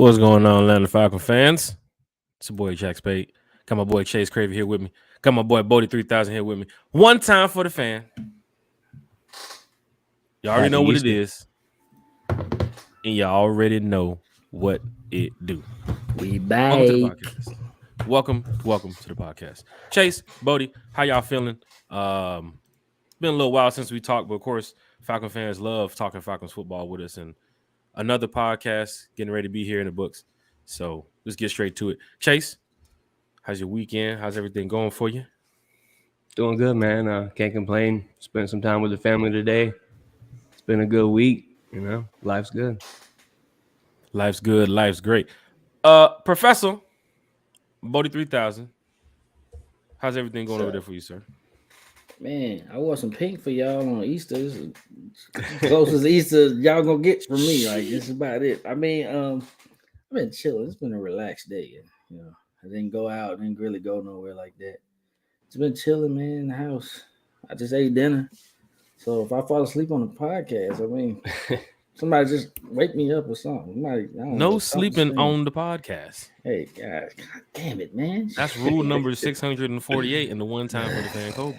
What's going on, Atlanta Falcons fans? It's your boy Jack Spade. Got my boy Chase Cravey here with me. Got my boy Bodie3000 here with me. One time for the fan. Y'all already know what it is. And y'all already know what it do. We back. Welcome to the podcast. Welcome to the podcast. Chase, Bodie, how y'all feeling? Been a little while since we talked, but of course, Falcon fans love talking Falcons football with us. And another podcast getting ready to be here in the books. So let's get straight to it. Chase, how's your weekend? How's everything going for you? Doing good, man. Can't complain. Spent some time with the family today. It's been a good week. Life's good. Life's good. Life's great. Professor Bodie3000, how's everything going over there for you, sir? Man, I wore some pink for y'all on Easter. This is closest Easter y'all gonna get from me. Like, this is about it. I mean, I've been chilling. It's been a relaxed day. I didn't go out. Didn't really go nowhere like that. It's been chilling, man, in the house. I just ate dinner. So if I fall asleep on the podcast, I mean, somebody just wake me up or something. No sleeping on the podcast. Hey, guys, God damn it, man. That's rule number 648 in the one time for the fan code.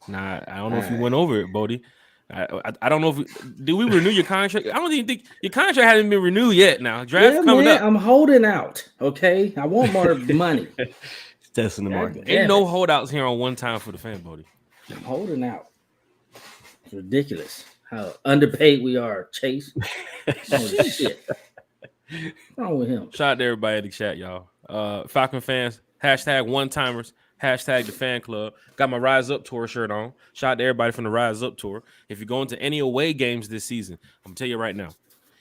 Nah, I don't know if you went over it, Bodie. I don't know if did we renew your contract? I don't even think your contract hasn't been renewed yet. Now draft coming up. I'm holding out. Okay, I want more money. Testing the market. Ain't no holdouts here on one time for the fan, Bodie. I'm holding out. It's ridiculous how underpaid we are, Chase. Shit. What's wrong with him? Shout out to everybody in the chat, y'all. Falcon fans, hashtag one timers. Hashtag the fan club. Got my Rise Up tour shirt on. Shout out to everybody from the Rise Up tour. If you're going to any away games this season, I'm gonna tell you right now.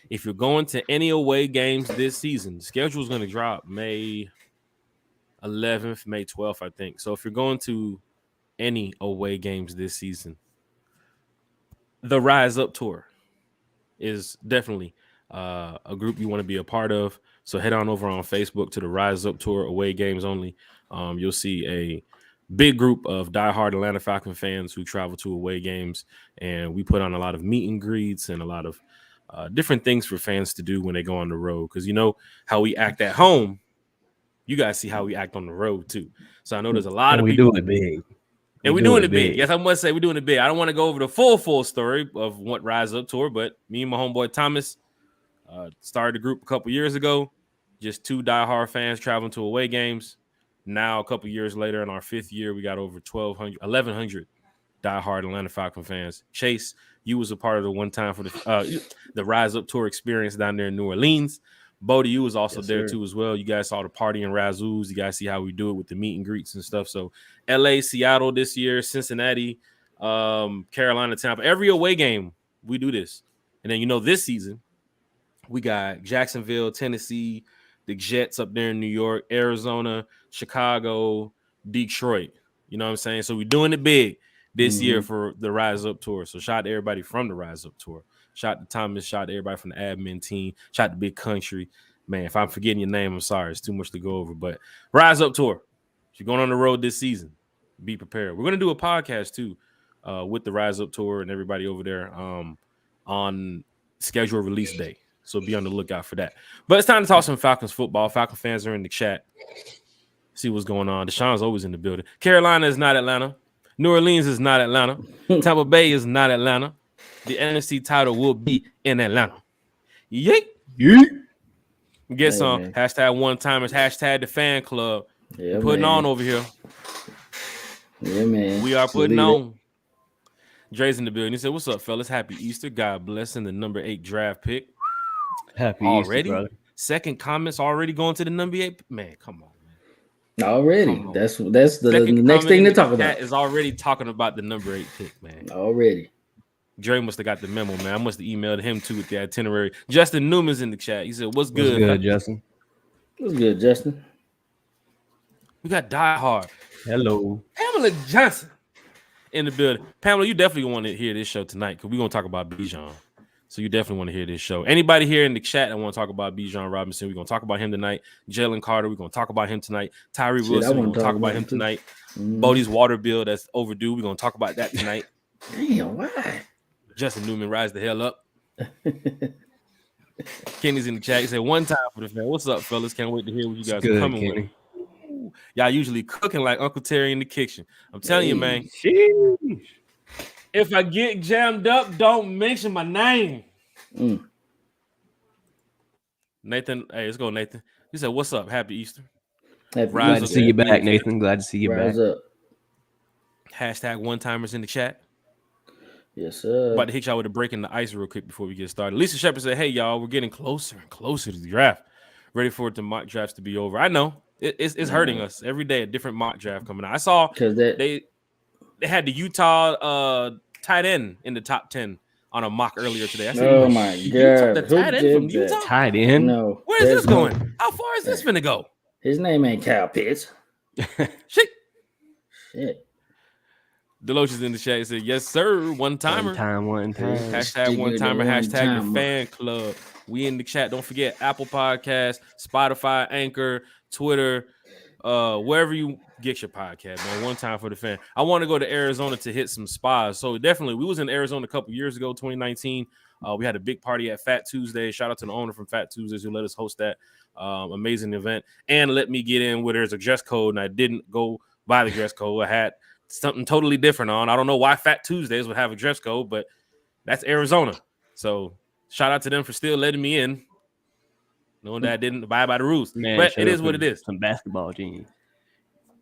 If you're going to any away games this season, the schedule is gonna drop May 11th, May 12th, I think. So if you're going to any away games this season, the Rise Up tour is definitely a group you want to be a part of. So head on over on Facebook to the Rise Up tour, away games only. You'll see a big group of diehard Atlanta Falcon fans who travel to away games, and we put on a lot of meet and greets and a lot of different things for fans to do when they go on the road. Because you know how we act at home, you guys see how we act on the road too. So I know there's a lot of people. We doing it big. And we're doing it big. Yes, I must say we're doing it big. I don't want to go over the full story of what Rise Up tour, but me and my homeboy Thomas started the group a couple years ago. Just two diehard fans traveling to away games. Now, a couple years later, in our fifth year, we got over 1,100 diehard Atlanta Falcon fans. Chase, you was a part of the one time for the Rise Up tour experience down there in New Orleans. Bodie, you was also there too as well. You guys saw the party in Razoo's. You guys see how we do it with the meet and greets and stuff. So, LA, Seattle this year, Cincinnati, Carolina, Tampa. Every away game, we do this. And then, this season, we got Jacksonville, Tennessee, the Jets up there in New York, Arizona, Chicago, Detroit. You know what I'm saying? So we're doing it big this year for the Rise Up tour. So shout out to everybody from the Rise Up tour. Shout out to Thomas. Shout out to everybody from the admin team. Shout out to Big Country. Man, if I'm forgetting your name, I'm sorry. It's too much to go over. But Rise Up tour. If you're going on the road this season, be prepared. We're going to do a podcast too with the Rise Up tour and everybody over there on scheduled release day. So be on the lookout for that. But it's time to talk some Falcons football. Falcon fans are in the chat. See what's going on. Deshaun's always in the building. Carolina is not Atlanta. New Orleans is not Atlanta. Tampa Bay is not Atlanta. The NFC title will be in Atlanta. Yeet. Get some. Man. Hashtag one timers. Hashtag the fan club. Yeah, putting on over here. Yeah, man. We are putting on. Dre's in the building. He said, "What's up, fellas? Happy Easter. God bless. And the number 8 draft pick. Happy already? Easter, brother. Second comments already going to the number 8. Man, come on, man. Already. Come on. That's the next thing to talk about. Is already talking about the number 8 pick, man. Already. Dre must have got the memo, man. I must have emailed him too with the itinerary. Justin Newman's in the chat. He said, "What's good, Justin? What's good, Justin? We got Die Hard. Hello, Pamela Johnson in the building. Pamela, you definitely want to hear this show tonight because we're gonna talk about Bijan. So you definitely want to hear this show. Anybody here in the chat that want to talk about Bijan Robinson, we're going to talk about him tonight. Jalen Carter, we're going to talk about him tonight. Tyree Wilson, we're going to talk about him tonight. Bodie's water bill that's overdue, we're going to talk about that tonight. Damn, why? Justin Newman, rise the hell up. Kenny's in the chat. He said, one time for the fan. What's up, fellas? Can't wait to hear what you guys Good, are coming Kenny. with. Ooh, y'all usually cooking like Uncle Terry in the kitchen. I'm telling you, man. Sheesh. If I get jammed up, don't mention my name. Nathan, hey, let's go, Nathan. He said, what's up? Happy Easter. Glad to see you back, Nathan. Glad to see you Rise back. up. Hashtag one-timers in the chat. Yes, sir. About to hit y'all with a break in the ice real quick before we get started. Lisa Shepard said, hey, y'all, we're getting closer and closer to the draft. Ready for the mock drafts to be over. I know. It's hurting us. Every day a different mock draft coming out. I saw they had the Utah tight end in the top 10 on a mock earlier today. I said, oh, my God. The tight end from Utah? Tight end? No. Where is this going? How far is this finna go? His name ain't Kyle Pitts. Shit. Deloach is in the chat. He said, yes, sir. One-timer. One time. Hashtag one-timer. Hashtag the fan club. We in the chat. Don't forget Apple Podcasts, Spotify, Anchor, Twitter, wherever you get your podcast, man. One time for the fan. I want to go to Arizona to hit some spas. So definitely, we was in Arizona a couple years ago, 2019. We had a big party at Fat Tuesday. Shout out to the owner from Fat Tuesdays who let us host that amazing event and let me get in where there's a dress code, and I didn't go by the dress code. I had something totally different on. I don't know why Fat Tuesdays would have a dress code, but that's Arizona. So shout out to them for still letting me in, knowing that I didn't abide by the rules. Man, but it is what it is. Some basketball jeans.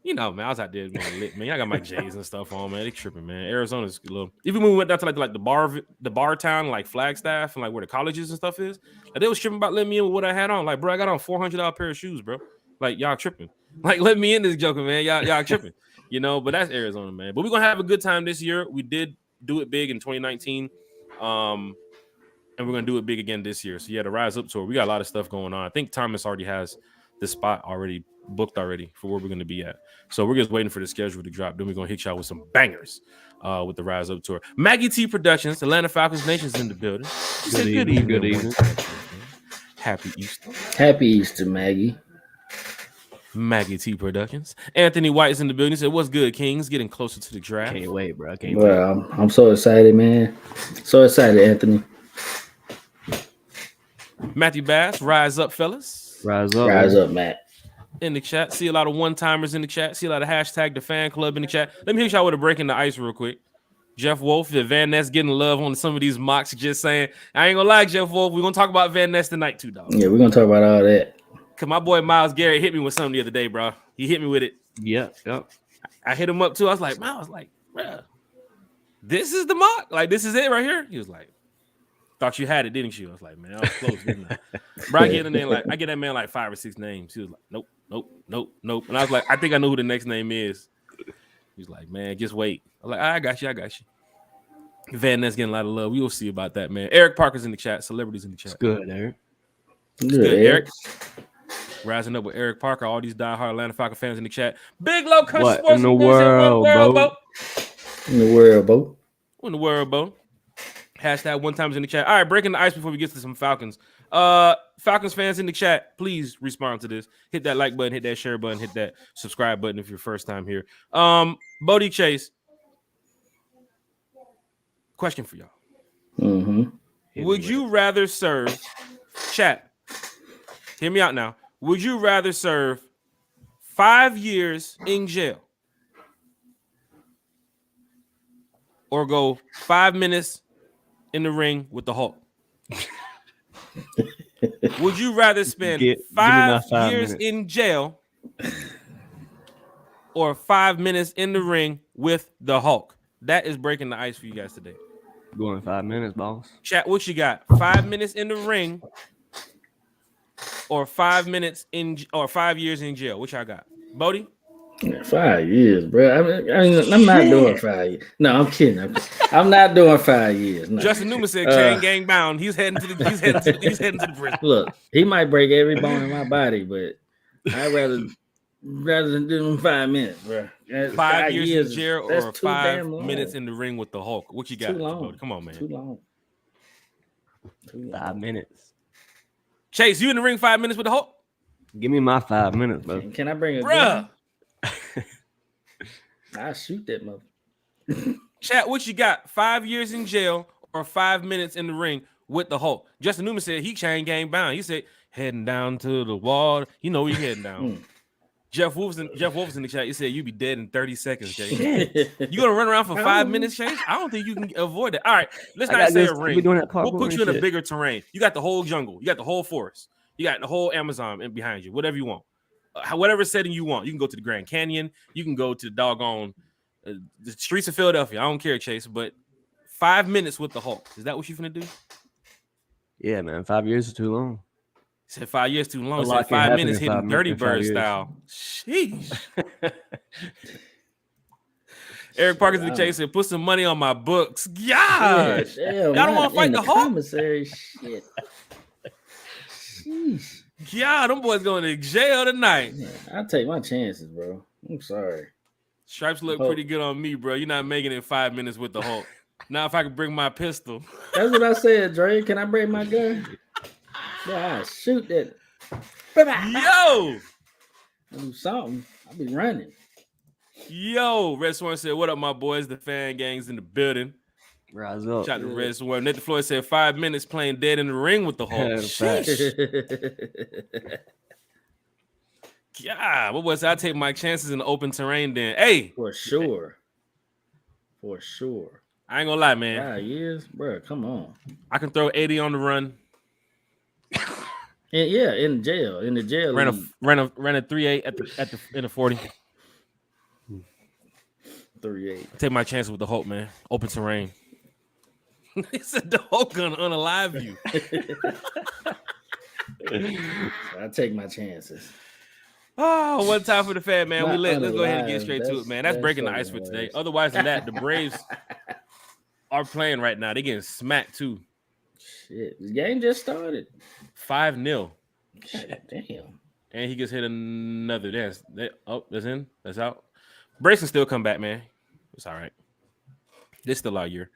You know, man, I was out there, man, lit, man. I got my J's and stuff on, man. They tripping, man. Arizona's a little. Even when we went down to like the bar town, like Flagstaff, and like where the colleges and stuff is, like, they was tripping about letting me in with what I had on. Like, bro, I got on $400 pair of shoes, bro. Like, y'all tripping. Like, let me in this joker, man. Y'all tripping. You know, but that's Arizona, man. But we're gonna have a good time this year. We did do it big in 2019. And we're gonna do it big again this year. So yeah, the Rise Up tour. We got a lot of stuff going on. I think Thomas already has the spot already booked already for where we're gonna be at. So we're just waiting for the schedule to drop. Then we're gonna hit y'all with some bangers with the Rise Up tour. Maggie T Productions, Atlanta Falcons Nation's in the building. Good evening. Happy Easter. Happy Easter, Maggie. Maggie T Productions. Anthony White is in the building. He said, what's good, Kings? Getting closer to the draft. Can't wait, bro. Can't wait. I'm so excited, man. So excited, Anthony. Matthew Bass, rise up, fellas. Rise up. Rise up, Matt. In the chat. See a lot of one-timers in the chat. See a lot of hashtag the fan club in the chat. Let me hit y'all with a break in the ice real quick. Jeff Wolf, Van Ness getting love on some of these mocks. Just saying. I ain't gonna lie, Jeff Wolf. We're gonna talk about Van Ness tonight too, dog. Yeah, we're gonna talk about all that. Cause my boy Miles Garrett hit me with something the other day, bro. He hit me with it. Yep. I hit him up too. I was like, bro, this is the mock. Like, this is it right here. He was like, thought you had it, didn't you? I was like, man, I was close, didn't I? Bro, I get that man like 5 or 6 names. He was like, nope. And I was like, I think I know who the next name is. He's like, man, just wait. I was like, I got you. Van Ness getting a lot of love. We will see about that, man. Eric Parker's in the chat. Celebrities in the chat. It's good, Eric. Good, Eric. Rising up with Eric Parker. All these diehard Atlanta Falcons fans in the chat. Big Low Country What Sports in the world, bro? In the world, bro. In the world, bro. Hashtag one times in the chat. All right, breaking the ice before we get to some Falcons. Falcons fans in the chat, please respond to this. Hit that like button, hit that share button, hit that subscribe button if you're first time here. Bodie Chase. Question for y'all. Mm-hmm. Would you rather serve chat? Hear me out now. Would you rather serve 5 years in jail or go 5 minutes in the ring with the Hulk? Would you rather spend 5 years in jail or 5 minutes in the ring with the Hulk? That is breaking the ice for you guys today. Going 5 minutes, boss. Chat, what you got? 5 minutes in the ring or 5 minutes in or 5 years in jail? What y'all got? Bodie? 5 years, bro. I'm not doing 5 years. No, I'm kidding. I'm not doing 5 years. No. Justin Newman said chain gang bound. He's heading to the prison. Look, he might break every bone in my body, but I'd rather than doing 5 minutes, bro. 5 years in jail or 5 minutes in the ring with the Hulk. What you got? Too long. Bodie? Come on, man. Too long. 5 minutes. Chase, you in the ring 5 minutes with the Hulk? Give me my 5 minutes, bro. Can I bring a gun? I'll shoot that mother. Chat, what you got? 5 years in jail or 5 minutes in the ring with the Hulk. Justin Newman said he chain gang bound. He said heading down to the wall. You know where you heading down. Jeff Wolf's in the chat. He said you be dead in 30 seconds, Chase. You gonna run around for 5 minutes, Chase? I don't think you can avoid that. All right, let's not say a ring. We'll put you in a bigger terrain. You got the whole jungle. You got the whole forest. You got the whole Amazon behind you. Whatever you want. Whatever setting you want. You can go to the Grand Canyon. You can go to the doggone the streets of Philadelphia. I don't care, Chase. But 5 minutes with the Hulk. Is that what you finna do? Yeah, man. 5 years is too long. He said 5 years too long. He said 5 minutes hitting Dirty Bird style. Sheesh. Eric Parkins in the Chase said, put some money on my books. God. Y'all don't want to fight the Hulk? Commissary shit. Sheesh. Yeah, them boys going to jail tonight. Yeah, I'll take my chances, bro. I'm sorry. Stripes look pretty good on me, bro. You're not making it 5 minutes with the Hulk. Now, if I could bring my pistol. That's what I said, Dre. Can I bring my gun? Yeah, I shoot that. Yo! Do something. I'll be running. Yo, Red Swarm said, what up, my boys? The fan gang's in the building. Rise up. Shout out to Red Swarm. Nathan Floyd said 5 minutes playing dead in the ring with the Hulk. Yeah, what was I take my chances in the open terrain then? Hey, for sure. For sure. I ain't gonna lie, man. 5 years, bro. Come on. I can throw 80 on the run. And yeah, in jail. In the jail. Ran a 3.8 in the 40. 3.8. Take my chances with the Hulk, man. Open terrain. He said the Hulk gonna unalive you. I take my chances. Oh, one time for the fan, man. Let's go ahead and get straight to it, man. That's breaking the ice for today. Otherwise than that, the Braves are playing right now. They're getting smacked too. Shit, the game just started. 5-0. Shit, damn. And he gets hit another dance. That's in. That's out. Braves can still come back, man. It's all right. This still our year.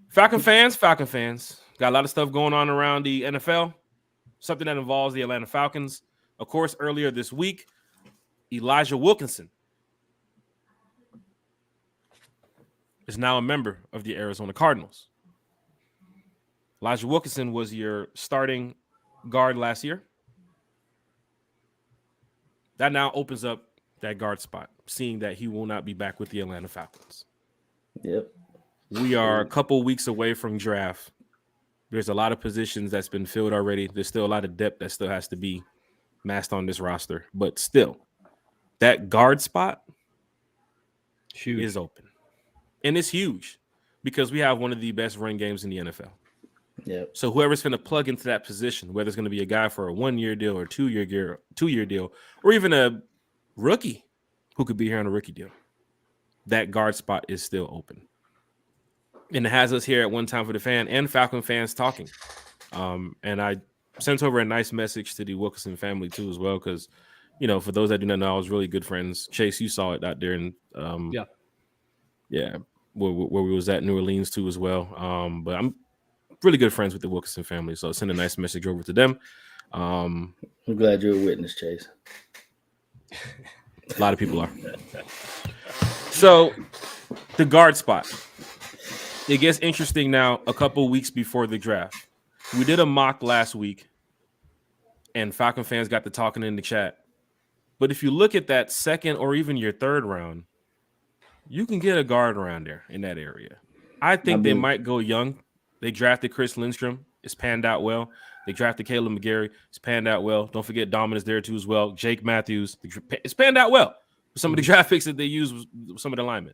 Falcon fans. Got a lot of stuff going on around the NFL. Something that involves the Atlanta Falcons. Of course, earlier this week, Elijah Wilkinson is now a member of the Arizona Cardinals. Elijah Wilkinson was your starting guard last year. That now opens up that guard spot, seeing that he will not be back with the Atlanta Falcons. Yep. We are a couple weeks away from draft. There's a lot of positions that's been filled already. There's still a lot of depth that still has to be masked on this roster. But still, that guard spot is open. And it's huge because we have one of the best run games in the NFL. Yep. So whoever's going to plug into that position, whether it's going to be a guy for a 1-year deal or 2-year deal, or even a rookie who could be here on a rookie deal, that guard spot is still open. And it has us here at One Time for the Fan and Falcon fans talking. And I sent over a nice message to the Wilkinson family too as well, because, you know, for those that do not know, I was really good friends. Chase, you saw it out there in where we was at New Orleans too as well. But I'm really good friends with the Wilkinson family, so I sent a nice message over to them. I'm glad you're a witness, Chase. A lot of people are. So the guard spot. It gets interesting now a couple weeks before the draft. We did a mock last week, and Falcon fans got to talking in the chat. But if you look at that second or even your third round, you can get a guard around there in that area. I think they might go young. They drafted Chris Lindstrom. It's panned out well. They drafted Caleb McGarry. It's panned out well. Don't forget Dominus there too as well. Jake Matthews. It's panned out well. Some of the draft picks that they use with some of the linemen.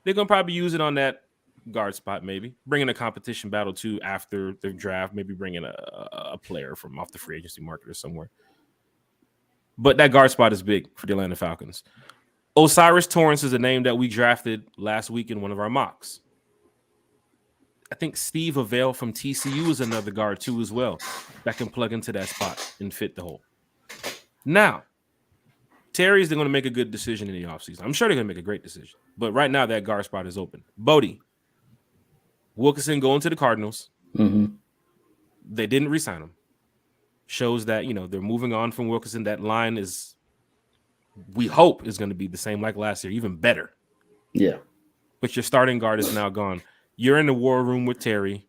They're going to probably use it on that guard spot, maybe. Bring in a competition battle too after the draft. Maybe bring in a player from off the free agency market or somewhere. But that guard spot is big for the Atlanta Falcons. Osiris Torrance is a name that we drafted last week in one of our mocks. I think Steve Avell from TCU is another guard too as well that can plug into that spot and fit the hole. Now, Terry's going to make a good decision in the offseason. I'm sure they're going to make a great decision. But right now, that guard spot is open. Bodie, Wilkinson going to the Cardinals. Mm-hmm. They didn't re-sign him. Shows that, you know, they're moving on from Wilkinson. That line is, we hope, is going to be the same like last year, even better. Yeah. But your starting guard is now gone. You're in the war room with Terry.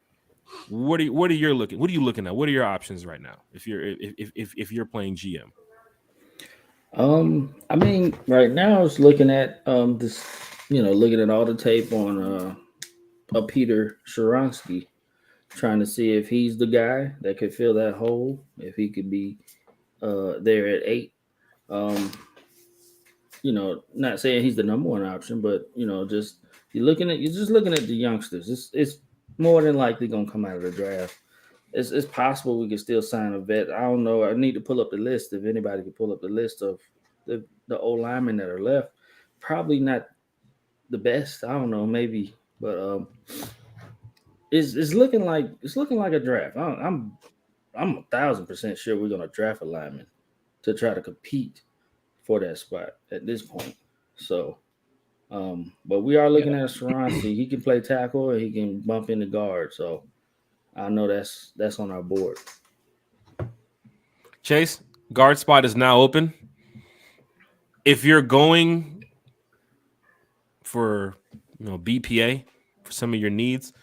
What are you looking at? What are your options right now if you're playing GM? I mean, right now I was looking at this, looking at all the tape on Peter Sharonsky, trying to see if he's the guy that could fill that hole, if he could be there at 8. Not saying he's the number one option, but just you're just looking at the youngsters. It's more than likely gonna come out of the draft. It's possible we can still sign a vet. I don't know. I need to pull up the list. If anybody can pull up the list of the old linemen that are left, probably not the best. I don't know, maybe, but it's looking like a draft. I'm 1,000% sure we're gonna draft a lineman to try to compete for that spot at this point. So, but we are looking at Sharonsi. He can play tackle and he can bump in the guard. So I know that's on our board. Chase, guard spot is now open. If you're going for BPA for some of your needs,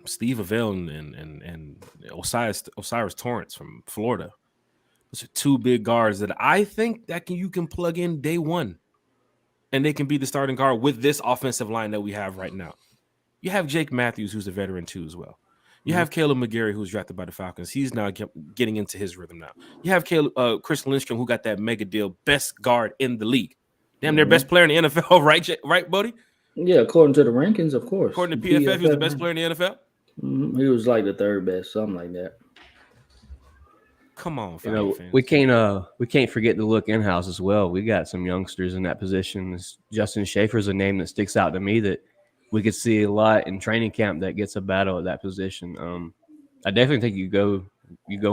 Steve Avell and Osiris Torrance from Florida. Those are two big guards that I think you can plug in day one, and they can be the starting guard with this offensive line that we have right now. You have Jake Matthews, who's a veteran too, as well. You have Caleb McGarry, who's drafted by the Falcons. He's now getting into his rhythm now. You have Chris Lindstrom, who got that mega deal, best guard in the league. Damn, their best player in the NFL, right, Buddy? Yeah, according to the rankings, of course. According to PFF, he was the best player in the NFL. He was like the third best, something like that. Come on, fans. We can't forget to look in house as well. We got some youngsters in that position. Justin Schaefer's a name that sticks out to me that we could see a lot in training camp that gets a battle at that position. I definitely think you go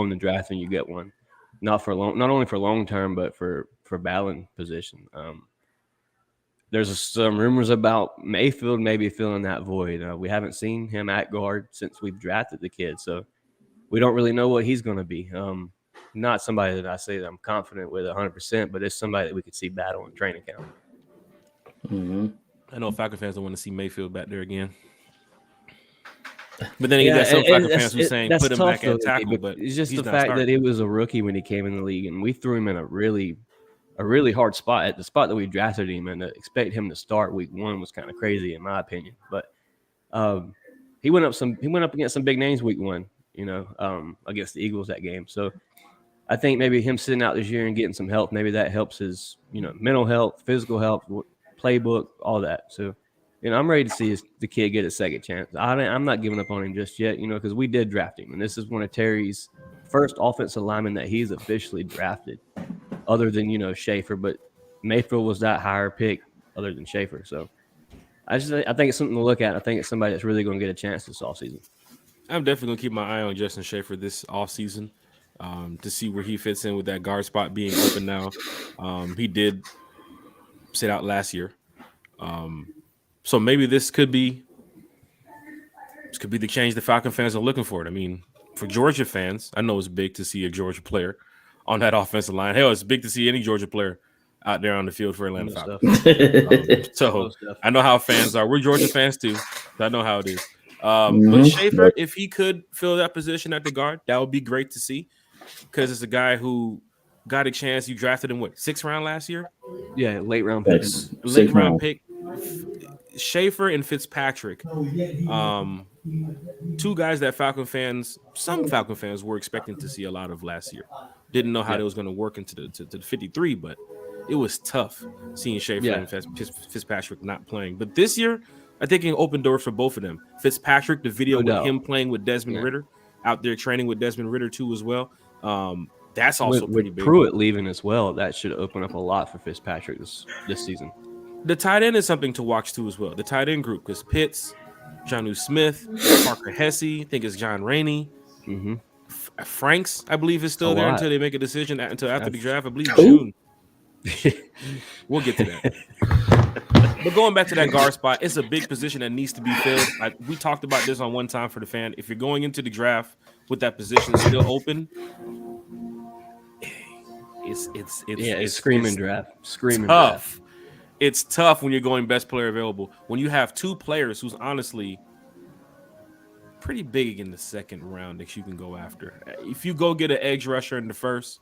in the draft and you get one, not only for long term, but for battling position. There's some rumors about Mayfield maybe filling that void. We haven't seen him at guard since we've drafted the kid, so we don't really know what he's going to be. Not somebody that I say that I'm confident with 100%, but it's somebody that we could see battle in training camp. Mm-hmm. I know Falcon fans don't want to see Mayfield back there again. But then you got some Falcon fans who saying put him back at tackle. But it's just the fact that he was a rookie when he came in the league, and we threw him in a really hard spot at the spot that we drafted him, and to expect him to start week 1 was kind of crazy in my opinion. But he went up against some big names week 1, against the Eagles that game. So I think maybe him sitting out this year and getting some help, maybe that helps his mental health, physical health, playbook, all that. So I'm ready to see the kid get a second chance. I'm not giving up on him just yet, because we did draft him, and this is one of Terry's first offensive linemen that he's officially drafted, other than Schaefer. But Mayfield was that higher pick, other than Schaefer. So I think it's something to look at. I think it's somebody that's really going to get a chance this offseason. I'm definitely going to keep my eye on Justin Schaefer this offseason to see where he fits in with that guard spot being open now. He did sit out last year. So maybe this could be the change the Falcon fans are looking for. I mean, for Georgia fans, I know it's big to see a Georgia player on that offensive line. Hell, it's big to see any Georgia player out there on the field for Atlanta Falcons. So I know how fans are. We're Georgia fans too. So I know how it is. But Schaefer, if he could fill that position at the guard, that would be great to see, because it's a guy who got a chance. You drafted him 6th round last year? Yeah, late round pick. Late round pick. Schaefer and Fitzpatrick, two guys that some Falcon fans were expecting to see a lot of last year. Didn't know how it was going to work into the 53, but it was tough seeing Schaefer and Fitzpatrick not playing. But this year, I think it can open doors for both of them. Fitzpatrick, the video with him playing with Desmond Ridder, out there training with Desmond Ridder too as well. That's also pretty big. Pruitt leaving as well, that should open up a lot for Fitzpatrick this season. The tight end is something to watch too as well. The tight end group, because Pitts, Jonnu Smith, Parker Hesse, I think it's John Rainey. Mm-hmm. Franks, I believe, is still there until they make a decision until after the draft. I believe June. We'll get to that. But going back to that guard spot, it's a big position that needs to be filled. We talked about this on One Time for the Fan. If you're going into the draft with that position still open, it's screaming draft. Screaming tough. Draft. It's tough when you're going best player available. When you have two players who's honestly pretty big in the second round that you can go after. If you go get an edge rusher in the first,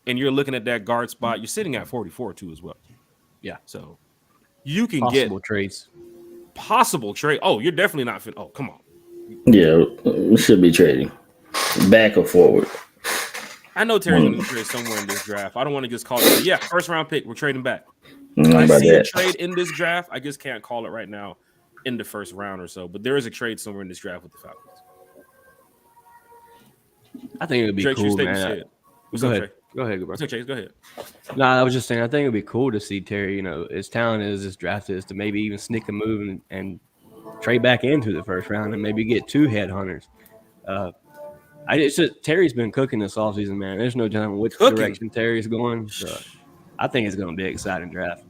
and you're looking at that guard spot, you're sitting at 44 too as well. Yeah. So you can possible get trades. Possible trade. Oh, you're definitely not fit. Oh, come on. Yeah, we should be trading back or forward. I know Terry's going to trade somewhere in this draft. I don't want to just call it. Yeah, first round pick. We're trading back. I see a trade in this draft. I just can't call it right now in the first round or so. But there is a trade somewhere in this draft with the Falcons. I think it would be Drake, cool, man. Go ahead. Go ahead, bro. Chase, go ahead. No, I was just saying, I think it would be cool to see Terry, as talented as this draft is, to maybe even sneak a move and trade back into the first round and maybe get 2 headhunters. Terry's been cooking this offseason, man. There's no telling which direction Terry's going. So I think it's going to be an exciting draft.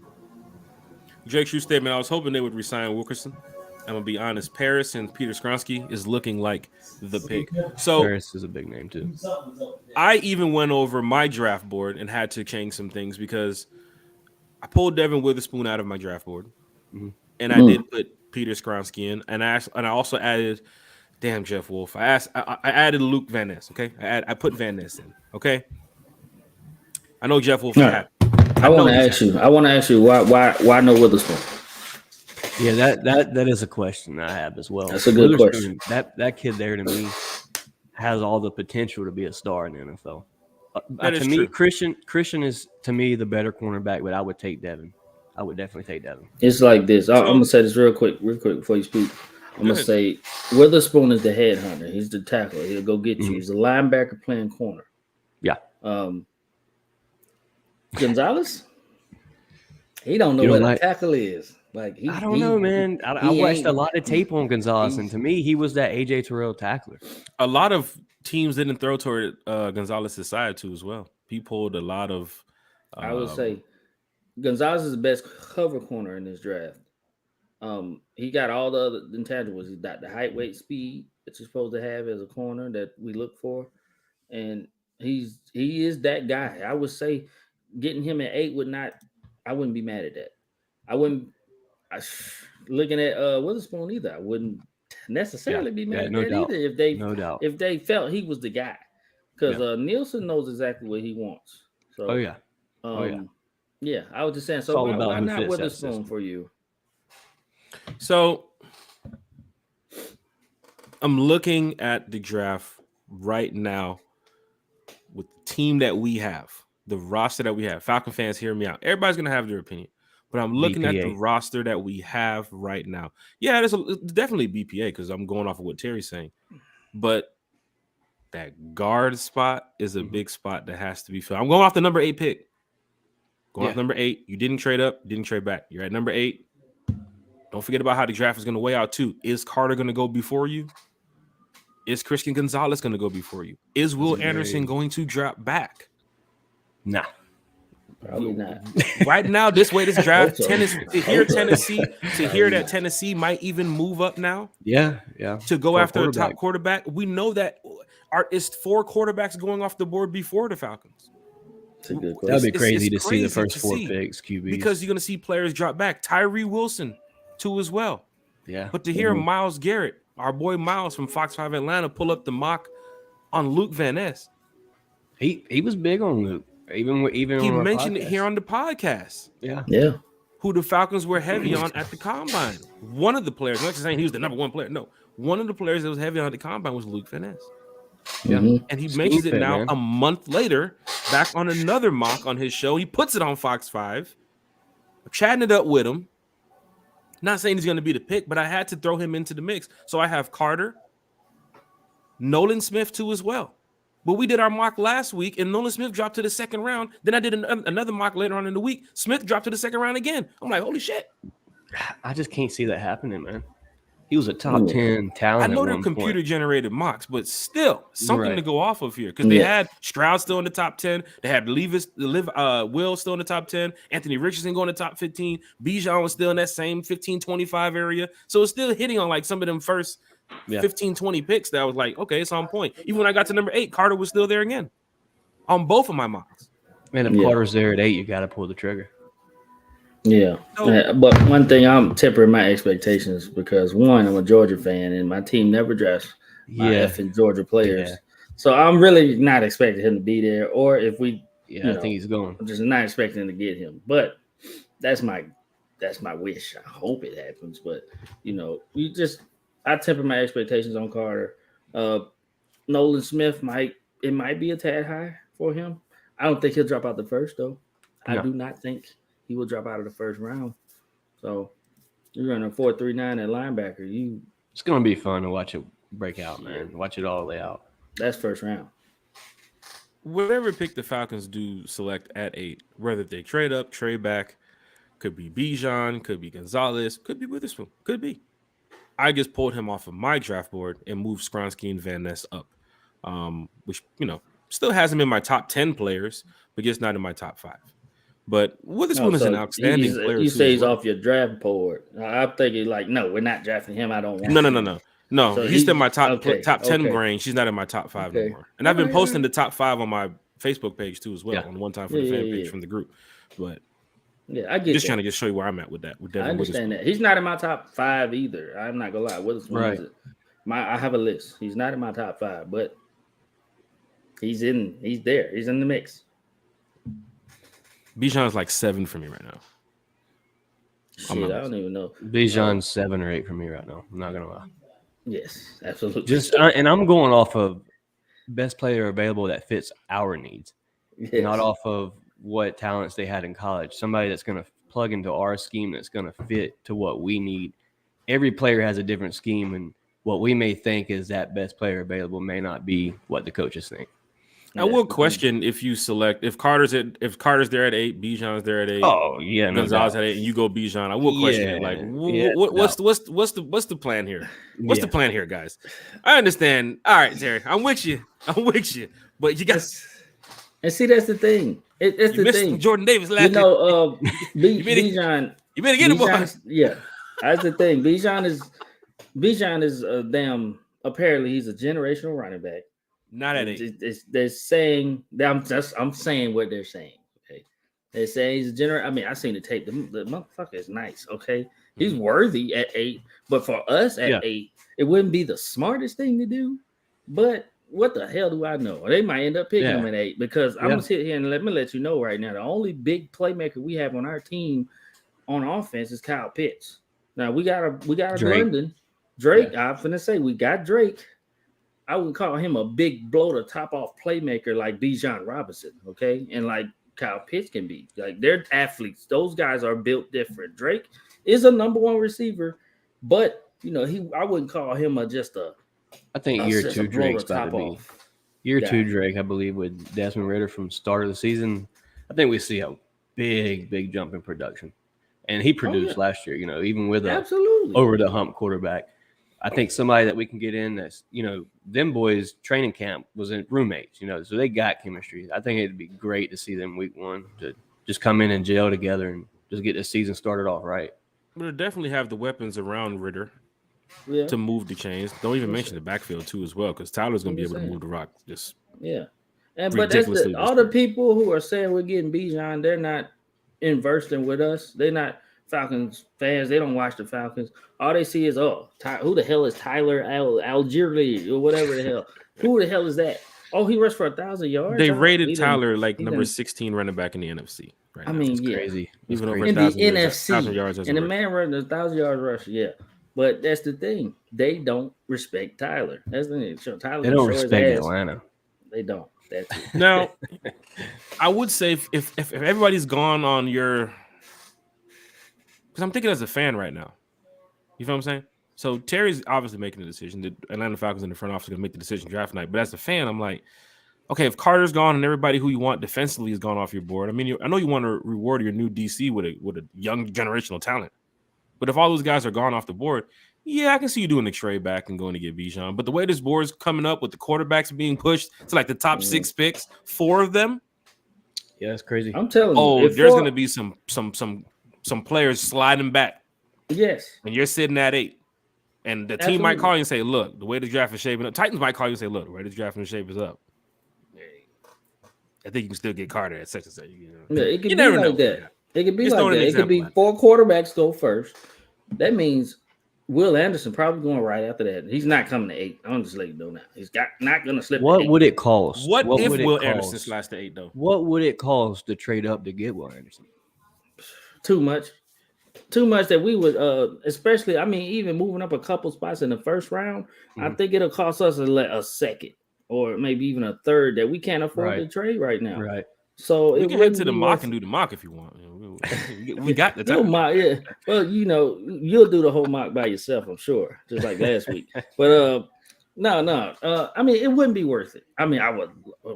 Drake's true statement. I was hoping they would resign Wilkerson. I'm gonna be honest. Paris and Peter Skronsky is looking like the pick. So Paris is a big name too. I even went over my draft board and had to change some things because I pulled Devin Witherspoon out of my draft board, and I did put Peter Skronsky in, and I also added, damn Jeff Wolf. I added Luke Van Ness. Okay, I put Van Ness in. Okay, I know Jeff Wolf. I want to ask you why no Witherspoon? Yeah, that is a question I have as well. That's a good question. That kid there to me has all the potential to be a star in the NFL. To me, Christian is to me the better cornerback, but I would take Devin. I would definitely take Devin. It's like this. I'm gonna say this real quick before you speak. I'm gonna say Witherspoon is the headhunter. He's the tackler. He'll go get you. He's a linebacker playing corner. Yeah. Gonzalez, he don't know what a tackle is. Like I don't know, man. I watched a lot of tape on Gonzalez, and to me, he was that AJ Terrell tackler. A lot of teams didn't throw toward Gonzalez's side too, as well. He pulled a lot of. I would say Gonzalez is the best cover corner in this draft. He got all the other intangibles. He's got the height, weight, speed that you're supposed to have as a corner that we look for, and he is that guy. I would say getting him at 8 I wouldn't be mad at that. I wouldn't. Looking at Witherspoon either, I wouldn't necessarily be mad at that either if they felt he was the guy, because Nielsen knows exactly what he wants. So I was just saying. So why not Witherspoon for you? So I'm looking at the draft right now with the team that we have, the roster that we have. Falcon fans, hear me out. Everybody's gonna have their opinion. But I'm looking at the roster that we have right now. Yeah, it's definitely BPA because I'm going off of what Terry's saying. But that guard spot is a big spot that has to be filled. I'm going off the number 8 pick. Off number 8. You didn't trade up, didn't trade back. You're at number 8. Don't forget about how the draft is going to weigh out too. Is Carter going to go before you? Is Christian Gonzalez going to go before you? Is Will Anderson going to drop back? Nah. Probably not. Right now, this draft, Tennessee Tennessee might even move up now. Yeah. To go after a top quarterback. We know that it's 4 quarterbacks going off the board before the Falcons. That'd be crazy to see the first 4 picks, QBs. Because you're going to see players drop back. Tyree Wilson, too, as well. Yeah. But to hear Myles Garrett, our boy Myles from Fox 5 Atlanta, pull up the mock on Luke Van Ness. He was big on Luke. Even he mentioned it here on the podcast. Yeah. Who the Falcons were heavy on at the combine. One of the players, I'm not saying he was the number 1 player. No, one of the players that was heavy on the combine was Luke Van Ness. Yeah, and he mentions it now a month later, back on another mock on his show. He puts it on Fox 5. I'm chatting it up with him. Not saying he's going to be the pick, but I had to throw him into the mix. So I have Carter, Nolan Smith too as well. But we did our mock last week, and Nolan Smith dropped to the second round. Then I did another mock later on in the week. Smith dropped to the second round again. I'm like, holy shit. I just can't see that happening, man. He was a top 10 talent. I know they're computer-generated mocks, but still something to go off of here. Because they had Stroud still in the top 10. They had Will still in the top 10. Anthony Richardson going to top 15. Bijan was still in that same 15-25 area. So it's still hitting on like some of them first 15-20 picks that I was like, okay, it's on point. Even when I got to number 8, Carter was still there again on both of my mocks. Man, if Carter's there at 8, you got to pull the trigger. Yeah. But one thing, I'm tempering my expectations because, one, I'm a Georgia fan and my team never drafts effing Georgia players. Yeah. So I'm really not expecting him to be there. Or if we, I think he's going. I'm just not expecting to get him. But that's my wish. I hope it happens. But I temper my expectations on Carter. Nolan Smith might be a tad high for him. I don't think he'll drop out the first though. I do not think he will drop out of the first round. So you're running a 4.39 at linebacker. It's gonna be fun to watch it break out, man. Watch it all lay out. That's first round. Whatever pick the Falcons do select at 8, whether they trade up, trade back, could be Bijan, could be Gonzalez, could be Witherspoon, could be. I just pulled him off of my draft board and moved Skronsky and Van Ness up, which still has him in my top 10 players, but just not in my top 5. But Witherspoon is an outstanding player. You say he's off your draft board. I'm thinking no, we're not drafting him. I don't want him. No. So he's still in my top 10 range. She's not in my top 5 anymore. And I've been posting the top 5 on my Facebook page too as well, on One Time for the Fan page from the group. But I get just trying to show you where I'm at with that. With I understand that. He's not in my top 5 either. I'm not gonna lie. Witherspoon I have a list. He's not in my top 5, but he's there. He's in the mix. Bijan's like 7 for me right now. Shit, I don't even know. Bijan's 7 or 8 for me right now. I'm not gonna lie. Yes, absolutely. And I'm going off of best player available that fits our needs, not off of what talents they had in college. Somebody that's going to plug into our scheme that's going to fit to what we need. Every player has a different scheme, and what we may think is that best player available may not be what the coaches think. I will question if Carter's there at 8, Bijan's there at 8. Oh yeah, Gonzalez at 8, and you go Bijan. I will question it. Like, what's the plan here? What's the plan here, guys? I understand. All right, Terry, I'm with you. But you guys, and see, that's the thing. It's the thing. Jordan Davis last year. Bijan. You better get him on. Yeah, that's the thing. Bijan is a damn. Apparently, he's a generational running back. Not at 8. They're saying that I'm saying what they're saying. Okay, they're saying he's a general. I mean, I seen the tape. The motherfucker is nice. Okay, he's worthy at 8, but for us at 8, it wouldn't be the smartest thing to do. But what the hell do I know? They might end up picking him at 8 because I'm gonna sit here and let you know right now. The only big playmaker we have on our team on offense is Kyle Pitts. Now we got a London Drake. I'm finna say we got Drake. I wouldn't call him a big blow the top off playmaker like Bijan Robinson, okay? And like Kyle Pitts can be. Like they're athletes. Those guys are built different. Drake is a number 1 receiver, but I wouldn't call him I think year 2 Drake's about to be. Year 2 Drake, I believe, with Desmond Ridder from start of the season. I think we see a big jump in production. And he produced last year, even with a over the hump quarterback. I think somebody that we can get in that's, them boys training camp was in roommates, so they got chemistry. I think it'd be great to see them week 1 to just come in and gel together and just get the season started off right. We'll definitely have the weapons around Ridder to move the chains. Don't even mention the backfield too as well, because Tyler's going to be able to move the rock. But that's all the people who are saying we're getting Bijan, they're not inversed with us. They're not Falcons fans. They don't watch the Falcons. All they see is, who the hell is Tyler Algieri or whatever the hell? Who the hell is that? Oh, he rushed for 1,000 yards. They rated Tyler like number 16 running back in the NFC. Right now. It's crazy. Even over in 1,000 the NFC, yards and the man running 1,000 yards rush. Yeah, but that's the thing. They don't respect Tyler. That's the thing. Tyler. They don't respect Atlanta. They don't. That's it. Now, I would say if everybody's gone on your. Because I'm thinking as a fan right now. You feel what I'm saying? So Terry's obviously making a decision. The Atlanta Falcons in the front office are going to make the decision draft night. But as a fan, I'm like, okay, if Carter's gone and everybody who you want defensively has gone off your board, I mean, I know you want to reward your new DC with a young generational talent. But if all those guys are gone off the board, I can see you doing the trade back and going to get Bijan. But the way this board's coming up with the quarterbacks being pushed to like the top 6 picks, 4 of them. Yeah, that's crazy. I'm telling you. Oh, there's going to be some players sliding back. Yes. And you're sitting at 8. And the team might call you and say, look, the way the draft is shaping up. Titans might call you and say, look, the way the draft and shape is up. I think you can still get Carter at such and such. It could be like that. It could be like that. It could be 4 quarterbacks go first. That means Will Anderson probably going right after that. He's not coming to 8. I'm just letting you know now. He's not going to slip. What to 8. would it cost? What if would it Will cost? Anderson slides to 8 though? What would it cost to trade up to get Will Anderson? Too much that we would especially, I mean, even moving up a couple spots in the first round, I think it'll cost us a second or maybe even a third that we can't afford to trade right now. Right. So we it can head to the mock and do the mock if you want. We got the time. Mock, yeah. Well, you'll do the whole mock by yourself, I'm sure, just like last week. But no. I mean, it wouldn't be worth it. I mean, I would.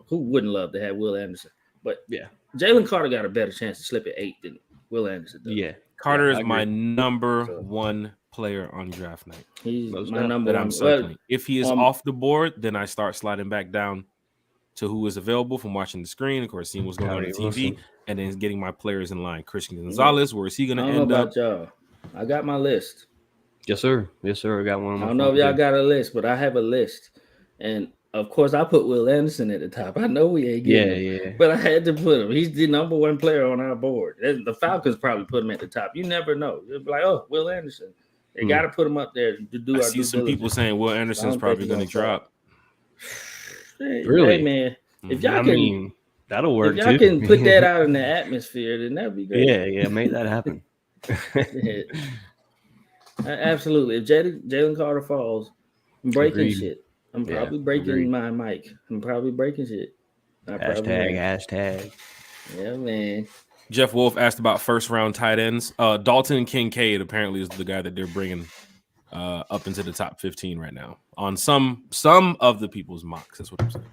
Who wouldn't love to have Will Anderson? But yeah, Jalen Carter got a better chance to slip at 8 than Will Anderson does. Yeah, Carter is my number one player on draft night. He's my number one. Well, if he is off the board, then I start sliding back down to who is available from watching the screen, of course, seeing what's going on the TV, and then getting my players in line. Christian Gonzalez, where is he going to end up? Y'all. I got my list. Yes, sir. Yes, sir. I got one. I don't know if y'all got a list, but I have a list. And, of course, I put Will Anderson at the top. I know we ain't getting him, but I had to put him. He's the number one player on our board. The Falcons probably put him at the top. You never know. You'll be like, oh, Will Anderson. They got to put him up there to do our I see some people saying Will Anderson's probably going to drop. Really? Hey, man. If y'all that'll work. If y'all can put that out in the atmosphere, then that'd be great. Yeah, make that happen. Absolutely. If Jalen Carter falls, I'm breaking shit. I'm probably breaking my mic. I'm probably breaking shit. Hashtag. Yeah, man. Jeff Wolf asked about first round tight ends. Dalton Kincaid apparently is the guy that they're bringing up into the top 15 right now on some of the people's mocks. That's what I'm saying.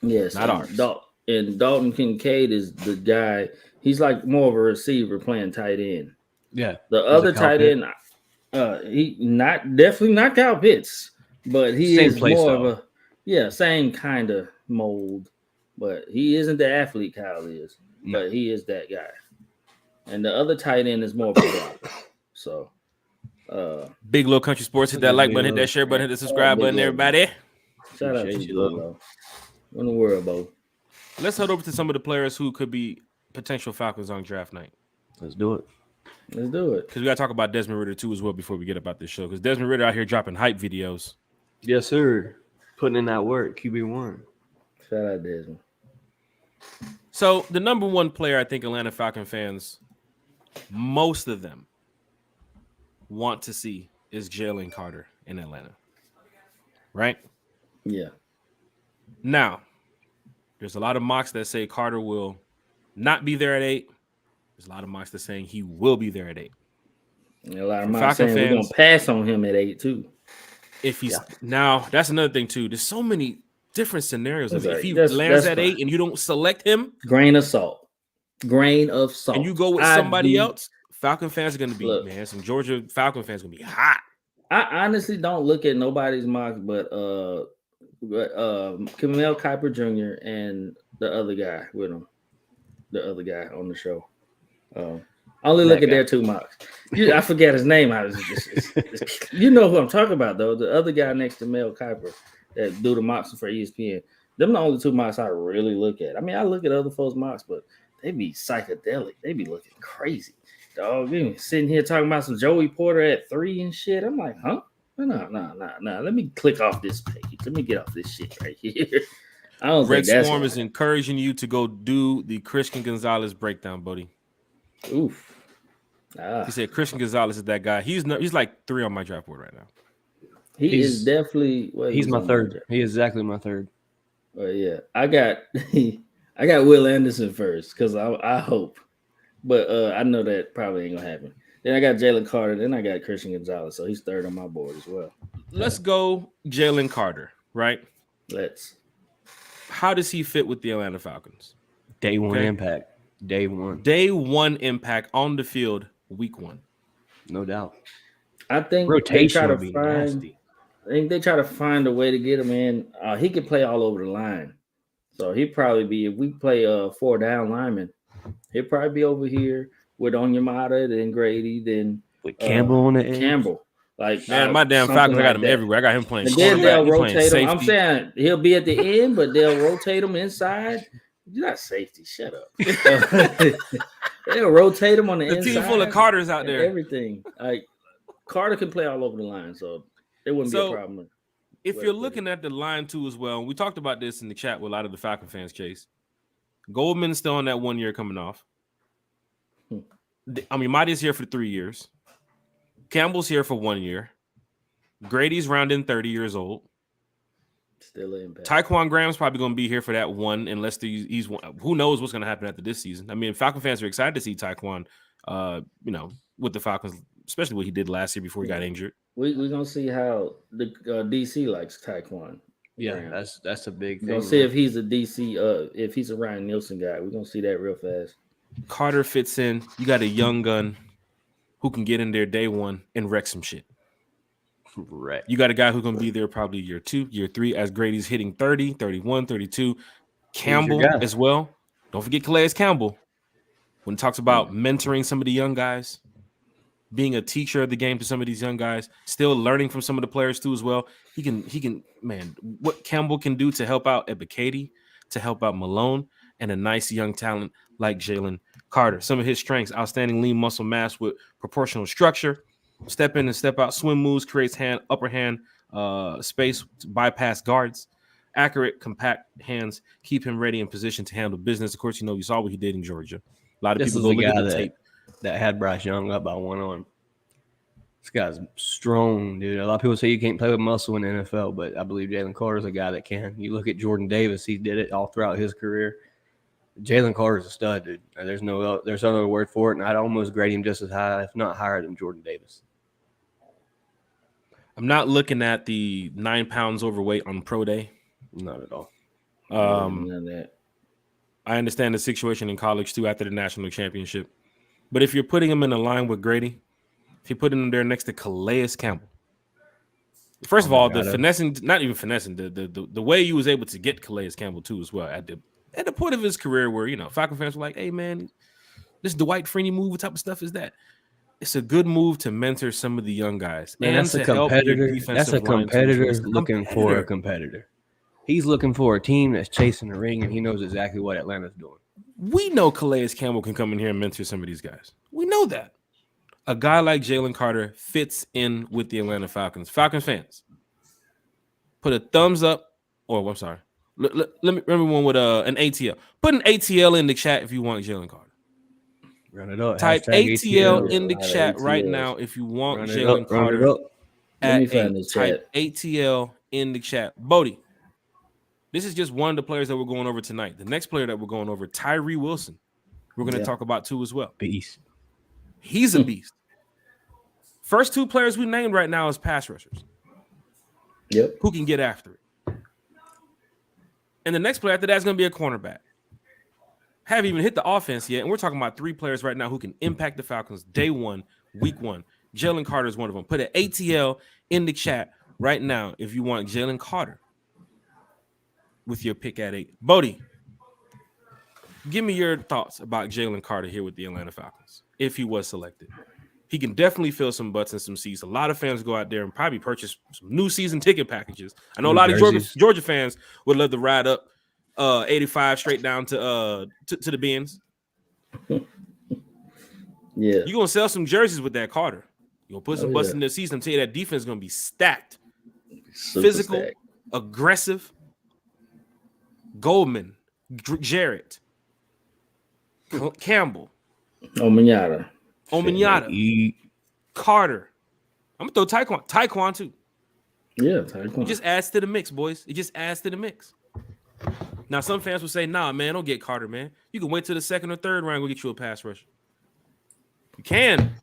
Yes, not ours. And Dalton Kincaid is the guy. He's like more of a receiver playing tight end. Yeah. The other tight end, he definitely not Kyle Pitts, but he is more of a same kind of mold. But he isn't the athlete Kyle is, but he is that guy. And the other tight end is more of a blocker. So, Big Little Country Sports, hit that like button, hit that share button, hit the subscribe button, everybody. Shout out to you, Lo. In the world, Bo. Let's head over to some of the players who could be potential Falcons on draft night. Let's do it. Because we got to talk about Desmond Ridder too as well before we get about this show. Because Desmond Ridder out here dropping hype videos. Yes, sir. Putting in that work. QB1. Shout out Desmond. So the number one player I think Atlanta Falcon fans, most of them, want to see is Jalen Carter in Atlanta. Right? Yeah. Now, there's a lot of mocks that say Carter will not be there at 8. There's a lot of mocks that saying he will be there at 8. And a lot of mocks saying we're going to pass on him at 8 too. If he's now, that's another thing too. There's so many different scenarios. If he lands at 8 and you don't select him, grain of salt, and you go with somebody else, Falcon fans are going to be some Georgia Falcon fans are going to be hot. I honestly don't look at nobody's mocks, but Kamel Kiper Jr. and the other guy with him, the other guy on the show. I only look at their 2 mocks. I forget his name. You know who I'm talking about, though. The other guy next to Mel Kiper that do the mocks for ESPN. Them the only 2 mocks I really look at. I mean, I look at other folks' mocks, but they be psychedelic. They be looking crazy. Dog, we been sitting here talking about some Joey Porter at 3 and shit. I'm like, huh? No. Let me click off this page. Let me get off this shit right here. I don't Red think Storm is encouraging you to go do the Christian Gonzalez breakdown, buddy. Oof. He said Christian Gonzalez is that guy. He's like 3 on my draft board right now. He's definitely. He's my third. He is exactly my third. Yeah, I got Will Anderson first because I hope, but I know that probably ain't gonna happen. Then I got Jalen Carter. Then I got Christian Gonzalez, so he's third on my board as well. Let's go Jalen Carter, right? How does he fit with the Atlanta Falcons? Day one impact. Day one impact on the field. Week 1, no doubt. I think rotation would be nasty. I think they try to find a way to get him in. He could play all over the line, so he'd probably be if we play 4 down linemen. He'd probably be over here with Onyemata, then Grady, then with Campbell on the edge. Campbell, like man, my damn Falcons, I got him everywhere. I got him playing. And then they'll rotate him. I'm saying he'll be at the end, but they'll rotate him inside. You're not safety. Shut up. They'll rotate him on the inside. The team full of Carters out there. Everything. Like Carter can play all over the line, so it wouldn't be a problem. If you're looking at the line too as well, and we talked about this in the chat with a lot of the Falcon fans, Chase. Goldman's still on that 1 year coming off. I mean, Marty's here for 3 years. Campbell's here for 1 year. Grady's rounding 30 years old. Still an impact. Tyquan Graham's probably going to be here for that one, unless he's who knows what's going to happen after this season. I mean, Falcon fans are excited to see Tyquan, with the Falcons, especially what he did last year before he got injured. We're going to see how the DC likes Tyquan. Yeah, that's a big thing. We're going to see if he's a DC, if he's a Ryan Nielsen guy. We're going to see that real fast. Carter fits in. You got a young gun who can get in there day one and wreck some shit. Right. You got a guy who's going to be there probably year 2, year 3, as Grady's hitting 30, 31, 32. Campbell as well. Don't forget Calais Campbell. When it talks about mentoring some of the young guys, being a teacher of the game to some of these young guys, still learning from some of the players too as well. He can, man, what Campbell can do to help out Ebiketie, to help out Malone, and a nice young talent like Jalen Carter. Some of his strengths: outstanding lean muscle mass with proportional structure, step in and step out swim moves, creates upper hand space to bypass guards, accurate, compact hands, keep him ready in position to handle business. Of course, you saw what he did in Georgia. A lot of people go look at the tape. That had Bryce Young up by one arm. This guy's strong, dude. A lot of people say you can't play with muscle in the NFL, but I believe Jalen Carter's a guy that can. You look at Jordan Davis; he did it all throughout his career. Jalen Carter's a stud, dude. There's no other word for it, and I'd almost grade him just as high, if not higher, than Jordan Davis. I'm not looking at the 9 pounds overweight on pro day. Not at all. I understand the situation in college too after the national championship. But if you're putting him in a line with Grady, if you put him there next to Calais Campbell, first of all, the finessing, not even finessing, the way he was able to get Calais Campbell too as well at the point of his career where, Falcon fans were like, hey man, this Dwight Freeney move, what type of stuff is that? It's a good move to mentor some of the young guys. Man, that's a competitor. That's a competitor looking for a competitor. He's looking for a team that's chasing the ring, and he knows exactly what Atlanta's doing. We know Calais Campbell can come in here and mentor some of these guys. We know that. A guy like Jalen Carter fits in with the Atlanta Falcons. Falcons fans, put a thumbs up, or I'm sorry. Let me one with an ATL. Put an ATL in the chat if you want Jalen Carter. Run it up. Type ATL in the chat right now if you want Jalen Carter. Type ATL in the chat. Bodie, this is just one of the players that we're going over tonight. The next player that we're going over, Tyree Wilson, we're going to talk about too as well. Beast. He's a beast. First 2 players we named right now is pass rushers. Yep. Who can get after it. And the next player after that is going to be a cornerback. Haven't even hit the offense yet, and we're talking about 3 players right now who can impact the Falcons day 1, week 1. Jalen Carter is one of them. Put an ATL in the chat right now if you want Jalen Carter with your pick at 8. Bodie, give me your thoughts about Jalen Carter here with the Atlanta Falcons if he was selected. He can definitely fill some butts and some seats. A lot of fans go out there and probably purchase some new season ticket packages. I know a lot of Georgia fans would love to ride up 85 straight down to the Benz. Yeah, you're gonna sell some jerseys with that Carter. You're gonna put some butts in the seats. I'm telling you, that defense is gonna be stacked, physical, aggressive. Goldman, Garrett, Campbell, Ominyata, Carter. I'm gonna throw Tyquan too. Yeah, Tyquan. It just adds to the mix, boys. It just adds to the mix. Now, some fans will say, "Nah, man, don't get Carter, man. You can wait till the 2nd or 3rd round. We'll get you a pass rusher. You can,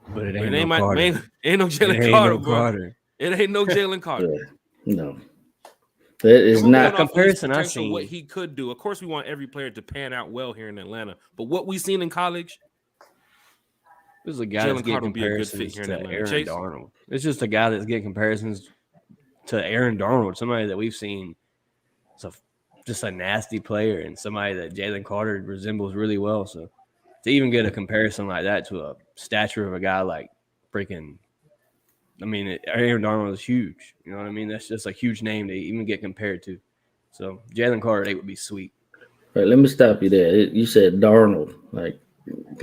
but it ain't no Carter. Ain't no Jalen Carter, bro. It ain't no Jalen Carter. Yeah, no, that is not a comparison. I see what he could do. Of course, we want every player to pan out well here in Atlanta, but what we've seen in college, this is a guy that's getting comparisons to Aaron Donald. It's just a guy that's getting comparisons to Aaron Donald, somebody that we've seen. Just a nasty player and somebody that Jalen Carter resembles really well. So to even get a comparison like that to a stature of a guy like freaking, Aaron Donald is huge. You know what I mean? That's just a huge name to even get compared to. So Jalen Carter, they would be sweet. Right, let me stop you there. You said Darnold. Like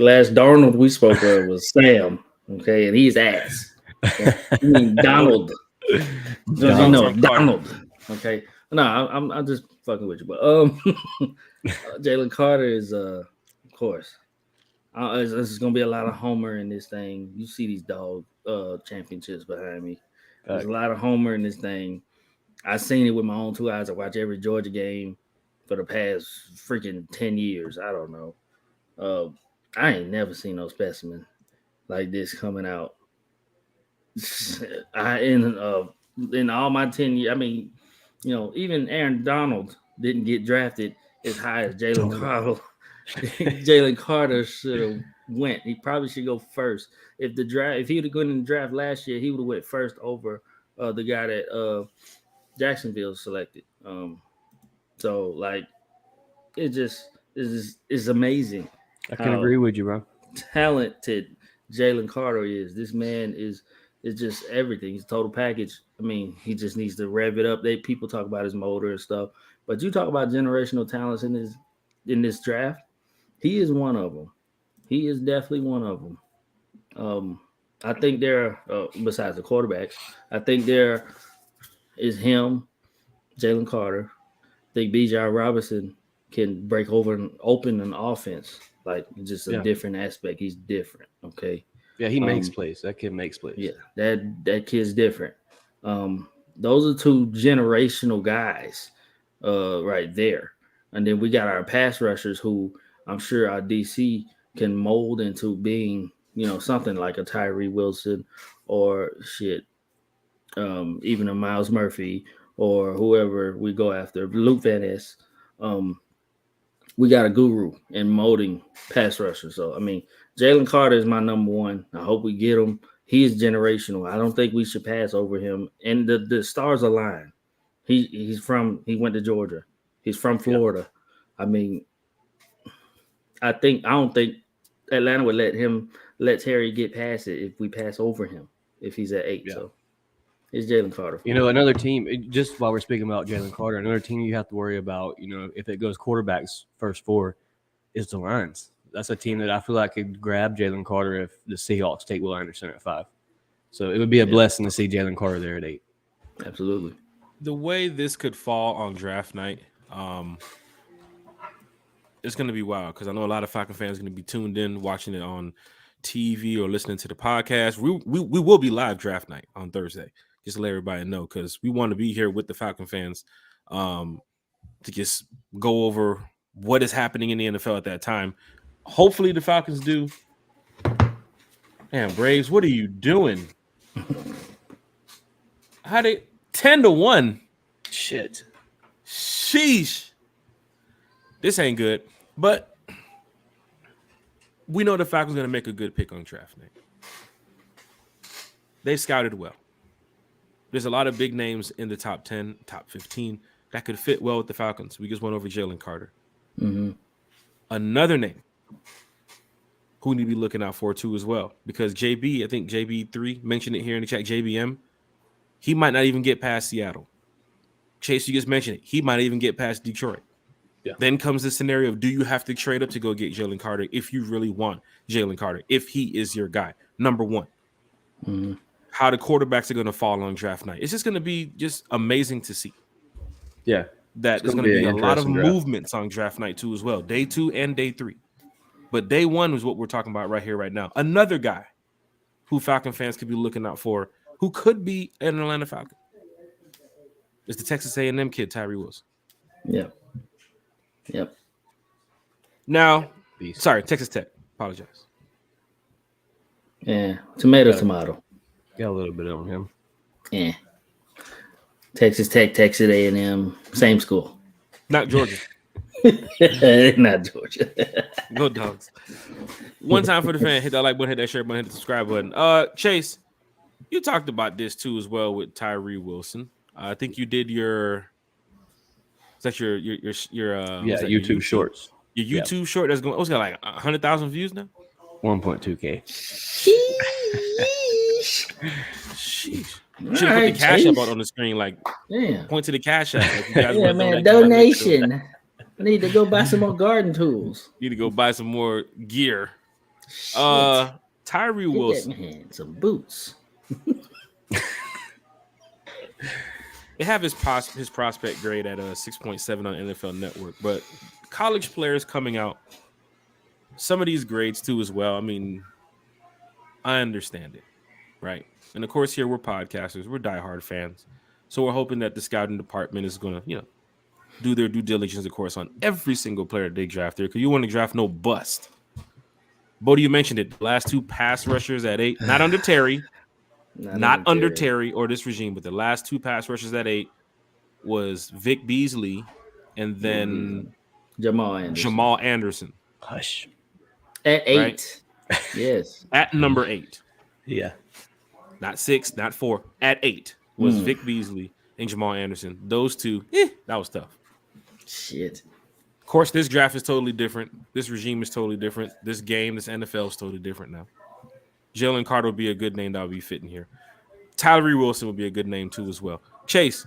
last Darnold we spoke of was Sam. Okay, and he's ass. You mean Donald? Donald. Okay. No, I'm just fucking with you, but Jalen Carter is of course. There's gonna be a lot of Homer in this thing. You see these dog championships behind me. There's a lot of Homer in this thing. I've seen it with my own 2 eyes. I watch every Georgia game for the past freaking 10 years. I don't know. I ain't never seen no specimen like this coming out. In all my 10 years, I mean, you know, even Aaron Donald didn't get drafted as high as Jalen Carter. Jalen Carter should have went. He probably should go first. If he would have gone in the draft last year, he would have went first over the guy that Jacksonville selected. So like it just is amazing. I can agree with you, bro. Talented Jalen Carter is. This man is just everything. He's a total package. I mean, he just needs to rev it up. People talk about his motor and stuff, but you talk about generational talents in this draft. He is one of them. He is definitely one of them. I think there, besides the quarterbacks, I think there is him, Jalen Carter. I think Bijan Robinson can break over and open an offense. Like just a different aspect. He's different. Okay. Yeah, he makes plays. That kid makes plays. Yeah, that kid's different. Those are two generational guys right there. And then we got our pass rushers who I'm sure our DC can mold into being, you know, something like a Tyree Wilson or even a Miles Murphy or whoever we go after, Luke Van Ness. We got a guru in molding pass rushers. So, I mean, Jalen Carter is my number one. I hope we get him. He is generational. I don't think we should pass over him. And the stars align. He went to Georgia. He's from Florida. Yep. I mean, I don't think Atlanta would let Terry get past it if we pass over him if he's at 8. Yeah. So it's Jalen Carter. You know, another team, just while we're speaking about Jalen Carter, another team you have to worry about, you know, if it goes quarterbacks first 4 is the Lions. That's a team that I feel like could grab Jalen Carter if the Seahawks take Will Anderson at 5. So it would be a blessing to see Jalen Carter there at 8. Absolutely. The way this could fall on draft night, it's going to be wild because I know a lot of Falcon fans are going to be tuned in, watching it on TV or listening to the podcast. We will be live draft night on Thursday, just to let everybody know, because we want to be here with the Falcon fans to just go over what is happening in the NFL at that time. Hopefully the Falcons do. Man, Braves, what are you doing? How they 10-1? Shit. Sheesh. This ain't good. But we know the Falcons going to make a good pick on draft night. They scouted well. There's a lot of big names in the top 10, top 15 that could fit well with the Falcons. We just went over Jalen Carter. Mm-hmm. Another name who we need to be looking out for too as well, because JB, I think JB3 mentioned it here in the chat, JBM, he might not even get past Seattle. Chase, you just mentioned it. He might even get past Detroit. Yeah. Then comes the scenario of, do you have to trade up to go get Jalen Carter if you really want Jalen Carter, if he is your guy? Number one. Mm-hmm. How the quarterbacks are going to fall on draft night. It's just going to be just amazing to see. Yeah. That there's going to be a lot of movements on draft night too as well. Day 2 and day 3. But day 1 is what we're talking about right here, right now. Another guy who Falcon fans could be looking out for, who could be an Atlanta Falcon, is the Texas A&M kid, Tyree Wilson. Yep. Now, sorry, Texas Tech. Apologize. Yeah, tomato. Got a little bit on him. Yeah. Texas Tech, Texas A&M, same school. Not Georgia. Not Georgia. Go Dogs. One time for the fan, hit that like button, hit that share button, hit the subscribe button. Chase, you talked about this too as well with Tyree Wilson. I think you did your YouTube shorts. Your YouTube short that's going. It's got like 100,000 views now. 1.2K. Sheesh. You should put the cash app on the screen, like point to the cash app. Like you guys man, donation. I need to go buy some more garden tools. Need to go buy some more gear. Tyree Wilson. Man, some boots. They have his prospect grade at 6.7 on NFL Network, but college players coming out, some of these grades too as well. I mean, I understand it, right? And of course, here we're podcasters, we're diehard fans, so we're hoping that the scouting department is going to, do their due diligence, of course, on every single player they draft there, because you want to draft no bust. Bodie, you mentioned it. The last two pass rushers at 8, not under Terry. Not under Terry or this regime, but the last two pass rushers at 8 was Vic Beasley and then Jamal Anderson. Hush. At 8. Right? Yes. At number 8. Yeah. Not 6, not 4. At 8 was Vic Beasley and Jamal Anderson. Those two, that was tough. Shit. Of course, this draft is totally different. This regime is totally different. This game, this NFL is totally different now. Jalen Carter would be a good name that would be fitting here. Tyree Wilson would be a good name too as well. Chase,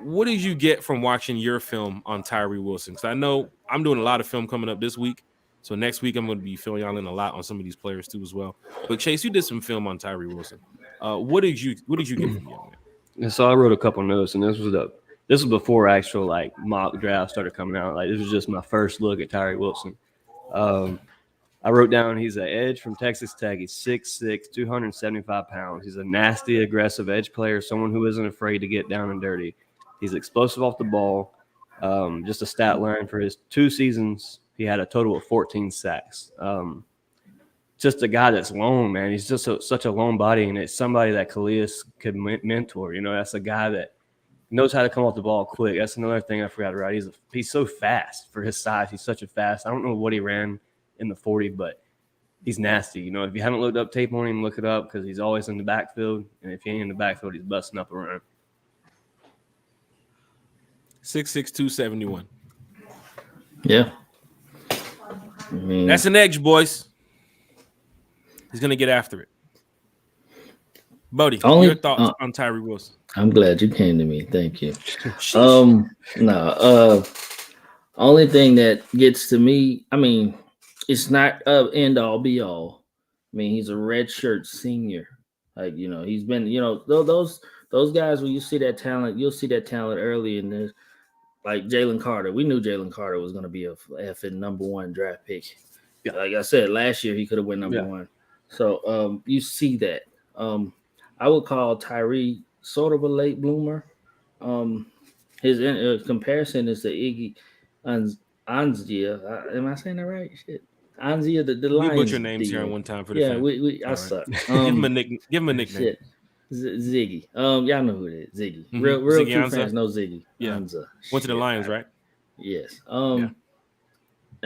what did you get from watching your film on Tyree Wilson? Because I know I'm doing a lot of film coming up this week. So next week I'm going to be filling y'all in a lot on some of these players too as well. But Chase, you did some film on Tyree Wilson. What did you get from the young man? So I wrote a couple notes, and this was before actual like mock draft started coming out. Like this was just my first look at Tyree Wilson. I wrote down he's an edge from Texas Tech. He's 6'6", 275 pounds. He's a nasty, aggressive edge player, someone who isn't afraid to get down and dirty. He's explosive off the ball. Just a stat line for his 2 seasons, he had a total of 14 sacks. Just a guy that's long, man. He's just such a long body, and it's somebody that Calais could mentor. That's a guy that knows how to come off the ball quick. That's another thing I forgot to write. He's so fast for his size. He's such a fast. I don't know what he ran in the 40, but he's nasty. If you haven't looked up tape on him, look it up because he's always in the backfield. And if he ain't in the backfield, he's busting up a run. 6'6", 271. Yeah. That's an edge, boys. He's going to get after it. Bodie, your thoughts on Tyree Wilson? I'm glad you came to me. Thank you. Only thing that gets to me, I mean, it's not end all be all. I mean, he's a redshirt senior. Like, he's been, those guys, when you see that talent, you'll see that talent early in this. Like Jalen Carter. We knew Jalen Carter was going to be a effing number 1 draft pick. Yeah. Like I said, last year he could have went number 1. So you see that. I would call Tyree sort of a late bloomer. His comparison is to Iggy Anzia. Am I saying that right? Shit. Anzia, the Lions. We butcher names here one time for the fan. I suck. Give him a nickname. Shit. Ziggy. Y'all know who it is. Ziggy. Mm-hmm. Real Ziggy true fans know Ziggy. Yeah. Went to the Lions, right? Yes. I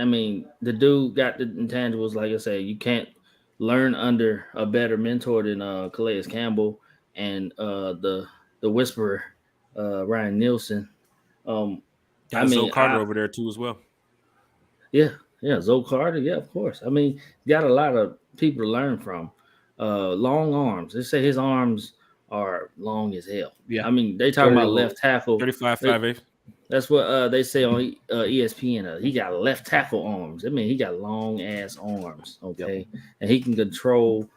mean, the dude got the intangibles. Like I said, you can't learn under a better mentor than Calais Campbell and the Whisperer, Ryan Nielsen. Zoe Carter over there too as well. Yeah, Zoe Carter. Yeah, of course. I mean, got a lot of people to learn from. Long arms. They say his arms are long as hell. Yeah, I mean, they talking about left tackle. 35, 5'8". That's what they say on ESPN. He got left tackle arms. I mean, he got long ass arms. Okay, and he can control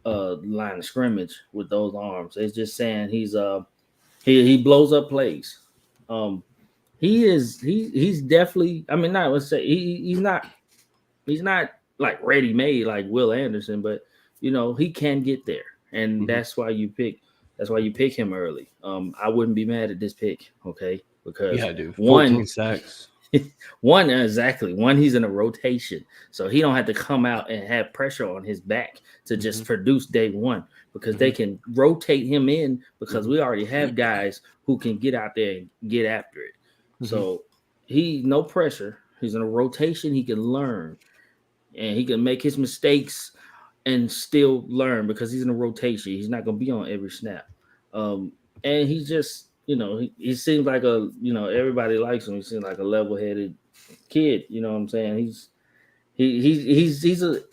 line of scrimmage with those arms. It's just saying he's he blows up plays. He's definitely. I mean, not let's say he's not like ready made like Will Anderson, but he can get there, and that's why you pick him early. I wouldn't be mad at this pick, okay? Because dude, 14 sacks. One, he's in a rotation, so he don't have to come out and have pressure on his back to just produce day one, because they can rotate him in, because we already have guys who can get out there and get after it. So he no pressure. He's in a rotation. He can learn, and he can make his mistakes and still learn, because he's in a rotation. He's not going to be on every snap. And he's just, he seems like everybody likes him. He seems like a level-headed kid. You know what I'm saying? He's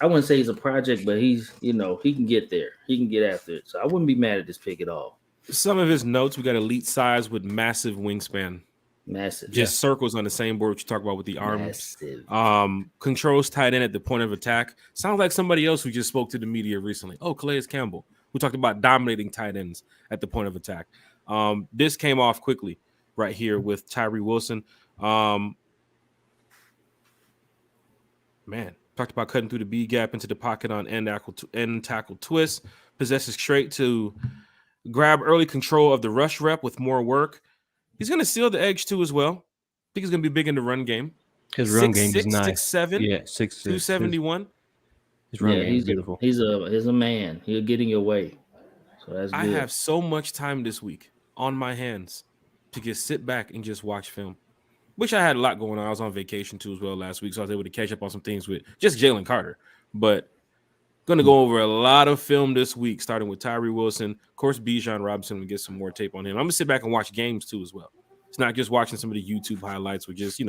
I wouldn't say he's a project, but he's, he can get there. He can get after it. So I wouldn't be mad at this pick at all. Some of his notes, we got elite size with massive wingspan. Massive. Just circles on the same board you talk about with the arms. Massive. Controls tight end at the point of attack. Sounds like somebody else who just spoke to the media recently. Oh, Calais Campbell. We talked about dominating tight ends at the point of attack. This came off quickly right here with Tyree Wilson. Man, talked about cutting through the B gap into the pocket on end tackle twist. Possesses straight to grab early control of the rush rep with more work. He's going to seal the edge too as well. I think he's going to be big in the run game. His run game is nice. 6'7", yeah, 6'6", 271. His run game is beautiful. He's a man. He'll get in your way. So that's good. I have so much time this week on my hands to just sit back and just watch film. Wish I had a lot going on. I was on vacation too as well last week, so I was able to catch up on some things with just Jalen Carter. But going to go over a lot of film this week, starting with Tyree Wilson. Of course, Bijan Robinson, we get some more tape on him. I'm going to sit back and watch games too as well. It's not just watching some of the YouTube highlights with just,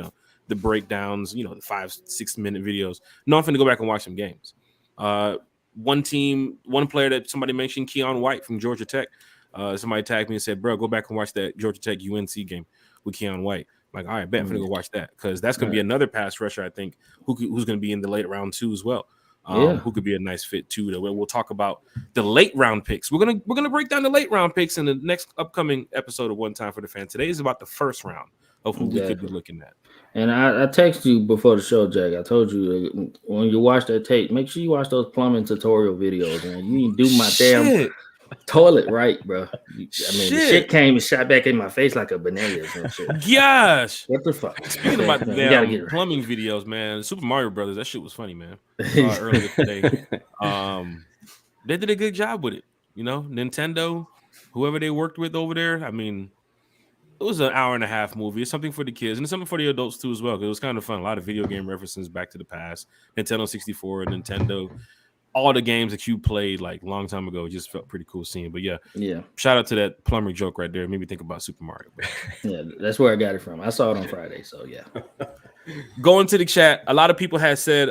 the breakdowns, the 5-6 minute videos. No, I'm going to go back and watch some games. One player that somebody mentioned, Keon White from Georgia Tech. Somebody tagged me and said, bro, go back and watch that Georgia Tech UNC game with Keon White. Like, all right, bet I'm going to go watch that because that's going to be another pass rusher, I think, who's going to be in the late round too as well. Who could be a nice fit too. We'll talk about the late round picks. We're gonna break down the late round picks in the next upcoming episode of One Time for the Fan. Today is about the first round of who we could be looking at. And I texted you before the show, Jack. I told you when you watch that tape, make sure you watch those plumbing tutorial videos, man. You didn't do my damn toilet right, bro. The shit came and shot back in my face like a banana or some shit. Gosh, what the fuck? Speaking about the damn plumbing videos, man. Super Mario Brothers, that shit was funny, man. Earlier today, they did a good job with it. Nintendo, whoever they worked with over there. I mean, it was an hour and a half movie. It's something for the kids and it's something for the adults too as well. Because it was kind of fun. A lot of video game references back to the past. Nintendo 64, Nintendo. All the games that you played like a long time ago just felt pretty cool seeing. But yeah. Shout out to that plumber joke right there. It made me think about Super Mario. Yeah, that's where I got it from. I saw it on Friday, so yeah. Going to the chat, a lot of people had said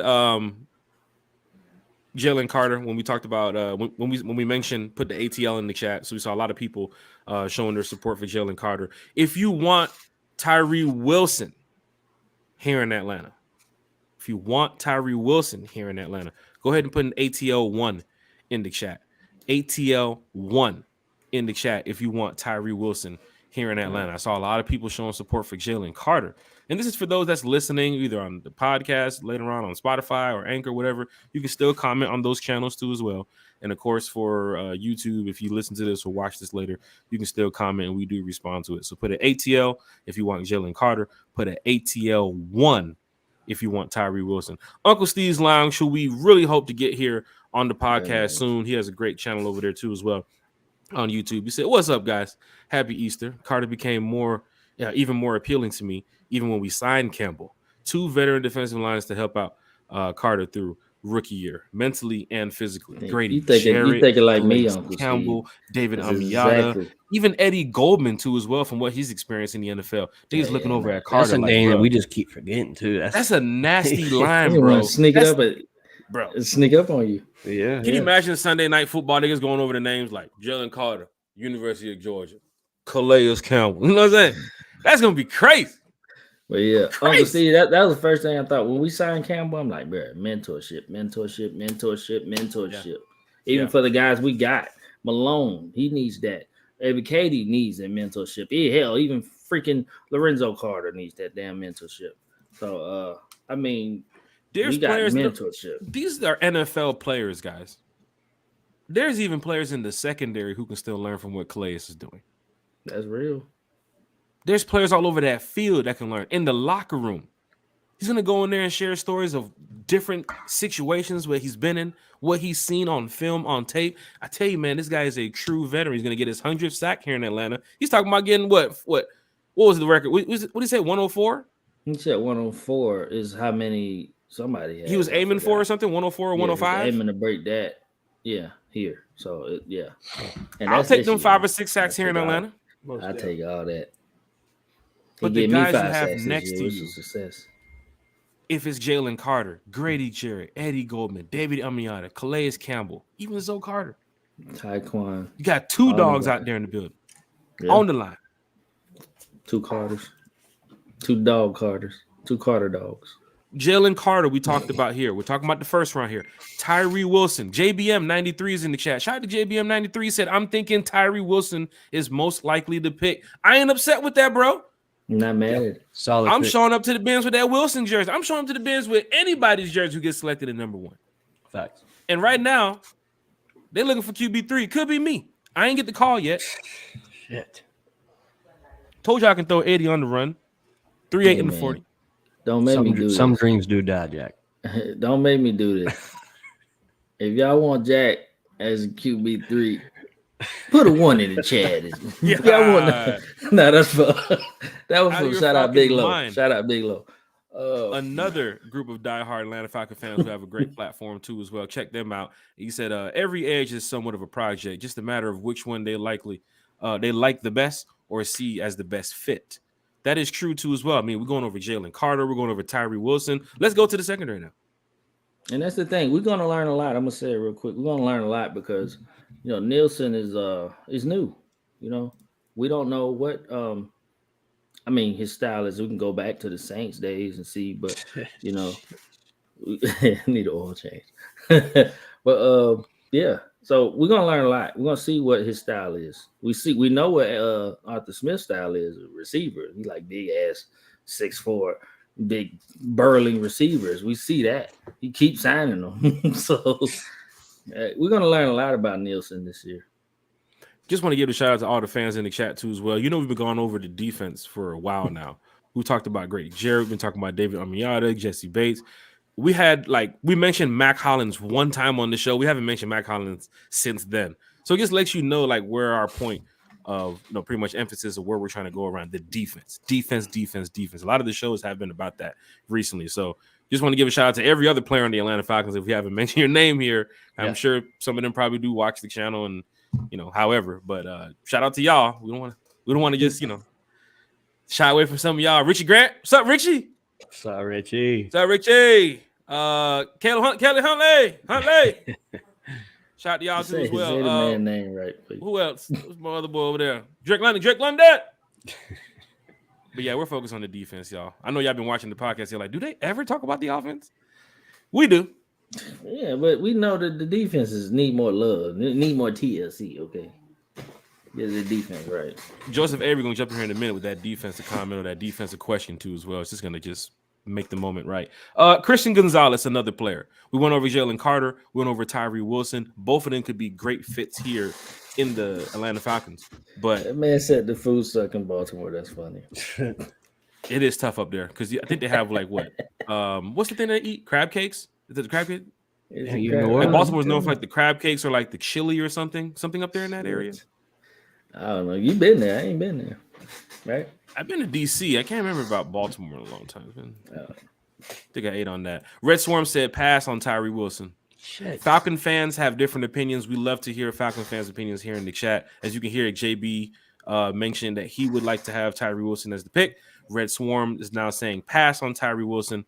Jalen Carter when we talked about when we mentioned put the ATL in the chat. So we saw a lot of people showing their support for Jalen Carter. If you want Tyree Wilson here in Atlanta, go ahead and put an ATL 1 in the chat. ATL 1 in the chat if you want Tyree Wilson here in Atlanta. I saw a lot of people showing support for Jalen Carter. And this is for those that's listening either on the podcast, later on Spotify or Anchor, whatever. You can still comment on those channels too as well. And, of course, for YouTube, if you listen to this or watch this later, you can still comment and we do respond to it. So put an ATL if you want Jalen Carter. Put an ATL 1 if you want Tyree Wilson. Uncle Steve's Lounge, who we really hope to get here on the podcast soon. He has a great channel over there too as well on YouTube. He said, what's up, guys? Happy Easter. Carter became even more appealing to me, even when we signed Campbell. 2 veteran defensive lines to help out Carter through rookie year, mentally and physically. Grady Jarrett, you think it like me, Uncle Campbell, Steve. David Amiata, even Eddie Goldman too as well from what he's experienced in the NFL. He's looking over at Carter. That's a name that we just keep forgetting too. That's a nasty line, bro. Sneak up on you. Yeah. Can you imagine Sunday Night Football niggas going over the names like Jalen Carter, University of Georgia, Calais Campbell? You know what I'm saying? That's gonna be crazy. But yeah, Uncle Steve, that was the first thing I thought when we signed Campbell. I'm like, bro, mentorship. Even for the guys we got, Malone, he needs that. Every Katie needs that mentorship. Hell, even freaking Lorenzo Carter needs that damn mentorship. So, there's we got players. Mentorship. These are NFL players, guys. There's even players in the secondary who can still learn from what Calais is doing. That's real. There's players all over that field that can learn. In the locker room, he's going to go in there and share stories of different situations where he's been in, what he's seen on film, on tape. I tell you, man, this guy is a true veteran. He's going to get his 100th sack here in Atlanta. He's talking about getting what was the record? What did he say, 104? He said 104 is how many somebody had. He was aiming for or something, 104 or 105? Aiming to break that. Yeah, here. So, yeah. And I'll take them 5 or 6 sacks here in Atlanta. I'll take all that. But the guys you have next to you, if it's Jalen Carter, Grady Jarrett, Eddie Goldman, David Amiata, Calais Campbell, even Zoe Carter, Taekwon, you got 2 dogs out there in the building, on the line. 2 Carters, 2 dog Carters, 2 Carter dogs. Jalen Carter, we talked about here. We're talking about the first round here. Tyree Wilson, JBM93 is in the chat. Shout out to JBM93. Said, I'm thinking Tyree Wilson is most likely to pick. I ain't upset with that, bro. I'm not mad at it. Solid. I'm pick. showing up to the bins with that Wilson jersey. I'm showing up to the bins with anybody's jersey who gets selected at number 1. Facts. And right now, they're looking for QB3. Could be me. I ain't get the call yet. Shit. Told you I can throw 80 on the run. 3-8 in the 40. Don't make me do this. Some dreams do die, Jack. Don't make me do this. If y'all want Jack as a QB3, put a 1 in the chat. Yeah. Y'all want no, that's for that was Out from of your shout out fucking Big Low. mind. Shout out Big Low. Another group of diehard Atlanta Falcons fans who have a great platform too as well. Check them out. He said, every edge is somewhat of a project, just a matter of which one they like the best or see as the best fit. That is true too as well. I mean, we're going over Jalen Carter, we're going over Tyree Wilson. Let's go to the secondary now. And that's the thing. We're gonna learn a lot. I'm gonna say it real quick. We're gonna learn a lot because Nielsen is new. We don't know what his style is. We can go back to the Saints days and see, but we need an oil change. But yeah. So we're gonna learn a lot. We're gonna see what his style is. We know what Arthur Smith's style is, a receiver. He like big ass 6'4", big burling receivers. We see that. He keeps signing them. So we're gonna learn a lot about Nielsen this year. Just want to give a shout out to all the fans in the chat too as well. We've been going over the defense for a while now. We talked about great Garrett, been talking about David Amiata, Jesse Bates. We mentioned Mac Hollins one time on the show. We haven't mentioned Mac Hollins since then. So it just lets you know where our point of pretty much emphasis of where we're trying to go around the defense. A lot of the shows have been about that recently. So just want to give a shout out to every other player on the Atlanta Falcons. If we haven't mentioned your name here, I'm sure some of them probably do watch the channel and however. But shout out to y'all. We don't want to just shy away from some of y'all. Richie Grant, what's up, Richie? What's up, Richie? What's up, Richie? Kelly Huntley. Shout out to y'all too as well. Say the man name right, please. Who else? Who's my other boy over there? Drake London. But yeah, we're focused on the defense, y'all. I know y'all been watching the podcast. You're like, do they ever talk about the offense? We do. Yeah, but we know that the defenses need more love, need more TLC. Okay, get the defense right. Joseph Avery gonna jump in here in a minute with that defensive comment or that defensive question too as well. It's just gonna make the moment right. Christian Gonzalez, another player. We went over Jalen Carter. We went over Tyree Wilson. Both of them could be great fits here in the Atlanta Falcons. But that man said the food suck in Baltimore. That's funny. It is tough up there because I think they have what? What's the thing they eat? Crab cakes? Is it the crab cake? Baltimore's known for the crab cakes or the chili or something up there in that area. I don't know. You've been there. I ain't been there. Right? I've been to DC. I can't remember about Baltimore in a long time. I think I ate on that. Red Swarm said pass on Tyree Wilson. Shit. Falcon fans have different opinions. We love to hear Falcon fans' opinions here in the chat. As you can hear, JB mentioned that he would like to have Tyree Wilson as the pick. Red Swarm is now saying pass on Tyree Wilson.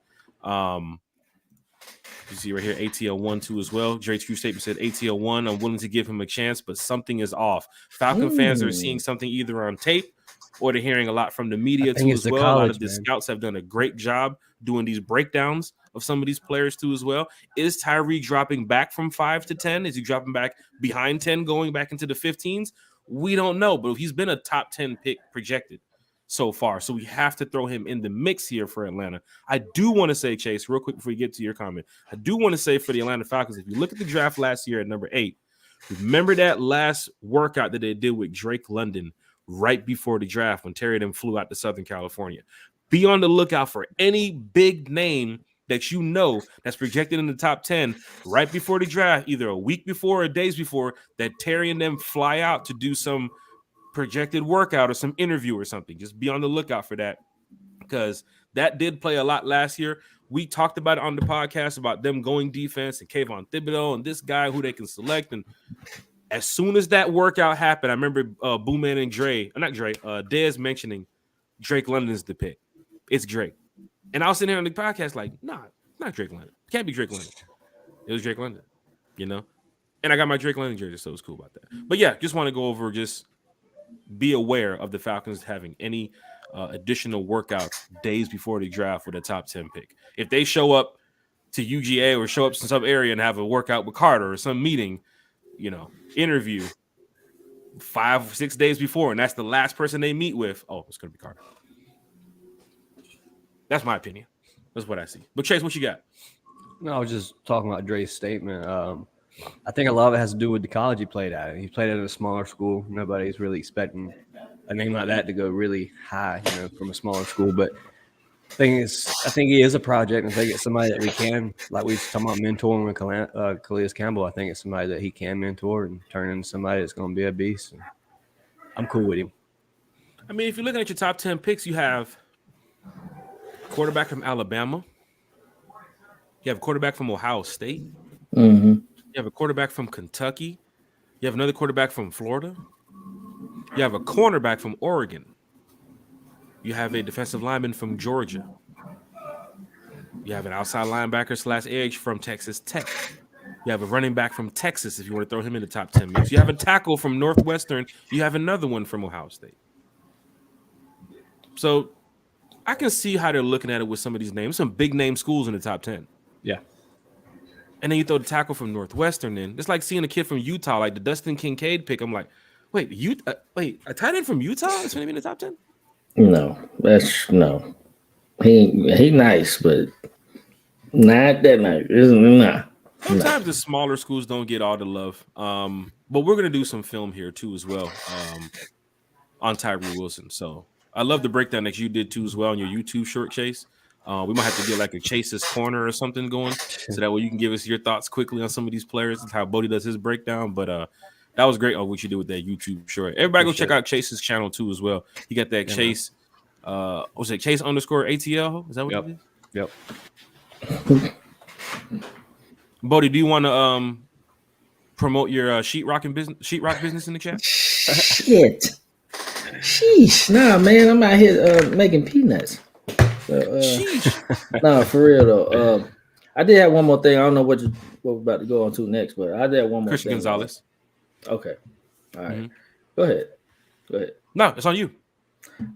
You see right here, ATL1-2 as well. Drake's Q statement said ATL1, I'm willing to give him a chance, but something is off. Falcon fans are seeing something either on tape or they're hearing a lot from the media too as well. A lot of the scouts have done a great job doing these breakdowns of some of these players too as well. Is Tyree dropping back from 5 to 10? Is he dropping back behind 10 going back into the 15s? We don't know, but he's been a top 10 pick projected so far. So we have to throw him in the mix here for Atlanta. I do want to say, Chase, real quick before you get to your comment, I do want to say for the Atlanta Falcons, if you look at the draft last year at number 8, remember that last workout that they did with Drake London right before the draft when Terry then flew out to Southern California. Be on the lookout for any big name that you know that's projected in the top 10 right before the draft, either a week before or days before, that Terry and them fly out to do some projected workout or some interview or something. Just be on the lookout for that, because that did play a lot last year. We talked about it on the podcast about them going defense and Kayvon Thibodeau and this guy who they can select. And as soon as that workout happened, I remember Boomman and Dez mentioning Drake London's the pick. It's Drake. And I was sitting here on the podcast like, nah, not Drake London. It can't be Drake London. It was Drake London, And I got my Drake London jersey, so it was cool about that. But yeah, just want to go over, just be aware of the Falcons having any additional workouts days before the draft with a top 10 pick. If they show up to UGA or show up in some area and have a workout with Carter or some meeting, interview 5 or 6 days before, and that's the last person they meet with, it's going to be Carter. That's my opinion. That's what I see. But Chase, what you got? No, I was just talking about Dre's statement. I think a lot of it has to do with the college he played at. He played at a smaller school. Nobody's really expecting a name like that to go really high, from a smaller school. But the thing is, I think he is a project. And I think it's somebody that we can, like we were talking about mentoring with Calais Campbell, I think it's somebody that he can mentor and turn into somebody that's going to be a beast. And I'm cool with him. I mean, if you're looking at your top 10 picks, you have quarterback from Alabama. You have a quarterback from Ohio State. Mm-hmm. You have a quarterback from Kentucky. You have another quarterback from Florida. You have a cornerback from Oregon. You have a defensive lineman from Georgia. You have an outside linebacker / edge from Texas Tech. You have a running back from Texas if you want to throw him in the top 10 mix. You have a tackle from Northwestern. You have another one from Ohio State. So I can see how they're looking at it with some of these names. Some big name schools in the top 10. Yeah. And then you throw the tackle from Northwestern in. It's like seeing a kid from Utah, like the Dustin Kincaid pick. I'm like, wait, a tight end from Utah is going to be in the top 10? No. He nice, but not that nice. Nah. Sometimes the smaller schools don't get all the love. But we're going to do some film here too as well on Tyree Wilson. So I love the breakdown that you did too as well on your YouTube short, Chase. We might have to get like a Chase's Corner or something going so that way you can give us your thoughts quickly on some of these players and how Bodie does his breakdown. But that was great on what you did with that YouTube short. Everybody go check out Chase's channel too as well. He got that Chase. Was it Chase _ATL? Is that what it is? Yep. Bodie, do you want to promote your sheetrock business in the chat? Shit. Sheesh. Nah, man, I'm out here making peanuts. No, for real though. I did have one more thing. I don't know what we're about to go on to next, but I did have one more Christian thing. Gonzalez. Okay. All right. Go ahead. No, it's on you.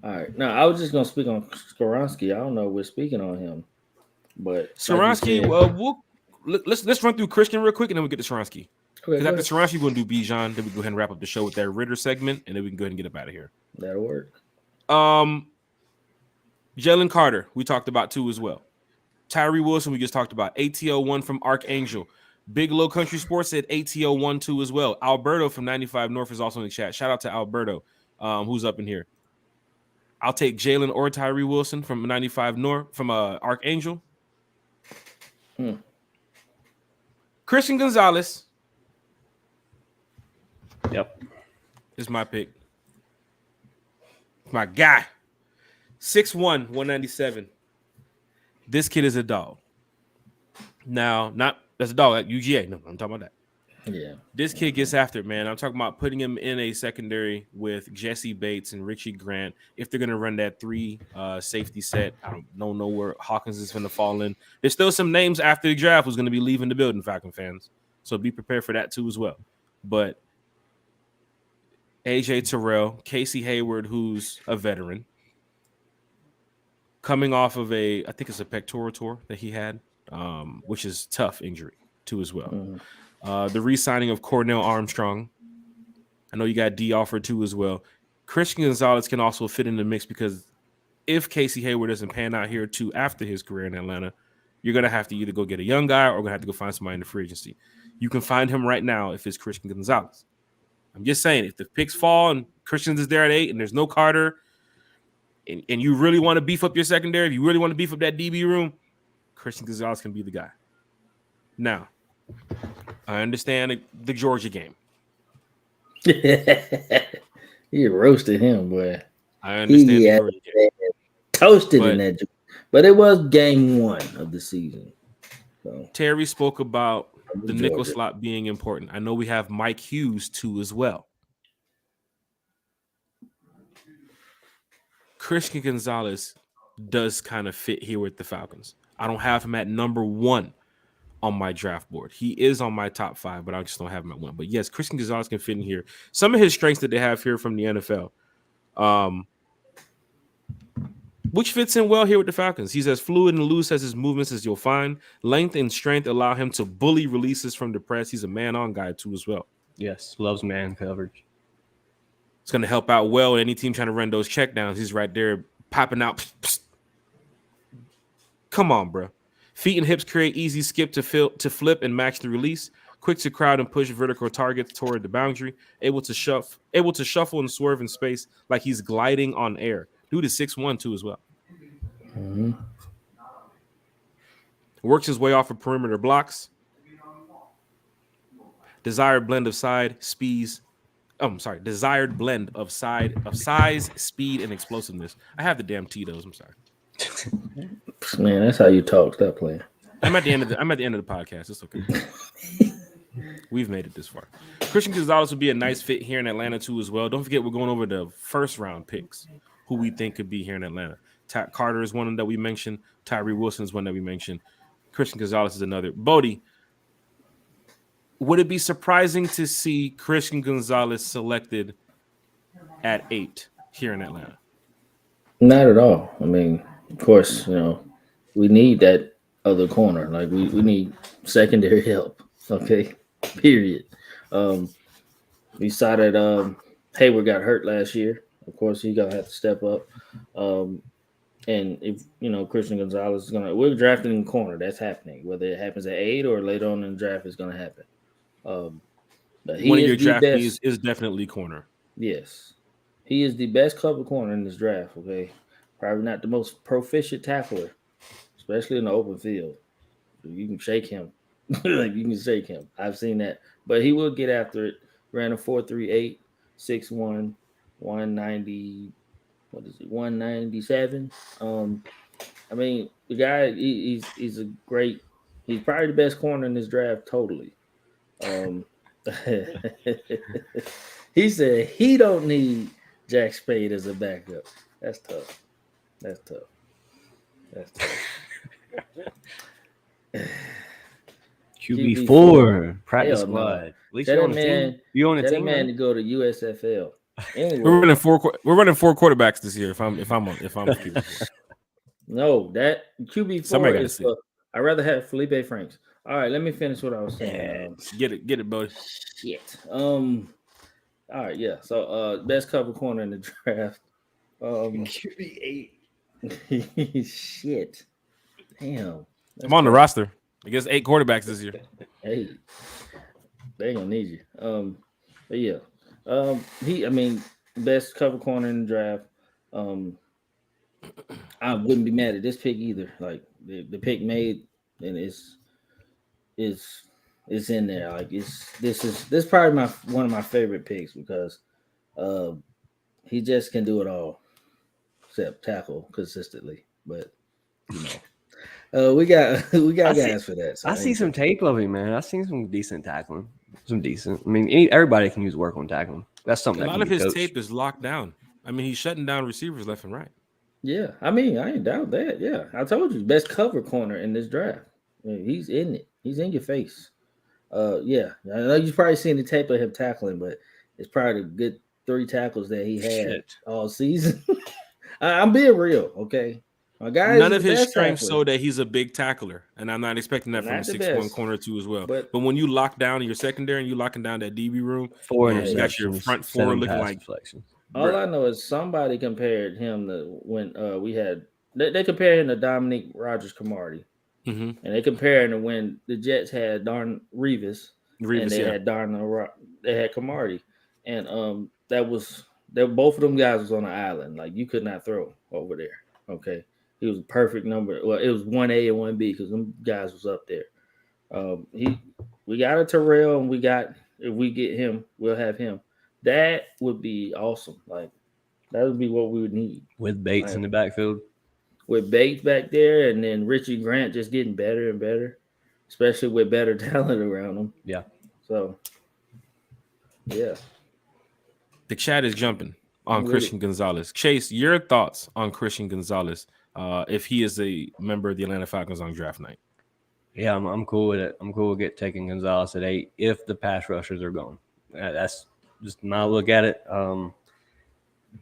All right. No, I was just gonna speak on Skoronski. I don't know if we're speaking on him, but Skoronski. Let's run through Christian real quick, and then we'll get to Skoronski. Because after Skoronski, we're gonna do Bijan. Then we go ahead and wrap up the show with that Ritter segment, and then we can go ahead and get up out of here. That'll work. Jalen Carter, we talked about too as well. Tyree Wilson, we just talked about. ATO1 from Archangel. Big Low Country Sports said ATO1 too as well. Alberto from 95 North is also in the chat. Shout out to Alberto, who's up in here. I'll take Jalen or Tyree Wilson from 95 North from Archangel. Christian Gonzalez. Yep. Is my pick. My guy. 6'1", 197. This kid is a dog. Now, that's a dog at UGA. No, I'm talking about that. Yeah. This kid gets after it, man. I'm talking about putting him in a secondary with Jesse Bates and Richie Grant. If they're going to run that 3 safety set, I don't know where Hawkins is going to fall in. There's still some names after the draft who's going to be leaving the building, Falcon fans. So be prepared for that too as well. But AJ Terrell, Casey Hayward, who's a veteran, coming off of I think it's a pectoral tear that he had, which is tough injury too as well. The re-signing of Cornell Armstrong. I know you got D offered too as well. Christian Gonzalez can also fit in the mix because if Casey Hayward doesn't pan out here too after his career in Atlanta, you're going to have to either go get a young guy or going to have to go find somebody in the free agency. You can find him right now if it's Christian Gonzalez. I'm just saying, if the picks fall and Christians is there at 8 and there's no Carter, and you really want to beef up your secondary, if you really want to beef up that DB room, Christian Gonzalez can be the guy. Now, I understand the Georgia game. You roasted him, boy. I understand the Georgia game. Toasted in that. But it was game 1 of the season. So. Terry spoke about the nickel slot being important. I know we have Mike Hughes too as well. Christian Gonzalez does kind of fit here with the Falcons. I don't have him at number 1 on my draft board. He is on my top 5, but I just don't have him at 1. But yes, Christian Gonzalez can fit in here. Some of his strengths that they have here from the NFL. which fits in well here with the Falcons. He's as fluid and loose as his movements as you'll find. Length and strength allow him to bully releases from the press. He's a man-on guy too as well. Yes, loves man coverage. It's going to help out well any team trying to run those checkdowns. He's right there popping out. Come on, bro. Feet and hips create easy skip to flip and match the release. Quick to crowd and push vertical targets toward the boundary. Able to shuffle and swerve in space like he's gliding on air. Dude is 6'1" too as well. Mm-hmm. Works his way off of perimeter blocks. Desired blend of size, speed, and explosiveness. I have the damn Tito's. I'm sorry. Man, that's how you talk. Stop playing. I'm at the end of the podcast. It's okay. We've made it this far. Christian Gonzalez would be a nice fit here in Atlanta too as well. Don't forget we're going over the first round picks who we think could be here in Atlanta. Carter is one that we mentioned. Tyree Wilson is one that we mentioned. Christian Gonzalez is another. Bodie, would it be surprising to see Christian Gonzalez selected at 8 here in Atlanta? Not at all. I mean, of course, we need that other corner. Like we need secondary help. Okay, period. We saw that Hayward got hurt last year. Of course, he's gonna have to step up. And if Christian Gonzalez is we're drafting in corner. That's happening. Whether it happens at 8 or later on in the draft, it's gonna happen. But one of your draft needs is definitely corner. Yes, he is the best cover corner in this draft. Okay, probably not the most proficient tackler, especially in the open field. You can shake him. Like you can shake him. I've seen that. But he will get after it. Ran a 4.38, 6'1", 190. What is it? 197. I mean, the guy he's a great. He's probably the best corner in this draft. Totally. He said he don't need Jack Spade as a backup. That's tough. QB4 practice squad. At least you on a team. Man to go to USFL. Anyway, we're running four quarterbacks this year. If I'm QB4. No, that QB4 is. I'd rather have Felipe Franks. All right, let me finish what I was saying. Get it, buddy. Shit. All right, yeah. So, best cover corner in the draft. QB8. Shit. Damn. I'm on the roster. I guess 8 quarterbacks this year. Hey, they ain't gonna need you. But yeah. Best cover corner in the draft. I wouldn't be mad at this pick either. Like the pick made, and it's in there. Like this is probably one of my favorite picks because he just can do it all except tackle consistently. But we got guys for that. So I see some tape of him, man. I seen some decent tackling. I mean, everybody can use work on tackling. That's something. A lot of his tape is locked down. I mean, he's shutting down receivers left and right. Yeah, I mean, I ain't doubt that. Yeah, I told you, best cover corner in this draft. I mean, he's in it. He's in your face. Yeah, I know you've probably seen the tape of him tackling, but it's probably the good 3 tackles that he had all season. I'm being real, okay? My guy. None of his strengths so that he's a big tackler, and I'm not expecting that from a 6'1" corner too as well. But when you lock down your secondary and you locking down that DB room, 4 you got your front 4 looking like deflections. All I know is somebody compared him to when we had they compared him to Dominique Rodgers-Cromartie, and they compared him to when the Jets had Darn Revis and they had they had Cromartie, and both of them guys was on the island. Like you could not throw over there. Okay, he was a perfect number. Well, it was 1A and 1B because them guys was up there. We got a Terrell, and if we get him, we'll have him. That would be awesome. Like that would be what we would need with Bates in the backfield. With Bates back there, and then Richie Grant just getting better and better, especially with better talent around him. Yeah. So, yeah. The chat is jumping on Christian Gonzalez. Chase, your thoughts on Christian Gonzalez if he is a member of the Atlanta Falcons on draft night? Yeah, I'm cool with it. I'm cool with taking Gonzalez at 8 if the pass rushers are gone. That's just my look at it.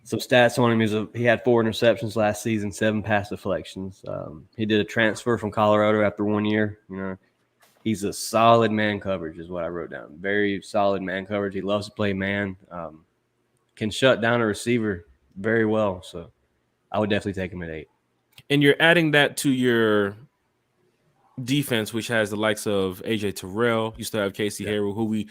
some stats on him. He had 4 interceptions last season, 7 pass deflections. He did a transfer from Colorado after 1 year. You know, he's a solid man coverage is what I wrote down. Very solid man coverage. He loves to play man. Can shut down a receiver very well. So I would definitely take him at 8. And you're adding that to your defense, which has the likes of AJ Terrell. You still have Casey Hayward, who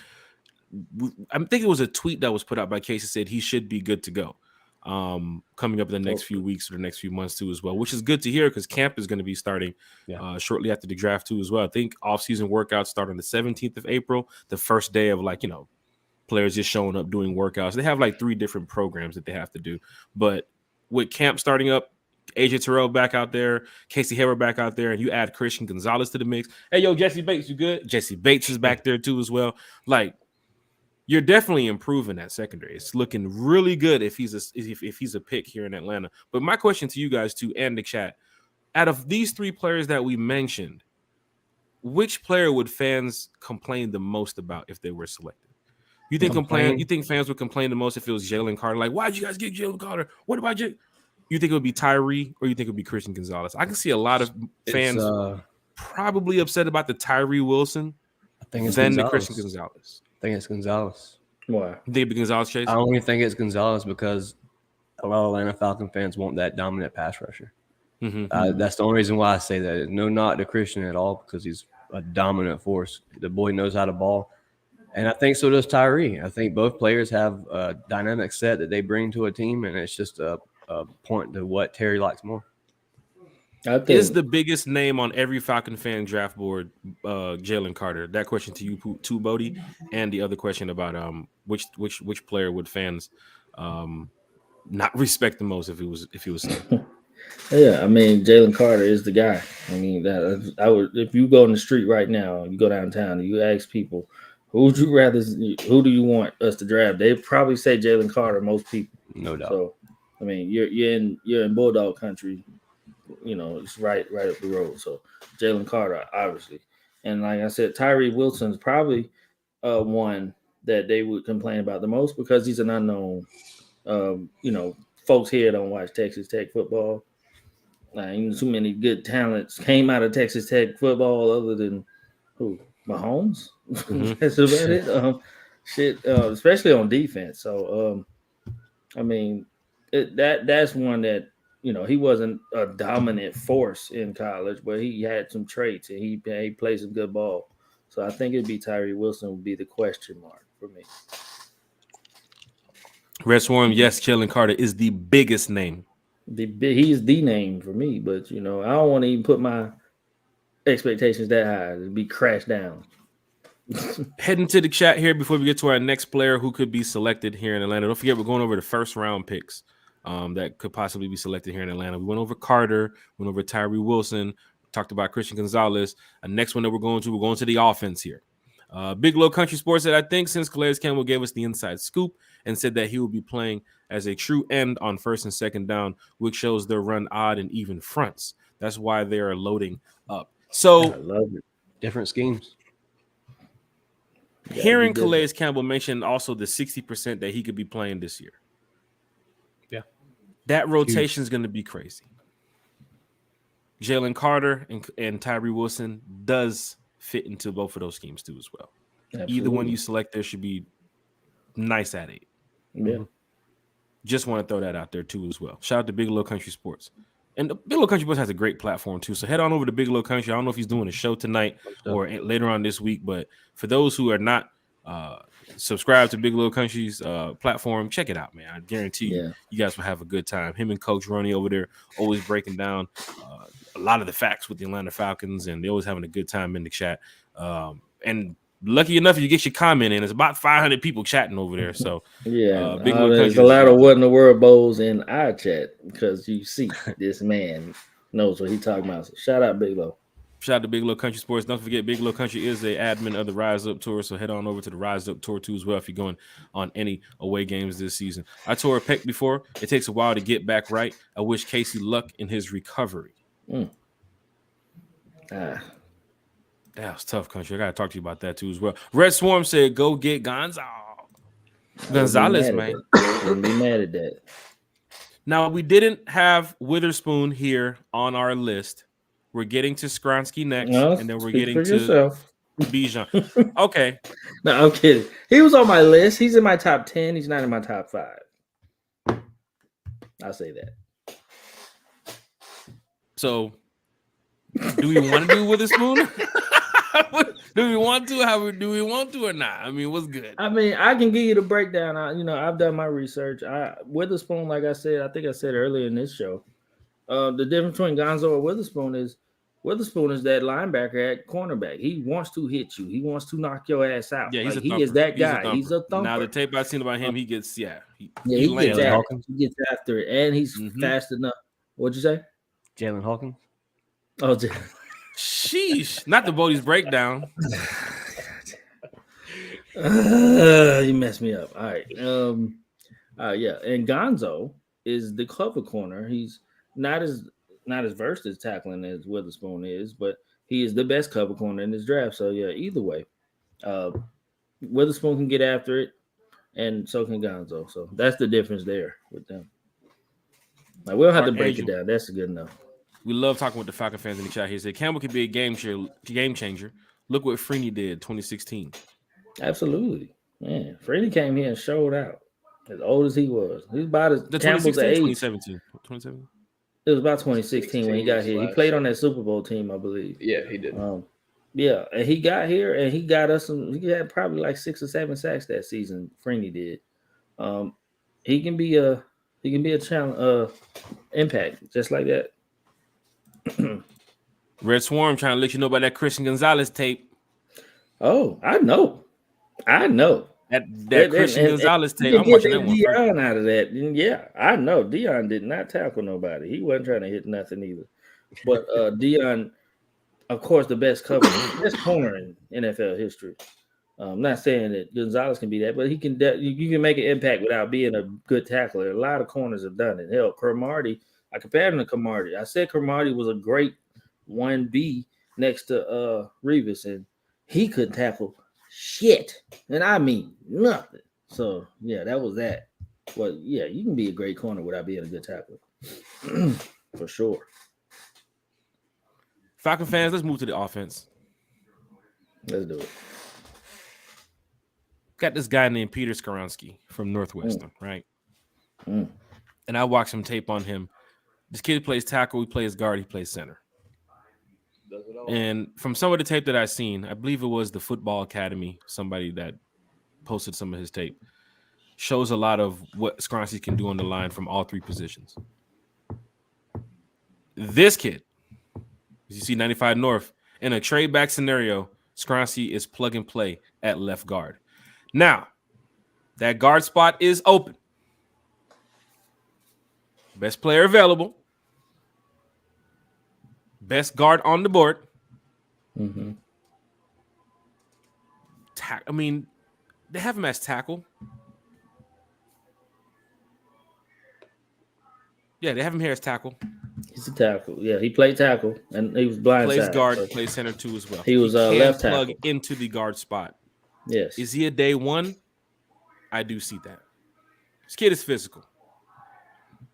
I think it was a tweet that was put out by Casey said he should be good to go coming up in the next few weeks or the next few months too as well, which is good to hear because camp is going to be starting shortly after the draft too as well. I think off-season workouts start on the 17th of April, the first day of players just showing up doing workouts. They have 3 different programs that they have to do. But with camp starting up, AJ Terrell back out there, Casey Hayward back out there, and you add Christian Gonzalez to the mix. Hey, yo, Jesse Bates, you good? Jesse Bates is back there too as well. You're definitely improving that secondary. It's looking really good if he's a pick here in Atlanta. But my question to you guys too and the chat, out of these 3 players that we mentioned, which player would fans complain the most about if they were selected? You think fans would complain the most if it was Jalen Carter? Like, why'd you guys get Jalen Carter? What about you? You think it would be Tyree or you think it would be Christian Gonzalez? I can see a lot of fans probably upset about the Tyree Wilson than the Christian Gonzalez. I think it's Gonzalez. Why? You think it'd be Gonzalez, Chase? I only think it's Gonzalez because a lot of Atlanta Falcon fans want that dominant pass rusher. That's the only reason why I say that. No knock to Christian at all because he's a dominant force. The boy knows how to ball. And I think so does Tyree. I think both players have a dynamic set that they bring to a team, and it's just a point to what Terry likes more. Is the biggest name on every Falcon fan draft board Jalen Carter? That question to you too, Bodie, and the other question about which player would fans not respect the most if he was Yeah, I mean Jalen Carter is the guy. I mean I would if you go in the street right now, you go downtown, and you ask people who do you want us to draft? They probably say Jalen Carter. Most people, no doubt. So, I mean, you're in Bulldog country. You know, it's right up the road. So Jalen Carter, obviously, and like I said, Tyree Wilson's probably one that they would complain about the most because he's an unknown. Folks here don't watch Texas Tech football. Too many good talents came out of Texas Tech football, other than who Mahomes. That's about it. Especially on defense. So, I mean, that's one that. He wasn't a dominant force in college, but he had some traits and he played some good ball. So I think it'd be Tyree Wilson would be the question mark for me. Red Swarm, yes, Jalen Carter is the biggest name. He's the name for me, but I don't want to even put my expectations that high. It'd be crashed down. Heading to the chat here before we get to our next player who could be selected here in Atlanta. Don't forget, we're going over the first round picks. That could possibly be selected here in Atlanta. We went over Carter, went over Tyree Wilson, talked about Christian Gonzalez. Next one that we're going to the offense here. Big Low Country Sports said, I think since Calais Campbell gave us the inside scoop and said that he will be playing as a true end on first and second down, which shows their run odd and even fronts. That's why they are loading up. So I love it. Different schemes. Hearing Calais Campbell mention also the 60% that he could be playing this year. That rotation is going to be crazy. Jalen Carter and Tyree Wilson does fit into both of those schemes too as well. Absolutely. Either one you select there should be nice at 8. Yeah. Just want to throw that out there too as well. Shout out to Big Low Country Sports. And Big Low Country Sports has a great platform too. So head on over to Big Low Country. I don't know if he's doing a show tonight or later on this week, but for those who are not subscribe to Big Low Country's platform, check it out, man. I guarantee you guys will have a good time. Him and Coach Ronnie over there always breaking down a lot of the facts with the Atlanta Falcons, and they're always having a good time in the chat. And lucky enough, you get your comment in. It's about 500 people chatting over there. So Big Low there's a lot of what in the world bowls in our chat because you see this man knows what he's talking about. So shout out Big Low. Shout out to Big Low Country Sports. Don't forget, Big Low Country is the admin of the RiseUp Tour, so head on over to the RiseUp Tour too as well if you're going on any away games this season. I tore a pec before. It takes a while to get back right. I wish Casey luck in his recovery. That was tough, Country. I got to talk to you about that too as well. Red Swarm said, go get Gonzalez, man. Don't be mad at that. Now, we didn't have Witherspoon here on our list. We're getting to Skronsky next, No, and then we're speak getting for to yourself. Bijan. Okay. No, I'm kidding. He was on my list. He's in my top 10. He's not in my top 5. I'll say that. So, do we want to do Witherspoon? Do we want to? Do we want to or not? I mean, what's good? I mean, I can give you the breakdown. I've done my research. Witherspoon, like I said, I think I said earlier in this show, the difference between Gonzo and Witherspoon is that linebacker at cornerback. He wants to hit you. He wants to knock your ass out. Yeah, he is that guy. He's a thumper. Now the tape I've seen about him, he gets he gets after it, and he's fast enough. What'd you say? Jalen Hawkins. Oh, sheesh! Not the Bodie's breakdown. You messed me up. All right. Yeah, and Gonzo is the cover corner. He's not as versed as tackling as Witherspoon is, but he is the best cover corner in this draft. So yeah, either way, Witherspoon can get after it, and so can Gonzo. So that's the difference there with them. Like, we don't have to break it down. That's good enough. We love talking with the Falcon fans in the chat here. Say Campbell could be a game changer. Look what Freeney did 2016. Absolutely. Man, Freeney came here and showed out. As old as he was. He's about as Campbell's age. 2017. 2017. It was about 2016 when he got here. He played on that Super Bowl team, I believe. Yeah, he did. Yeah, and he got here and he got us some. He had probably like 6 or 7 sacks that season. Freeney did. He can be a challenge, impact just like that. Red Swarm trying to let you know about that Christian Gonzalez tape. Oh, I know. That Christian Gonzalez tape. I'm watching that one. Deion out of that. Yeah, I know. Deion did not tackle nobody. He wasn't trying to hit nothing either. But Deion, of course, the best corner in NFL history. I'm not saying that Gonzalez can be that, but he can. You can make an impact without being a good tackler. A lot of corners have done it. Hell, Cromartie. I compared him to Cromartie. I said Cromartie was a great 1B next to Revis, and he couldn't tackle shit, and I mean nothing. So yeah, that was that. Well, yeah, you can be a great corner without being a good tackler, for sure. Falcon fans, let's move to the offense. Let's do it. Got this guy named Peter Skronsky from Northwestern, right? And I watched some tape on him. This kid plays tackle, he plays guard, he plays center. And from some of the tape that I've seen, I believe it was the Football Academy, somebody that posted some of his tape, shows a lot of what Skronsky can do on the line from all 3 positions. This kid, as you see 95 North, in a trade back scenario, Skronsky is plug and play at left guard. Now, that guard spot is open. Best player available. Best guard on the board. Mm-hmm. I mean, they have him as tackle. Yeah, they have him here as tackle. He's a tackle. Yeah, he played tackle, and he was blind. Plays guard, plays center too as well. He was left tackle. Plug into the guard spot. Yes. Is he a day one? I do see that. This kid is physical.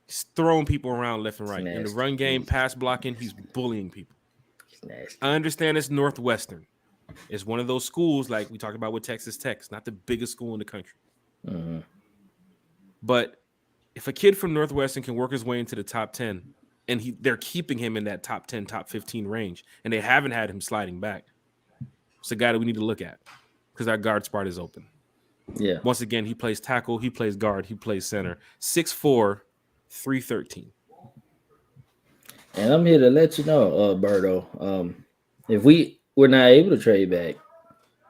He's throwing people around left and right. In the run game, pass blocking, he's bullying people. I understand it's Northwestern. It's one of those schools like we talked about with Texas Tech. It's not the biggest school in the country. Mm-hmm. But if a kid from Northwestern can work his way into the top 10 and they're keeping him in that top 10, top 15 range, and they haven't had him sliding back, it's a guy that we need to look at because our guard spot is open. Yeah. Once again, he plays tackle, he plays guard, he plays center. 6'4", 313. And I'm here to let you know, Berto, if we're not able to trade back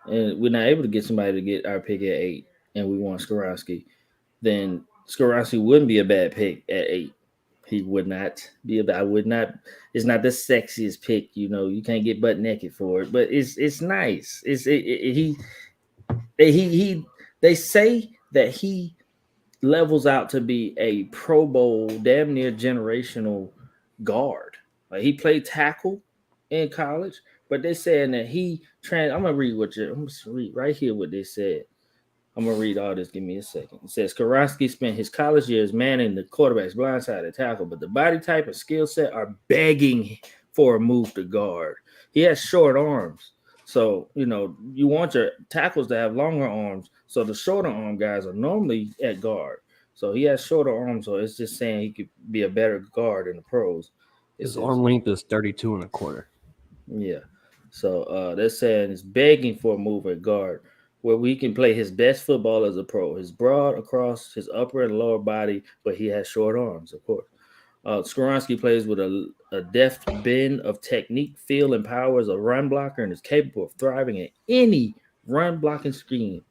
and we're not able to get somebody to get our pick at 8 and we want Skronsky, then Skronsky wouldn't be a bad pick at 8. He would not be it's not the sexiest pick, you can't get butt naked for it, but it's nice. They say that he levels out to be a Pro Bowl, damn near generational guard. Like, he played tackle in college, but they're saying that I'm gonna read right here what they said. I'm gonna read all this. Give me a second. It says Skoronski spent his college years manning the quarterback's blindside tackle, but the body type and skill set are begging for a move to guard. He has short arms, so you want your tackles to have longer arms. So the shorter arm guys are normally at guard. So he has shorter arms, so it's just saying he could be a better guard in the pros. His arm length is 32 and a quarter. Yeah. So they're saying it's begging for a move at guard where we can play his best football as a pro. He's broad across his upper and lower body, but he has short arms, of course. Skoronski plays with a deft bend of technique, feel, and power as a run blocker and is capable of thriving in any run blocking scheme.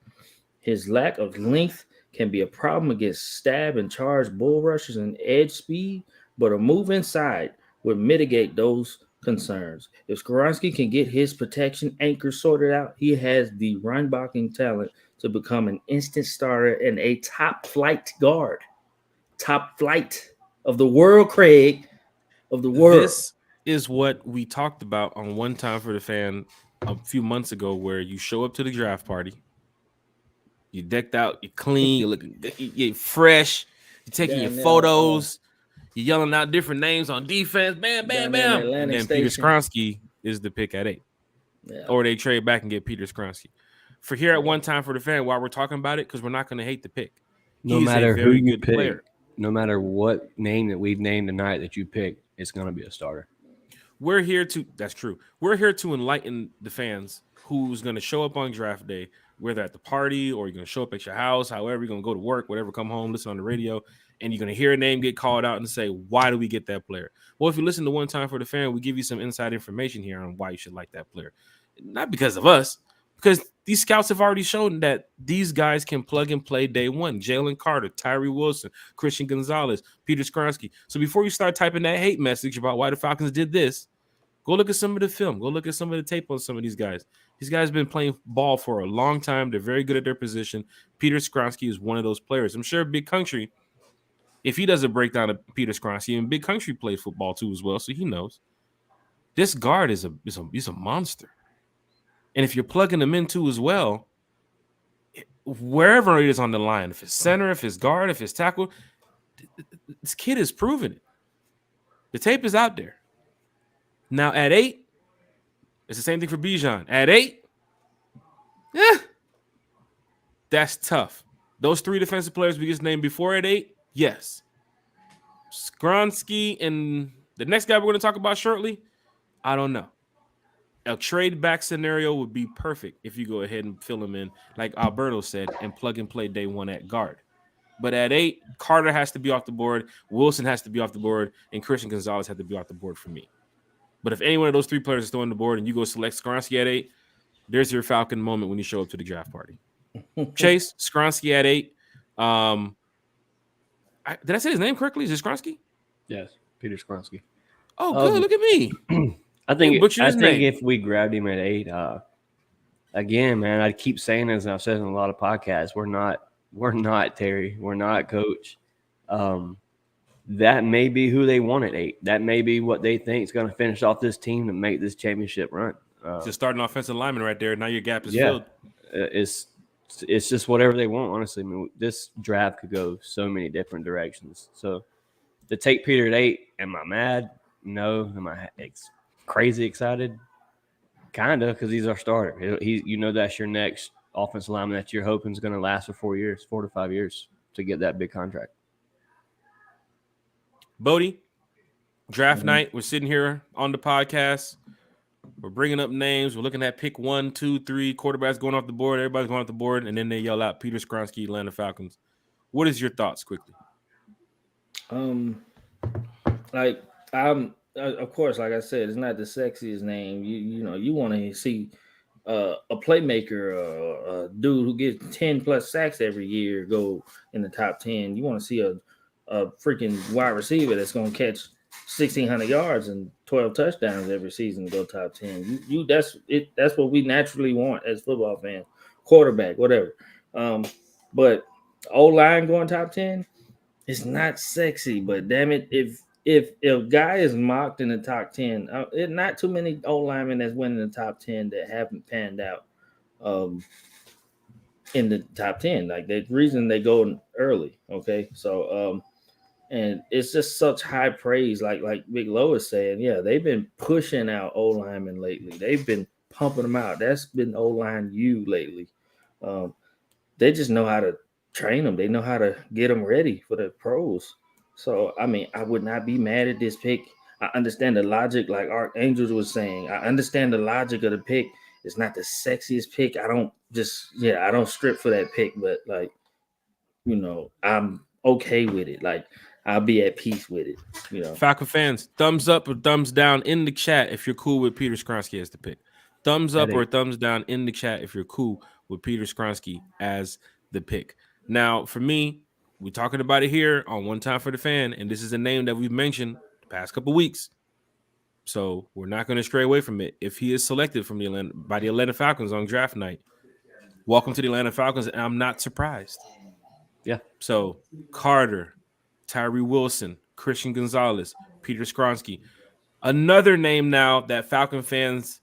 His lack of length can be a problem against stab and charge bull rushers and edge speed, but a move inside would mitigate those concerns. If Skoronski can get his protection anchor sorted out, he has the run blocking talent to become an instant starter and a top flight guard. Top flight of the world, Craig, of the world. This is what we talked about on One Time for the Fan a few months ago, where you show up to the draft party, you decked out, you're clean, you're looking, you're fresh, you're taking your photos, you're yelling out different names on defense, bam, bam, bam. And then Peter Skoronski is the pick at 8. Yeah. Or they trade back and get Peter Skoronski. For here at One Time for the Fan, while we're talking about it, because we're not going to hate the pick. No matter who you pick, no matter what name that we've named tonight that you pick, it's going to be a starter. That's true. We're here to enlighten the fans who's going to show up on draft day, whether at the party or you're going to show up at your house, however you're going to go to work, whatever, come home, listen on the radio, and you're going to hear a name get called out and say, why do we get that player? Well, if you listen to One Time for the Fan, we give you some inside information here on why you should like that player. Not because of us, because these scouts have already shown that these guys can plug and play day one. Jalen Carter, Tyree Wilson, Christian Gonzalez, Peter Skoronski. So before you start typing that hate message about why the Falcons did this, go look at some of the film. Go look at some of the tape on some of these guys. These guys have been playing ball for a long time. They're very good at their position. Peter Skoronski is one of those players. I'm sure Big Country, if he does a breakdown of Peter Skoronski, and Big Country plays football too as well, so he knows. This guard is a monster. And if you're plugging him in too as well, wherever it is on the line, if it's center, if it's guard, if it's tackle, this kid is proving it. The tape is out there. Now at 8, it's the same thing for Bijan. At 8, that's tough. Those 3 defensive players we just named before at 8, yes. Skoronski and the next guy we're going to talk about shortly, I don't know. A trade back scenario would be perfect if you go ahead and fill him in, like Alberto said, and plug and play day one at guard. But at 8, Carter has to be off the board, Wilson has to be off the board, and Christian Gonzalez has to be off the board for me. But if any one of those 3 players is still on the board and you go select Skoronski at 8, there's your Falcon moment when you show up to the draft party. Chase, Skoronski at 8. Did I say his name correctly? Is it Skoronski? Yes, Peter Skoronski. Oh, good. Look at me. I think if we grabbed him at 8, again, man, I keep saying this, and I've said it in a lot of podcasts, we're not Terry. We're not Coach. That may be who they want at 8. That may be what they think is going to finish off this team to make this championship run. Just starting offensive lineman right there. Now your gap is filled. It's just whatever they want, honestly. I mean, this draft could go so many different directions. So to take Peter at 8, am I mad? No. Am I crazy excited? Kind of, because he's our starter. That's your next offensive lineman that you're hoping is going to last for 4 to 5 years to get that big contract. Bodie, draft night. We're sitting here on the podcast. We're bringing up names. We're looking at pick 1, 2, 3. Quarterbacks going off the board. Everybody's going off the board. And then they yell out Peter Skoronski, Atlanta Falcons. What is your thoughts quickly? Of course, like I said, it's not the sexiest name. You want to see a playmaker, a dude who gets 10 plus sacks every year go in the top 10. You want to see a freaking wide receiver that's going to catch 1,600 yards and 12 touchdowns every season to go top 10. That's what we naturally want as football fans. Quarterback, whatever. But O-line going top 10, it's not sexy. But damn it, if a guy is mocked in the top 10, not too many O linemen that's winning the top 10 that haven't panned out. in the top 10. Like the reason they go early. Okay, so and it's just such high praise. Like Big Low is saying, yeah, they've been pushing out O linemen lately. They've been pumping them out. That's been O line U lately. They just know how to train them. They know how to get them ready for the pros. So I mean, I would not be mad at this pick. I understand the logic, like Archangels was saying. I understand the logic of the pick. It's not the sexiest pick. I don't strip for that pick, but like, I'm okay with it. Like, I'll be at peace with it. Falcon fans, thumbs up or thumbs down in the chat if you're cool with Peter Skronsky as the pick. Thumbs up or thumbs down in the chat if you're cool with Peter Skronsky as the pick. Now, for me, we're talking about it here on One Time for the Fan, and this is a name that we've mentioned the past couple weeks. So we're not going to stray away from it. If he is selected by the Atlanta Falcons on draft night, welcome to the Atlanta Falcons, and I'm not surprised. Yeah. So Carter, Tyree Wilson, Christian Gonzalez, Peter Skronsky. Another name now that Falcon fans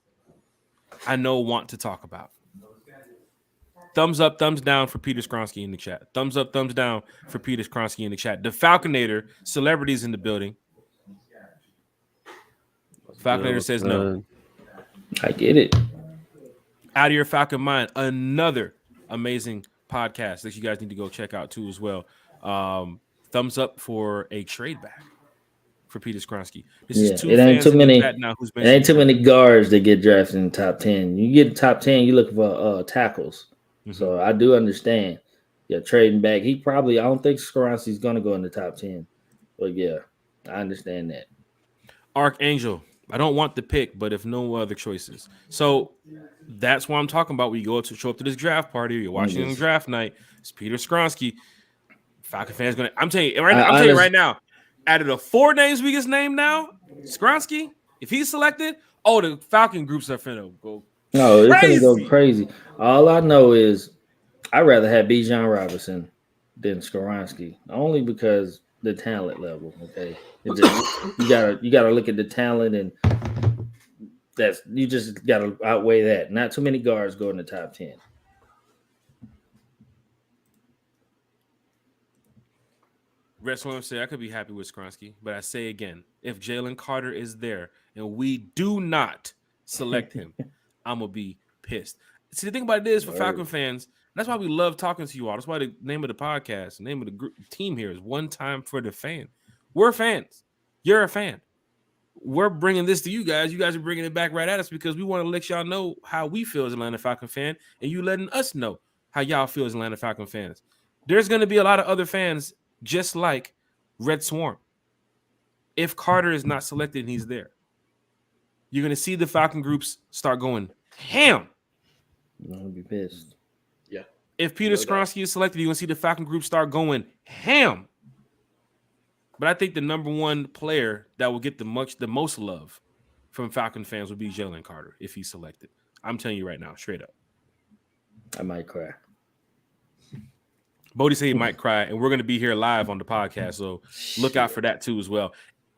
I know want to talk about. Thumbs up, thumbs down for Peter Skronsky in the chat. Thumbs up, thumbs down for Peter Skronsky in the chat. The Falconator, celebrities in the building. Falconator says no. I get it. Out of Your Falcon Mind, another amazing podcast that you guys need to go check out too as well. Thumbs up for a trade back for Peter Skronsky. This is two it ain't fans too in many. the chat now who's been It ain't too many guards that get drafted in the top 10. You get the top 10, you looking for tackles. Mm-hmm. So I do understand. Yeah, trading back. I don't think Skronsky's gonna go in the top 10. But yeah, I understand that. Archangel, I don't want the pick, but if no other choices. So that's what I'm talking about. We go to show up to this draft party. You're watching on draft night. It's Peter Skronsky. Falcon fans gonna. I'm telling you right now. Out of the 4 names we just named now, Skronsky, if he's selected, the Falcon groups are finna go. No, it's gonna go crazy. All I know is I'd rather have Bijan Robinson than Skronsky, only because the talent level. Okay, you gotta look at the talent, and you just gotta outweigh that. Not too many guards go in the top 10. Red Swarm say I could be happy with Skronsky, but I say again, if Jalen Carter is there and we do not select him, I'm gonna be pissed. See, the thing about it is for Falcon fans, that's why we love talking to you all. That's why the name of the podcast, the name of the group team here is One Time for the Fan. We're fans. You're a fan. We're bringing this to you guys. You guys are bringing it back right at us because we want to let y'all know how we feel as Atlanta Falcon fan, and you letting us know how y'all feel as Atlanta Falcon fans. There's going to be a lot of other fans just like Red Swarm. If Carter is not selected and he's there, you're going to see the Falcon groups start going ham. You're going to be pissed. Yeah. If Peter Skronsky is selected, you're going to see the Falcon group start going ham. But I think the number one player that will get the most love from Falcon fans will be Jalen Carter if he's selected. I'm telling you right now, straight up. I might cry. Bodie said he might cry, and we're going to be here live on the podcast, so look out for that too as well.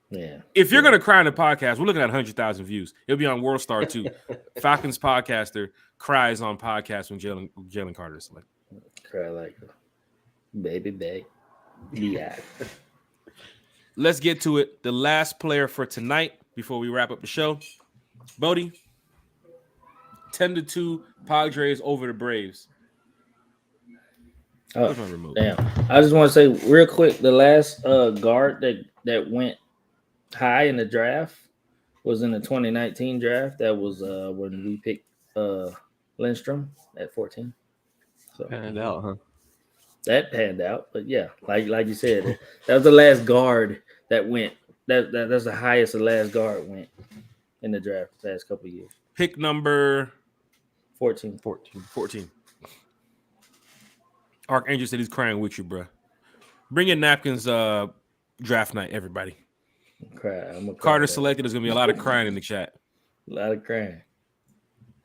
Yeah. If you're going to cry on the podcast, we're looking at 100,000 views. It'll be on World Star too. Falcons podcaster cries on podcast when Jalen Carter is selected. Cry like a baby. Yeah. Let's get to it. The last player for tonight before we wrap up the show. Bodie, 10-2 Padres over the Braves. Oh, damn. I just want to say real quick, the last guard that went high in the draft was in the 2019 draft. That was when we picked Lindstrom at 14. So panned out, huh? That panned out, but yeah, like you said, that was the last guard that went. That's the highest the last guard went in the draft the last couple of years. Pick number 14. Archangel said he's crying with you, bro. Bring your napkins draft night, everybody. Carter selected. There's going to be a lot of crying in the chat. A lot of crying.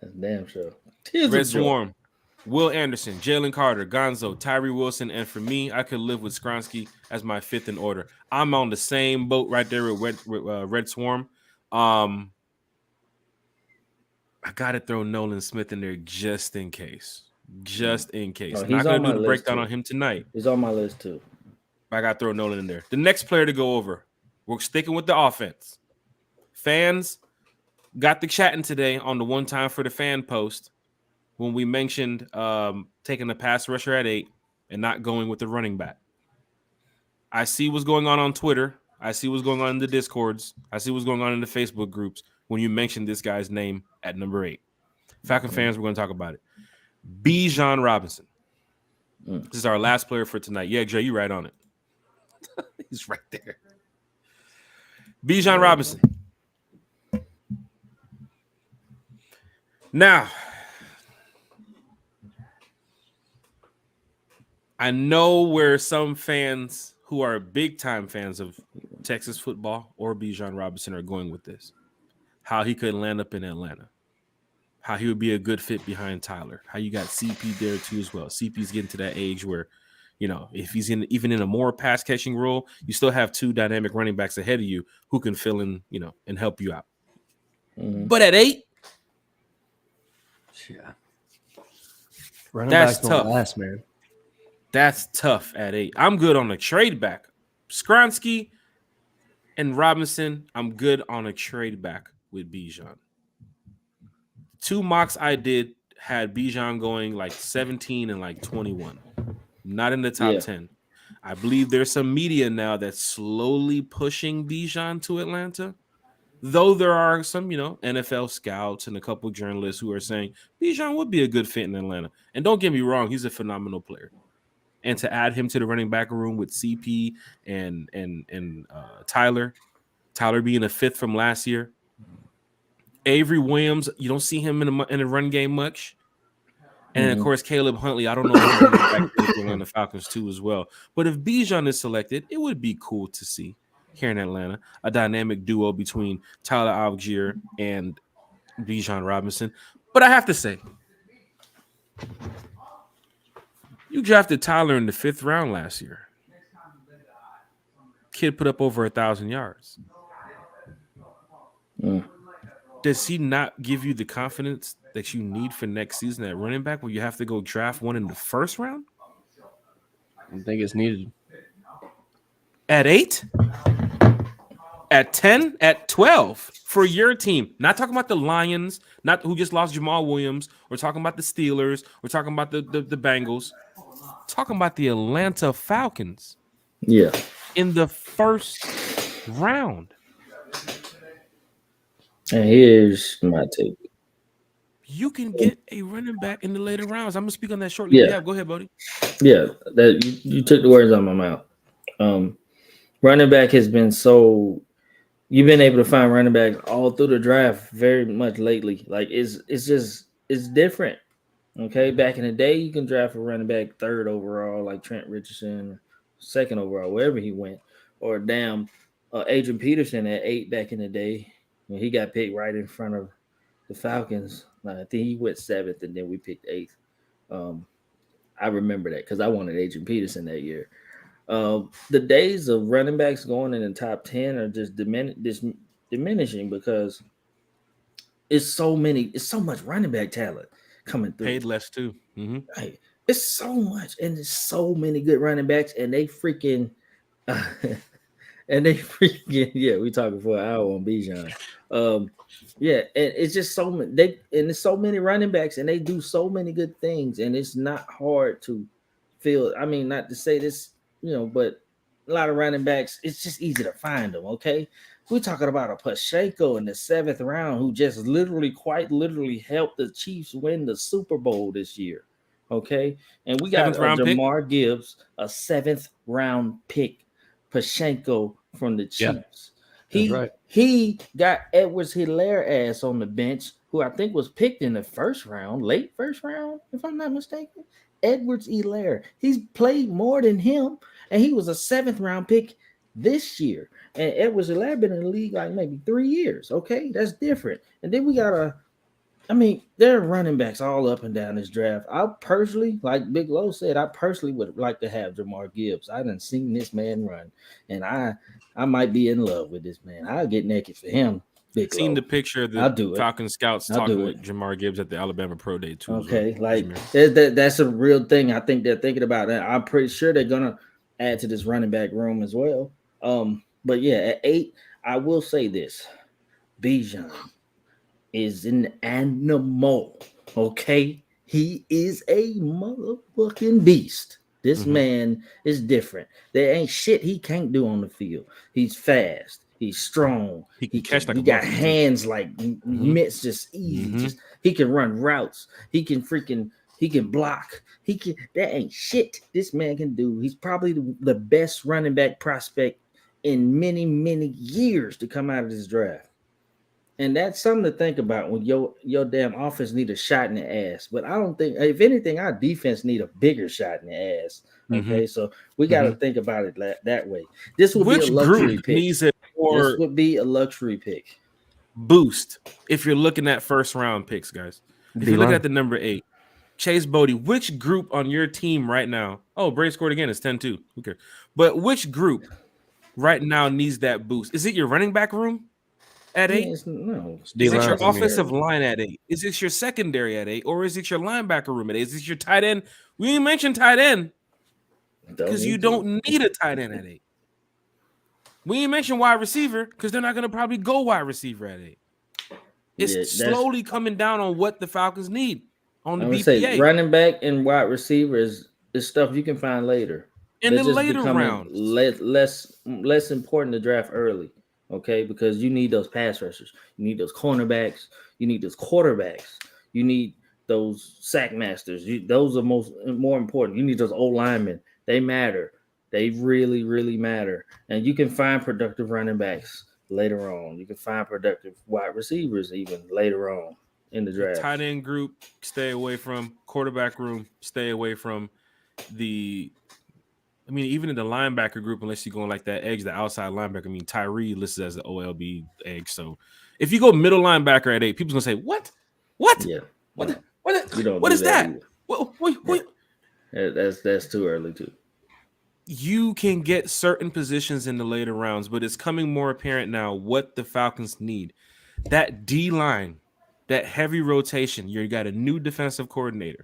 That's damn sure. Red Swarm, Will Anderson, Jalen Carter, Gonzo, Tyree Wilson, and for me, I could live with Skronsky as my fifth in order. I'm on the same boat right there with Red Swarm. I got to throw Nolan Smith in there just in case. just in case. Oh, Not he's going on to my do the list, breakdown too. on him tonight. He's on my list too. I got to throw Nolan in there. The next player to go over, we're sticking with the offense. Fans got the chatting today on the one time for the fan post when we mentioned taking a pass rusher at 8 and not going with the running back. I see what's going on Twitter. I see what's going on in the Discords. I see what's going on in the Facebook groups when you mentioned this guy's name at number 8. Falcon fans, we're going to talk about it. Bijan Robinson. This is our last player for tonight. Yeah, Jay, you're right on it. He's right there. Bijan Robinson. Now, I know where some fans who are big-time fans of Texas football or Bijan Robinson are going with this. How he could land up in Atlanta. How he would be a good fit behind Tyler. How you got CP there too as well. CP's getting to that age where, if he's even in a more pass-catching role, you still have 2 dynamic running backs ahead of you who can fill in, and help you out. But at 8, yeah, running that's back's tough. Last, man. That's tough at 8. I'm good on a trade back. Skronsky and Robinson, I'm good on a trade back with Bijan. 2 mocks I did had Bijan going like 17 and like 21. Not in the top 10. I believe there's some media now that's slowly pushing Bijan to Atlanta. Though there are some, NFL scouts and a couple journalists who are saying Bijan would be a good fit in Atlanta. And don't get me wrong, he's a phenomenal player. And to add him to the running back room with CP and Tyler being a 5th from last year. Avery Williams, you don't see him in the run game much. And of course, Caleb Huntley, I don't know if he's back to the Atlanta Falcons too as well. But if Bijan is selected, it would be cool to see here in Atlanta a dynamic duo between Tyler Algier and Bijan Robinson. But I have to say, you drafted Tyler in the 5th round last year. Kid put up over 1,000 yards. Does he not give you the confidence that you need for next season at running back where you have to go draft one in the 1st round? I don't think it's needed. At 8? At 10? At 12 for your team? Not talking about the Lions, not who just lost Jamal Williams. We're talking about the Steelers. We're talking about the Bengals. Talking about the Atlanta Falcons. Yeah. In the 1st round. And here's my take. You can get a running back in the later rounds. I'm gonna speak on that shortly. Yeah, go ahead, buddy. Yeah, that you took the words out of my mouth. Running back has been so you've been able to find running backs all through the draft very much lately. Like it's different. Okay, back in the day, you can draft a running back 3rd overall, like Trent Richardson, 2nd overall, wherever he went, or Adrian Peterson at 8 back in the day. When he got picked right in front of the Falcons. I think he went 7th, and then we picked 8th. I remember that because I wanted Adrian Peterson that year. The days of running backs going in the top 10 are just diminishing because it's so much running back talent coming through. Paid less too. Right. It's so much, and there's so many good running backs, and they freaking we talking for an hour on Bijan. And it's just so many. There's so many running backs, and they do so many good things, and it's not hard to feel. I mean, not to say this, but a lot of running backs, it's just easy to find them. Okay, we're talking about a Pacheco in the 7th round who just quite literally helped the Chiefs win the Super Bowl this year. Okay, and we got Jamar Gibbs, a 7th round pick. Pacheco from the Chiefs. He got Edwards-Helaire ass on the bench, who I think was picked in the 1st round, late 1st round, if I'm not mistaken. Edwards-Helaire. He's played more than him, and he was a 7th round pick this year. And Edwards-Helaire been in the league like maybe 3 years. Okay, that's different. And then we got there are running backs all up and down this draft. I personally, like Big Low said, would like to have Jamar Gibbs. I done seen this man run, and I might be in love with this man. I'll get naked for him Big Seen low. the picture of I'll the do it. Falcons scouts I'll talking do with Jamar Gibbs at the Alabama Pro Day too. Okay, as well. like that's a real thing. I think they're thinking about that. I'm pretty sure they're gonna add to this running back room as well. But yeah, at 8, I will say this: Bijan is an animal. Okay, he is a motherfucking beast. This man is different. There ain't shit he can't do on the field. He's fast. He's strong. He can catch like he a got monkey, too. hands like mitts, just easy. Just he can run routes. He can block. That ain't shit this man can do. He's probably the best running back prospect in many, many years to come out of this draft. And that's something to think about when your damn offense need a shot in the ass. But I don't think, if anything, our defense need a bigger shot in the ass. Okay, so we got to think about it that way. This would be a luxury pick. Needs a more this would be a luxury pick. boost if you're looking at first round picks, guys. If you're looking at the number 8, Chase Bodie, which group on your team right now? Oh, Bray scored again. It's 10-2. Who cares? But which group right now needs that boost? Is it your running back room at 8? No. Is it your offensive line at 8? Is it your secondary at 8? Or is it your linebacker room at 8? Is it your tight end? We didn't mention tight end because you don't need a tight end at 8. We didn't mention wide receiver because they're not going to probably go wide receiver at 8. It's slowly coming down on what the Falcons need on the BPA. Say running back and wide receiver is stuff you can find later. In the later rounds. Less important to draft early, okay? Because you need those pass rushers. You need those cornerbacks. You need those quarterbacks. You need those sack masters. Those are more important. You need those old linemen. They matter. They really, really matter. And you can find productive running backs later on. You can find productive wide receivers even later on in the draft. Tight end group, stay away from. Quarterback room, stay away from. Even in the linebacker group, unless you're going like that edge, the outside linebacker. I mean, Tyree listed as the OLB edge. So if you go middle linebacker at 8, people's gonna say, "What? What? Yeah. What is that? What? That's too early too." You can get certain positions in the later rounds, but it's coming more apparent now what the Falcons need. That D line, that heavy rotation. You got a new defensive coordinator.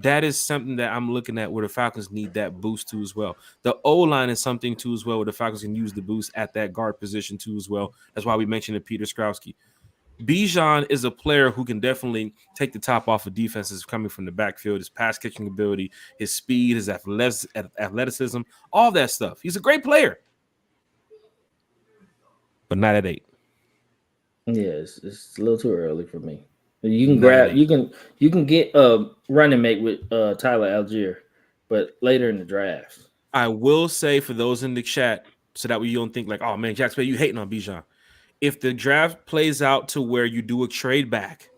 That is something that I'm looking at where the Falcons need that boost too as well. The O-line is something too as well where the Falcons can use the boost at that guard position too as well. That's why we mentioned Peter Skrowski. Bijan is a player who can definitely take the top off of defenses coming from the backfield, his pass catching ability, his speed, his athleticism, all that stuff. He's a great player, but not at 8. Yeah, it's a little too early for me. You can get a running mate with Tyler Algier, but later in the draft. I will say for those in the chat, so that way you don't think like, oh man, Jack, you hating on Bijan. If the draft plays out to where you do a trade back,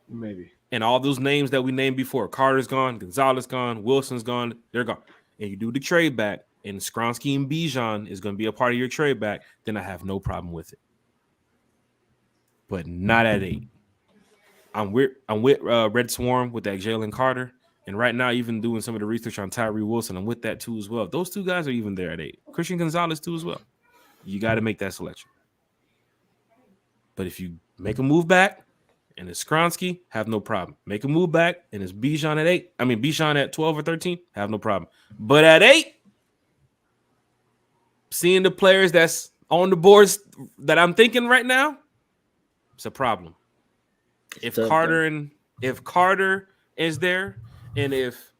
maybe, and all those names that we named before, Carter's gone, Gonzalez gone, Wilson's gone, they're gone, and you do the trade back, and Skronsky and Bijan is going to be a part of your trade back, then I have no problem with it. But not at 8. I'm with Red Swarm with that Jalen Carter, and right now even doing some of the research on Tyree Wilson, I'm with that too as well. Those two guys are even there at 8. Christian Gonzalez too as well. You got to make that selection. But if you make a move back and it's Skronsky, have no problem. Make a move back and it's Bijan at 8. I mean, Bijan at 12 or 13, have no problem. But at 8, seeing the players that's on the boards that I'm thinking right now, it's a problem. If Carter is there and if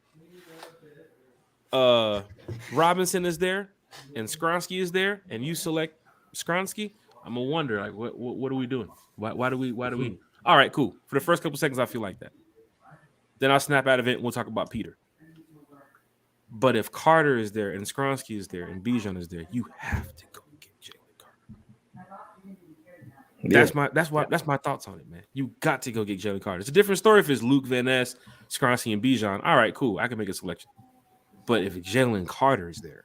Robinson is there and Skronsky is there and you select Skronsky, I'm gonna wonder like what are we doing? Why do we? All right, cool. For the first couple seconds, I feel like that. Then I'll snap out of it and we'll talk about Peter. But if Carter is there and Skronsky is there and Bijan is there, you have to go get Jalen Carter. Yeah. That's my thoughts on it, man. You got to go get Jalen Carter. It's a different story if it's Luke Van Ness, Skronsky, and Bijan. All right, cool. I can make a selection. But if Jalen Carter is there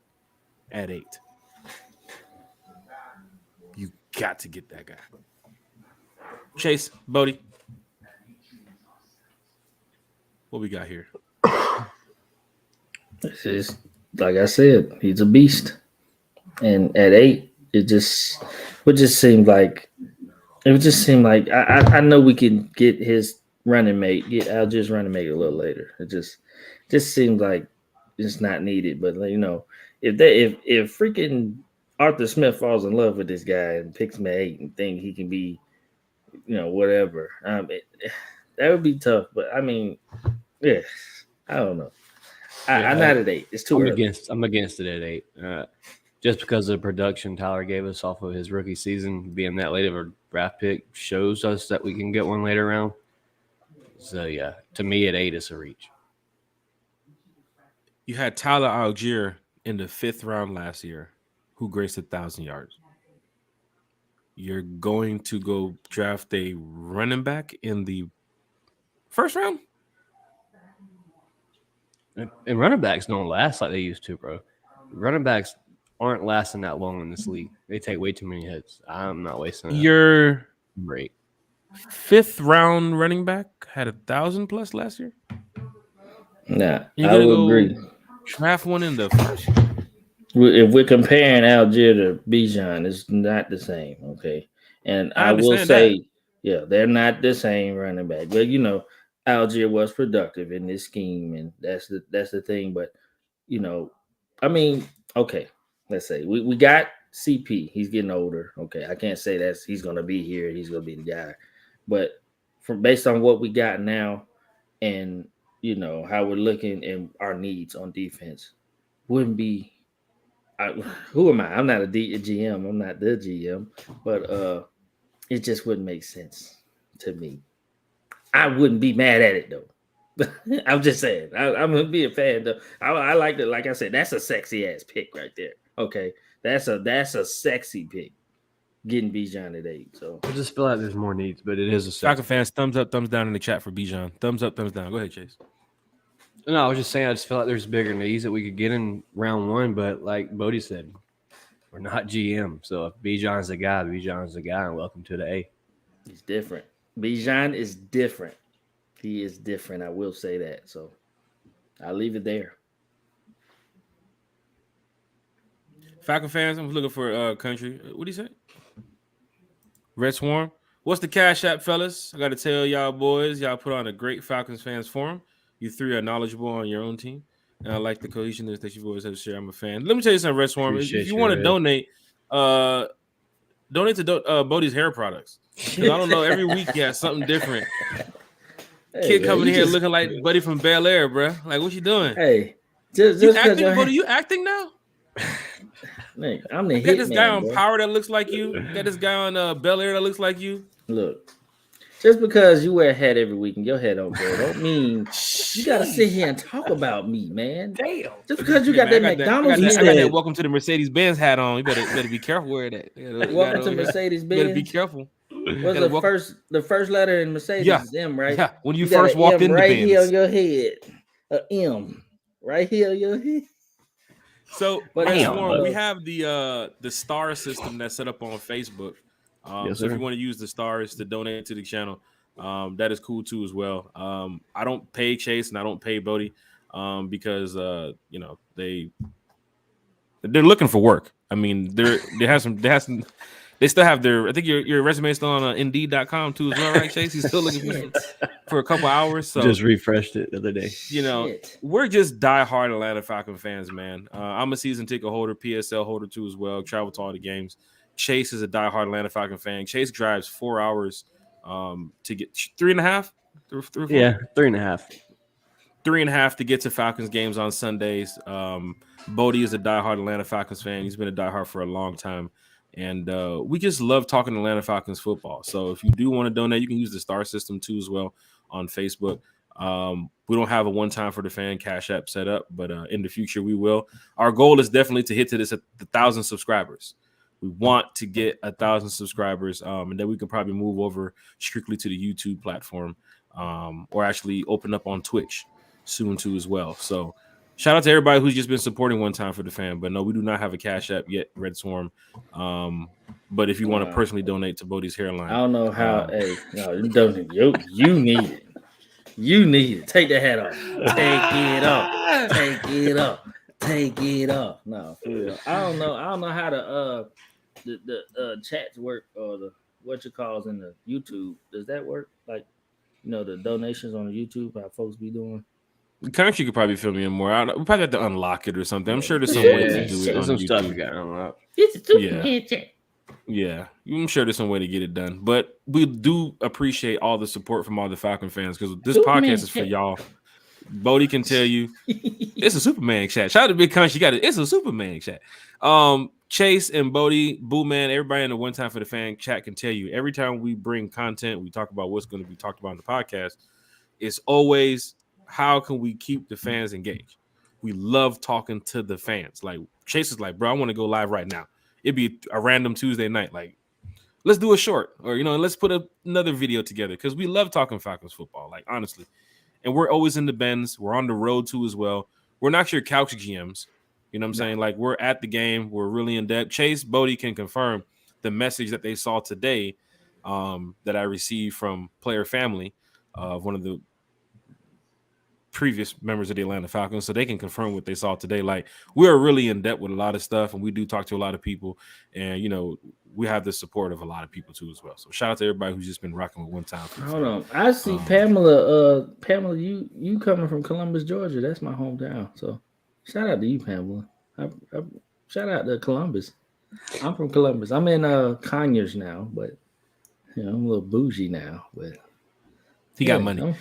at 8, you got to get that guy. Chase, Bodie, what we got here? This is, like I said, he's a beast. And at 8, it just seemed like It would just seem like I know we can get his running mate, get Algiers running mate a little later. It just seems like it's not needed. But if freaking Arthur Smith falls in love with this guy and picks him at 8 and think he can be, whatever, that would be tough. But I mean, yeah, I don't know. I'm not at 8. It's too early. I'm against it at 8. Just because of the production Tyler gave us off of his rookie season, being that late of a draft pick shows us that we can get one later round. So yeah, to me at 8 is a reach. You had Tyler Algier in the 5th round last year, who graced 1,000 yards. You're going to go draft a running back in the 1st round? And running backs don't last like they used to, bro. Running backs aren't lasting that long in this league. They take way too many hits. I'm not wasting that. Your Great 5th round running back had 1,000 plus last year? Nah, You're I gonna would go agree. draft one in the 1st? If we're comparing Algier to Bijan, it's not the same, okay? And I will say, yeah, they're not the same running back. But Algier was productive in this scheme, and that's the thing. But I mean, okay, let's say we got CP. He's getting older. Okay, I can't say that he's gonna be here. He's gonna be the guy. But based on what we got now, and how we're looking and our needs on defense, wouldn't be. Who am I? I'm not a GM. I'm not the GM, but it just wouldn't make sense to me. I wouldn't be mad at it though. I'm just saying. I'm gonna be a fan though. I like it. Like I said, that's a sexy ass pick right there. Okay, that's a sexy pick. Getting Bijan at 8. So I just feel like there's more needs, but it is a Falcon fans, thumbs up, thumbs down in the chat for Bijan. Thumbs up, thumbs down. Go ahead, Chase. No, I was just saying I just feel like there's bigger needs that we could get in round 1, but like Bodie said, we're not GM. So if Bijan's the guy, Bijan's the guy, and welcome to the A. He's different. Bijan is different. He is different. I will say that. So I'll leave it there. Falcon fans, I'm looking for country. What do you say? Red Swarm. What's the Cash App, fellas? I got to tell y'all boys, y'all put on a great Falcons fans forum. You 3 are knowledgeable on your own team. And I like the cohesiveness that you boys have to share. I'm a fan. Let me tell you something, Red Swarm. If you want to donate to Bodie's hair products. Because I don't know, every week he has something different. Hey, kid coming in here looking like Buddy from Bel Air, bro. Like, what you doing? Hey, just you acting, Bodie? You acting now? Man, I'm the got this guy on Power that looks like you. Got this guy on Bel Air that looks like you. Look. Just because you wear a hat every week and your head don't go, don't mean you gotta sit here and talk about me, man. Damn. Just because you got that McDonald's I got that welcome to the Mercedes-Benz hat on. You better be careful wearing that. Welcome to Mercedes-Benz. You better be careful. What's the first letter in Mercedes is M, right? Yeah, when you first walked in the Benz. Right here on your head. M. Right here on your head. So we have the star system that's set up on Facebook. So if you want to use the stars to donate to the channel, that is cool too as well. I don't pay Chase and I don't pay Bodie because they're looking for work. I mean, they still have their. I think your resume is still on Indeed.com too as well, right, Chase? He's still looking for a couple hours. So just refreshed it the other day. We're just diehard Atlanta Falcon fans, man. I'm a season ticket holder, PSL holder too as well. Travel to all the games. Chase is a diehard Atlanta Falcon fan. Chase drives 4 hours to get 3.5. 3.5. 3.5 to get to Falcons games on Sundays. Bodie is a diehard Atlanta Falcons fan. He's been a diehard for a long time. And we just love talking Atlanta Falcons football. So if you do want to donate, you can use the star system too as well on Facebook. We don't have a one-time for the fan Cash App set up, but in the future we will. Our goal is definitely to hit to this at 1,000 subscribers. We want to get 1,000 subscribers, and then we can probably move over strictly to the YouTube platform, or actually open up on Twitch soon too as well. So shout out to everybody who's just been supporting one time for the fan. But no, we do not have a Cash App yet, Red Swarm. But if you want to personally donate to Bodie's hairline, I don't know how. You donate. You need it. You need it. Take the hat off. Take it off. Take it off. Take it off. No, for real. I don't know how the chats work or what you calls in the YouTube. Does that work? Like, the donations on the YouTube, how folks be doing. Country could probably fill me in more. We probably have to unlock it or something. I'm Yeah. sure there's The some way to Superman do it shit. on Some stuff you YouTube. got to unlock. It's a Superman chat. Yeah, I'm sure there's some way to get it done. But we do appreciate all the support from all the Falcon fans because this Superman podcast is for chat. y'all. Bodie can tell you it's a Superman chat. Shout out to Big Country. You got it. It's a Superman chat. Chase and Bodie, Boo Man, everybody in the One Time for the Fan chat can tell you every time we bring content, we talk about what's going to be talked about in the podcast. It's always how can we keep the fans engaged? We love talking to the fans. Like Chase is like, bro, I want to go live right now. It'd be a random Tuesday night. Like, let's do a short or, let's put another video together because we love talking Falcons football. Like, honestly. And we're always in the bends. We're on the road too as well. We're not your couch GMs. You know what I'm saying? Like, we're at the game. We're really in depth. Chase, Bodie can confirm the message that they saw today that I received from player family of one of the previous members of the Atlanta Falcons, so they can confirm what they saw today. Like, we're really in depth with a lot of stuff, and we do talk to a lot of people, and we have the support of a lot of people too as well. So shout out to everybody who's just been rocking with One Time. Hold on, I see Pamela. Pamela, you coming from Columbus, Georgia? That's my hometown. So shout out to you, Pamela. Shout out to Columbus. I'm from Columbus. I'm in Conyers now, but I'm a little bougie now, but. He got money.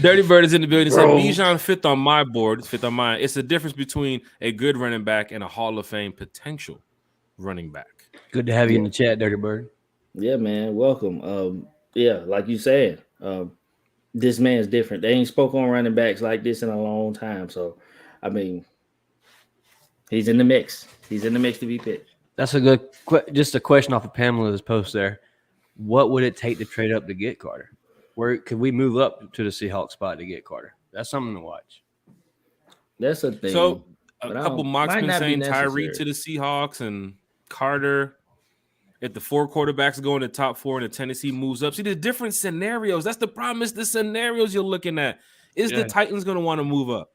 Dirty Bird is in the building. Said Bijan fifth on my board, fifth on mine. It's the difference between a good running back and a Hall of Fame potential running back. Good to have you in the chat, Dirty Bird. Yeah, man. Welcome. Like you said, this man's different. They ain't spoke on running backs like this in a long time. So, I mean, he's in the mix. He's in the mix to be picked. That's a good just a question off of Pamela's post there. What would it take to trade up to get Carter? Where could we move up to the Seahawks spot to get Carter? That's something to watch. That's a thing. So a couple mocks been saying Tyree to the Seahawks and Carter. If the 4 quarterbacks go in the top 4 and the Tennessee moves up. See, there's different scenarios. That's the problem. Is the scenarios you're looking at. Is the Titans going to want to move up?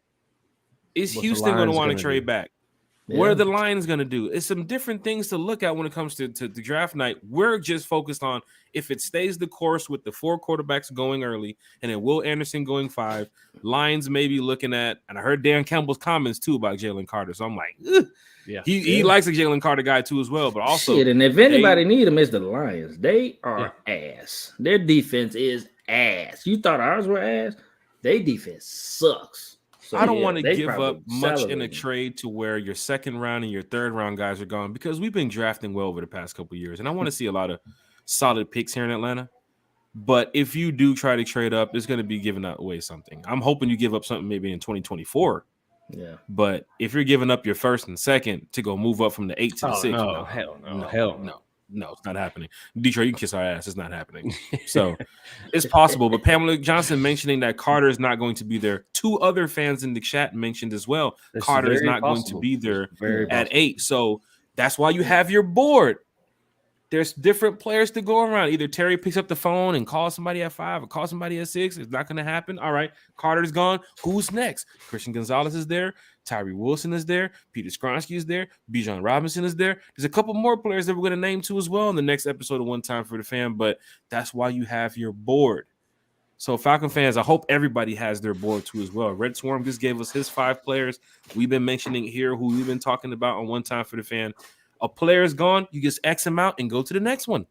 Is Houston going to want to trade back? Yeah. What are the Lions going to do? It's some different things to look at when it comes to the draft night. We're just focused on if it stays the course with the 4 quarterbacks going early and then Will Anderson going 5. Lions may be looking at, and I heard Dan Campbell's comments too about Jalen Carter. So I'm like, he likes a Jalen Carter guy too as well. But also, and if anybody need him, it's the Lions. They are ass. Their defense is ass. You thought ours were ass? Their defense sucks. So, I don't want to give up much in a trade to where your 2nd round and your 3rd round guys are gone because we've been drafting well over the past couple of years. And I want to see a lot of solid picks here in Atlanta. But if you do try to trade up, it's going to be giving away something. I'm hoping you give up something maybe in 2024. Yeah. But if you're giving up your 1st and 2nd to go move up from the 8 to the 6, no, it's not happening. Detroit, you can kiss our ass. It's not happening. So it's possible. But Pamela Johnson mentioning that Carter is not going to be there. 2 other fans in the chat mentioned as well. Carter is not going to be there at 8. So that's why you have your board. There's different players to go around. Either Terry picks up the phone and calls somebody at 5 or calls somebody at 6. It's not going to happen. All right, Carter's gone. Who's next? Christian Gonzalez is there. Tyree Wilson is there. Peter Skronsky is there. Bijan Robinson is there. There's a couple more players that we're going to name too as well in the next episode of One Time for the Fan, but that's why you have your board. So Falcon fans, I hope everybody has their board too as well. Red Swarm just gave us his 5 players. We've been mentioning here who we've been talking about on One Time for the Fan. A player is gone, you just X him out and go to the next one.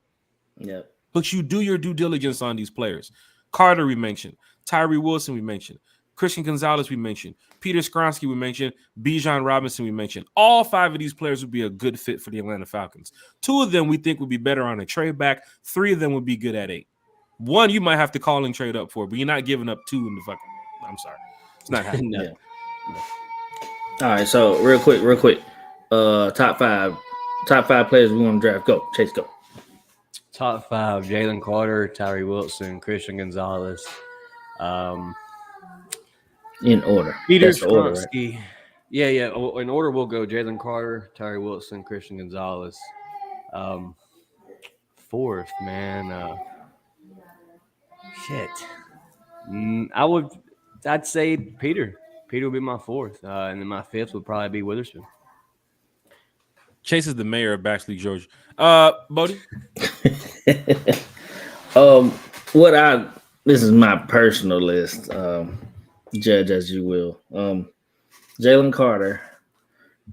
Yeah. But you do your due diligence on these players. Carter, we mentioned. Tyree Wilson, we mentioned. Christian Gonzalez, we mentioned. Peter Skronsky, we mentioned. Bijan Robinson, we mentioned. All 5 of these players would be a good fit for the Atlanta Falcons. 2 of them we think would be better on a trade back. 3 of them would be good at 8. 1 you might have to call and trade up for, but you're not giving up 2 in the fucking. I'm sorry. It's not happening. Yeah. All right, so real quick. Top 5 players we want to draft. Go, Chase, go. Top 5: Jalen Carter, Tyree Wilson, Christian Gonzalez. In order. Peter Skronsky. Right? Yeah. In order, we'll go Jalen Carter, Tyree Wilson, Christian Gonzalez. 4th, man. I'd say Peter. Peter would be my 4th, and then my 5th would probably be Witherspoon. Chase is the mayor of Baxley, Georgia. Bodie? This is my personal list. Judge as you will. Jalen Carter,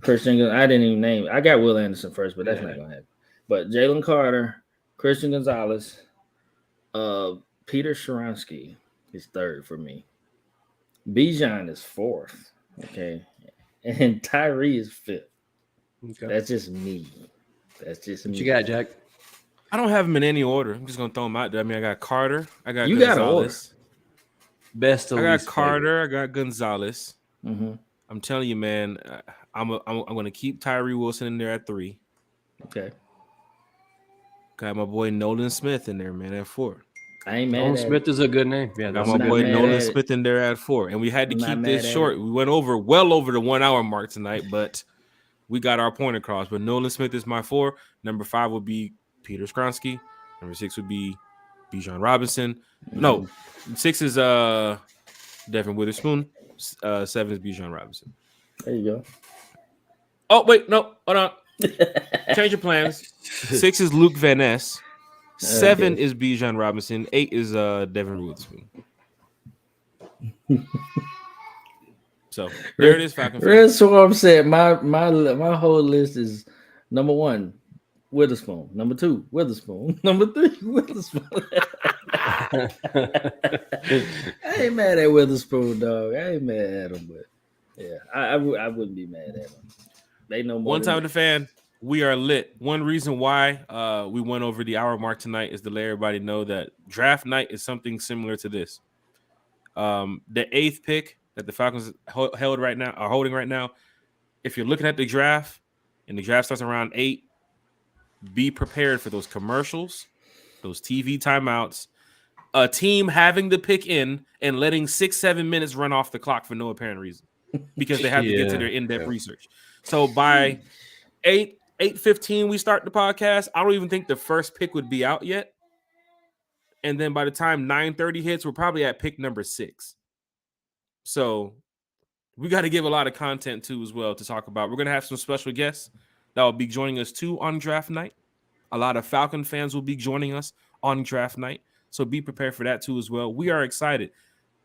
Christian. I didn't even name. I got Will Anderson first, but that's not gonna happen. But Jalen Carter, Christian Gonzalez, Peter Sharonsky is third for me. Bijan is fourth. Okay, and Tyree is fifth. Okay. That's just me. That's just me. What you got, Jack? I don't have them in any order. I'm just gonna throw them out there. I mean, I got Carter. I got you Gonzalez. Best of I got Carter. Favorite. I got Gonzalez. Mm-hmm. I'm telling you, man. I'm gonna keep Tyree Wilson in there at 3. Okay. Got my boy Nolan Smith in there, man, at 4. I ain't mad. Nolan Smith is a good name. Yeah, got my boy Nolan Smith in there at 4, and we had to keep this short. We went well over the 1 hour mark tonight, but we got our point across. But Nolan Smith is my 4. Number 5 would be Peter Skronsky. Number 6 would be Bijan Robinson. No, 6 is Devin Witherspoon. 7 is Bijan Robinson. There you go. Oh wait, no, hold on. Change your plans. 6 is Luke Van Ness. 7 is Bijan Robinson. 8 is Devin Witherspoon. So there it is, Falcon. That's what I'm saying. My whole list is number 1, Witherspoon. Number 2, Witherspoon. Number 3, Witherspoon. I ain't mad at Witherspoon, dog. I ain't mad at him, but yeah, I wouldn't be mad at him. They know more. One time the fan, we are lit. One reason why we went over the hour mark tonight is to let everybody know that draft night is something similar to this. The 8th pick that the Falcons holding right now. If you're looking at the draft and the draft starts around 8, be prepared for those commercials, those TV timeouts, a team having the pick in and letting 6-7 minutes run off the clock for no apparent reason because they have to get to their in-depth research. So by 8:15 we start the podcast. I don't even think the first pick would be out yet. And then by the time 9:30 hits, we're probably at pick number 6. So we got to give a lot of content too as well to talk about. We're going to have some special guests that will be joining us too on draft night. A lot of Falcon fans will be joining us on draft night. So be prepared for that too as well. We are excited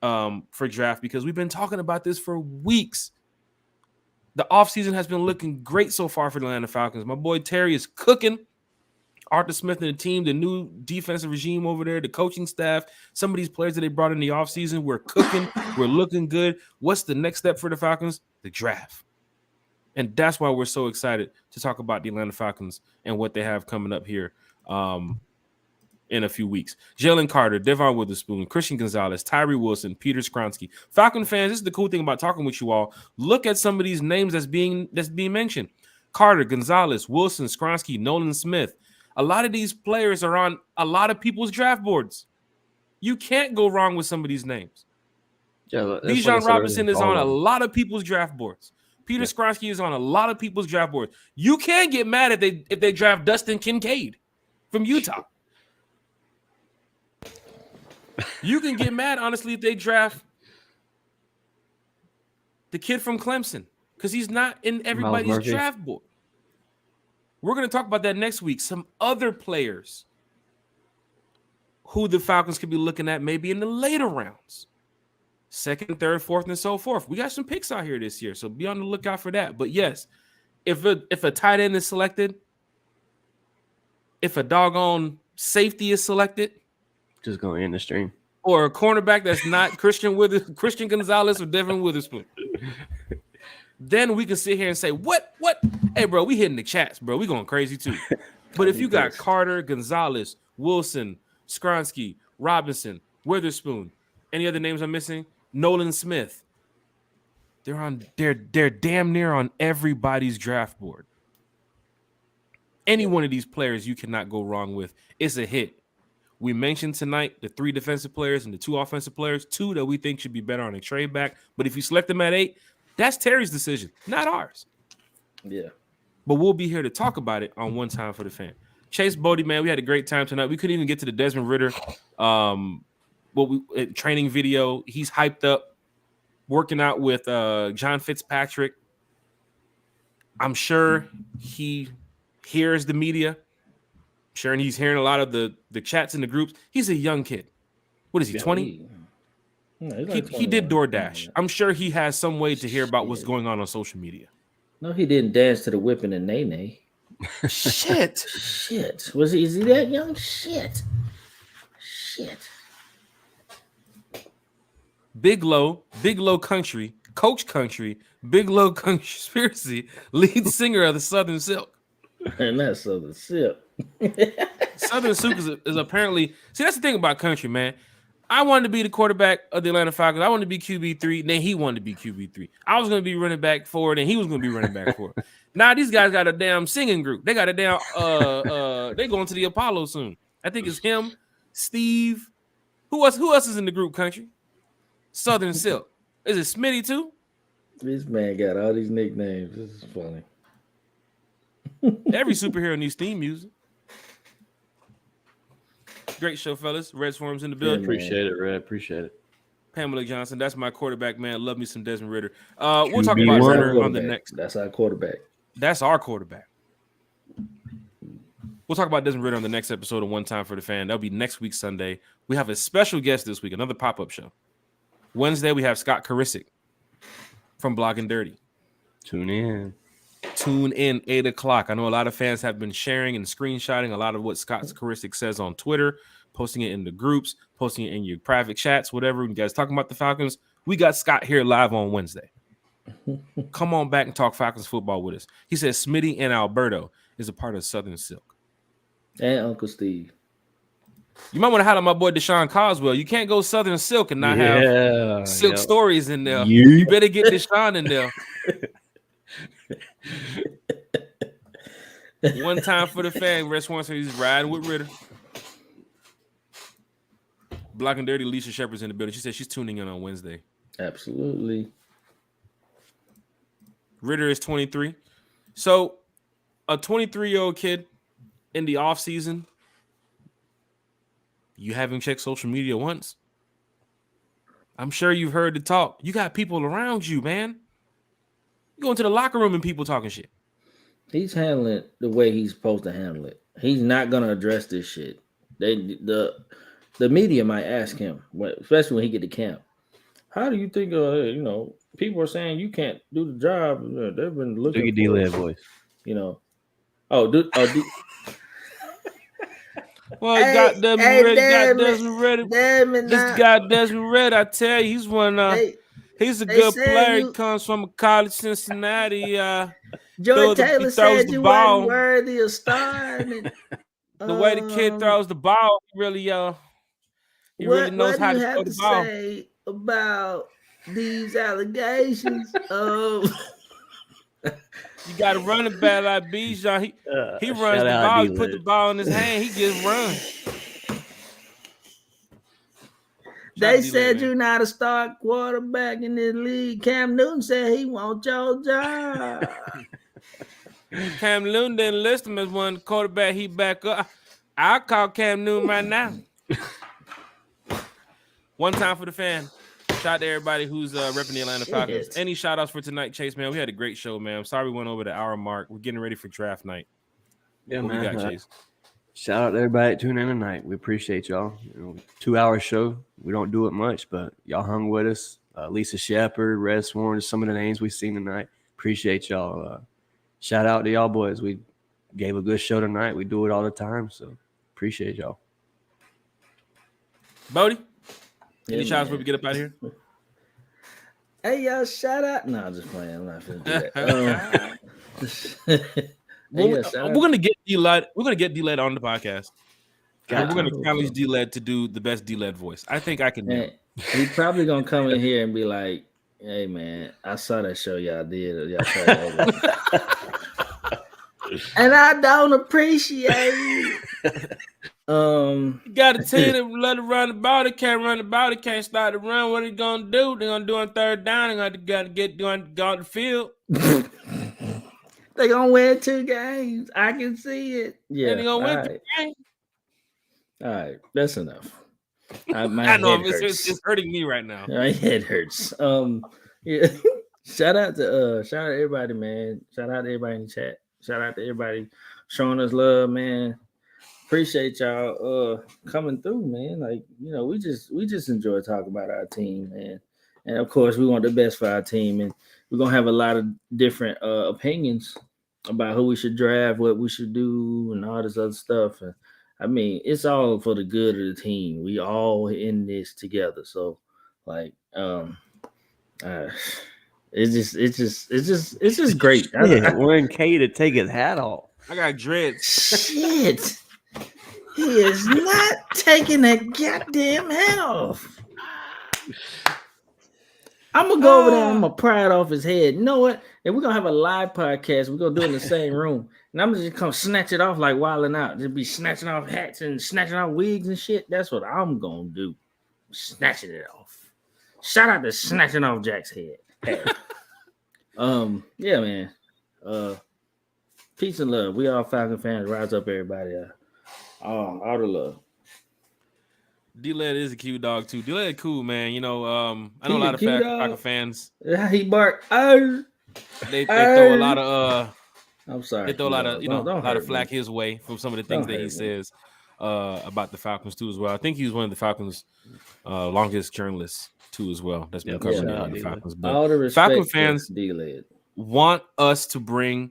for draft because we've been talking about this for weeks. The offseason has been looking great so far for the Atlanta Falcons. My boy Terry is cooking. Arthur Smith and the team, the new defensive regime over there, the coaching staff, some of these players that they brought in the offseason, we're cooking. We're looking good. What's the next step for the Falcons? The draft. And that's why we're so excited to talk about the Atlanta Falcons and what they have coming up here in a few weeks. Jalen Carter, Devon Witherspoon, Christian Gonzalez, Tyree Wilson, Peter Skronsky. Falcon fans, this is the cool thing about talking with you all. Look at some of these names that's being mentioned. Carter, Gonzalez, Wilson, Skronsky, Nolan Smith. A lot of these players are on a lot of people's draft boards. You can't go wrong with some of these names. Yeah, Bijan Robinson is on a lot of people's draft boards. Peter Skronsky is on a lot of people's draft boards. You can't get mad if they draft Dustin Kincaid from Utah. You can get mad, honestly, if they draft the kid from Clemson because he's not in everybody's draft board. We're going to talk about that next week. Some other players who the Falcons could be looking at maybe in the later rounds. 2nd, 3rd, 4th, and so forth. We got some picks out here this year, so be on the lookout for that. But yes, if a tight end is selected, if a doggone safety is selected, just going in the stream, or a cornerback that's not Christian Gonzalez or Devin Witherspoon, then we can sit here and say, what? Hey, bro, we hitting the chats, bro. We going crazy too. But if you got Carter, Gonzalez, Wilson, Skronsky, Robinson, Witherspoon, any other names I'm missing? Nolan Smith. They're damn near on everybody's draft board. Any one of these players you cannot go wrong with. It's a hit. We mentioned tonight the 3 defensive players and the 2 offensive players, 2 that we think should be better on a trade back. But if you select them at 8, that's Terry's decision, not ours. Yeah. But we'll be here to talk about it on One Time for the Fan. Chase Bodie, man, we had a great time tonight. We couldn't even get to the Desmond Ridder training video. He's hyped up, working out with John Fitzpatrick. I'm sure he hears the media. I'm sure he's hearing a lot of the chats in the groups. He's a young kid. What is he, 20? He did DoorDash. I'm sure he has some way to hear about what's going on social media. No, he didn't dance to the whipping and nay. Shit. Is he that young? Shit. Big Low Country, Coach Country, Big Low Conspiracy, lead singer of the Southern Silk. And that's Southern Silk. Southern Silk is apparently, see, that's the thing about country, man. I wanted to be the quarterback of the Atlanta Falcons. I wanted to be QB3. Then he wanted to be QB3. I was going to be running back forward, and he was going to be running back forward. Now these guys got a damn singing group. They got a damn they going to the Apollo soon. I think it's him, Steve. Who else is in the group, country? Southern Silk. Is it Smitty too? This man got all these nicknames. This is funny. Every superhero needs theme music. Great show, fellas. Red Swarm's in the building. Appreciate it, Red. Appreciate it. Pamela Johnson. That's my quarterback, man. Love me some Desmond Ritter. We'll talk about Ritter on the next. That's our quarterback. That's our quarterback. We'll talk about Desmond Ritter on the next episode of One Time for the Fan. That'll be next week, Sunday. We have a special guest this week, another pop-up show. Wednesday, we have Scott Karisic from Blogging Dirty. Tune in, 8 o'clock. I know a lot of fans have been sharing and screenshotting a lot of what Scott Karisic says on Twitter, posting it in the groups, posting it in your private chats, whatever. You guys talking about the Falcons. We got Scott here live on Wednesday. Come on back and talk Falcons football with us. He says Smitty and Alberto is a part of Southern Silk. And Uncle Steve. You might want to highlight my boy Deshaun Coswell. You can't go Southern Silk and not have Silk stories in there. You better get Deshaun in there. One time for the fan. Red Swan said he's riding with Ritter. Block and Dirty, Alicia Shepard's in the building. She said she's tuning in on Wednesday. Absolutely. Ritter is 23. So a 23-year-old kid in the offseason, you haven't checked social media once. I'm sure you've heard the talk. You got people around you, man. You go into the locker room and people talking shit. He's handling it the way he's supposed to handle it. He's not going to address this shit. The media might ask him, especially when he get to camp, how do you think, people are saying you can't do the job. They've been looking for D-Led voice. Well, Desmond Ritter. This guy Desmond Ritter, I tell you, he's one. He's a good player. He comes from a college, Cincinnati. Joy Taylor said you weren't worthy of starting. The way the kid throws the ball, he really knows how to throw the ball. What do you have to say about these allegations of? You got to run it back like Bijan. He runs the ball. He put the ball in his hand. He just runs. They said you're not a star quarterback in this league. Cam Newton said he wants your job. Cam Newton didn't list him as one quarterback. He back up. I'll call Cam Newton right now. One time for the fan. Shout out to everybody who's repping the Atlanta Falcons. Any shout outs for tonight, Chase, man? We had a great show, man. I'm sorry we went over the hour mark. We're getting ready for draft night. Yeah, what man. We got, Chase? Shout out to everybody tuning in tonight. We appreciate y'all. 2-hour show. We don't do it much, but y'all hung with us. Lisa Shepard, Red Swarm, some of the names we've seen tonight. Appreciate y'all. Shout out to y'all boys. We gave a good show tonight. We do it all the time, so appreciate y'all. Bodie? Any shout outs before we get up out of here? Hey, y'all, shout out. No, I'm just playing. I'm not going to do that. We're gonna get D-Led. We're gonna get D-Led on the podcast. We're gonna challenge D-Led to do the best D-Led voice. I think I can do it. He's probably gonna come in here and be like, "Hey man, I saw that show y'all did. Y'all and I don't appreciate it." You got a team that let it run the ball. They can't run the ball. They can't start the run. What are they gonna do? They're gonna do on third down. They're gonna get going on the field. They're gonna win 2 games. I can see it. Yeah, they're gonna win 2 games. All right, that's enough. I know it's hurting me right now. My head hurts. Yeah. Shout out to everybody, man. Shout out to everybody in the chat. Shout out to everybody showing us love, man. Appreciate y'all coming through, man. Like, we just enjoy talking about our team, man. And of course, we want the best for our team, and we're gonna have a lot of different opinions about who we should draft, what we should do, and all this other stuff. And I mean, it's all for the good of the team. We all in this together. So, like, it's just great. Yeah, wearing K to take his hat off. I got dreads. Shit. He is not taking that goddamn hat off. I'm gonna go over there. I'm gonna pry it off his head. You know what? If we're gonna have a live podcast, we're gonna do it in the same room. And I'm just come snatch it off like Wildin' Out. Just be snatching off hats and snatching off wigs and shit. That's what I'm gonna do. Snatching it off. Shout out to snatching off Jack's head. Yeah, man. Peace and love. We all Falcon fans. Rise up, everybody. All the love. D-Led is a cute dog too. D-Led cool, man. I know a lot of Falcon fans. He bark. They throw a lot of I'm sorry. They throw a lot of don't a lot of me. flack his way from some of the things that he says about the Falcons too as well. I think he was one of the Falcons' longest journalists too as well. That's been covering the Falcons. But all the respect Falcon fans D-Led want us to bring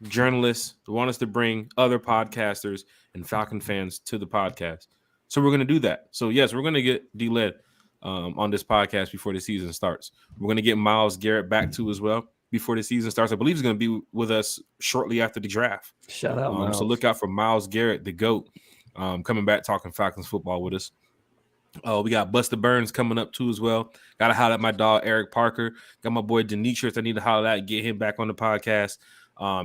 journalists, want us to bring other podcasters and Falcon fans to the podcast. So we're going to do that. So yes, we're going to get D-Led on this podcast before the season starts. We're going to get Myles Garrett back too as well before the season starts. I believe he's going to be with us shortly after the draft. Shout out, Myles. So look out for Myles Garrett, the GOAT, coming back talking Falcons football with us. We got Buster Burns coming up too as well. Got to holler at my dog Eric Parker. Got my boy Demetrius. I need to holler at, get him back on the podcast.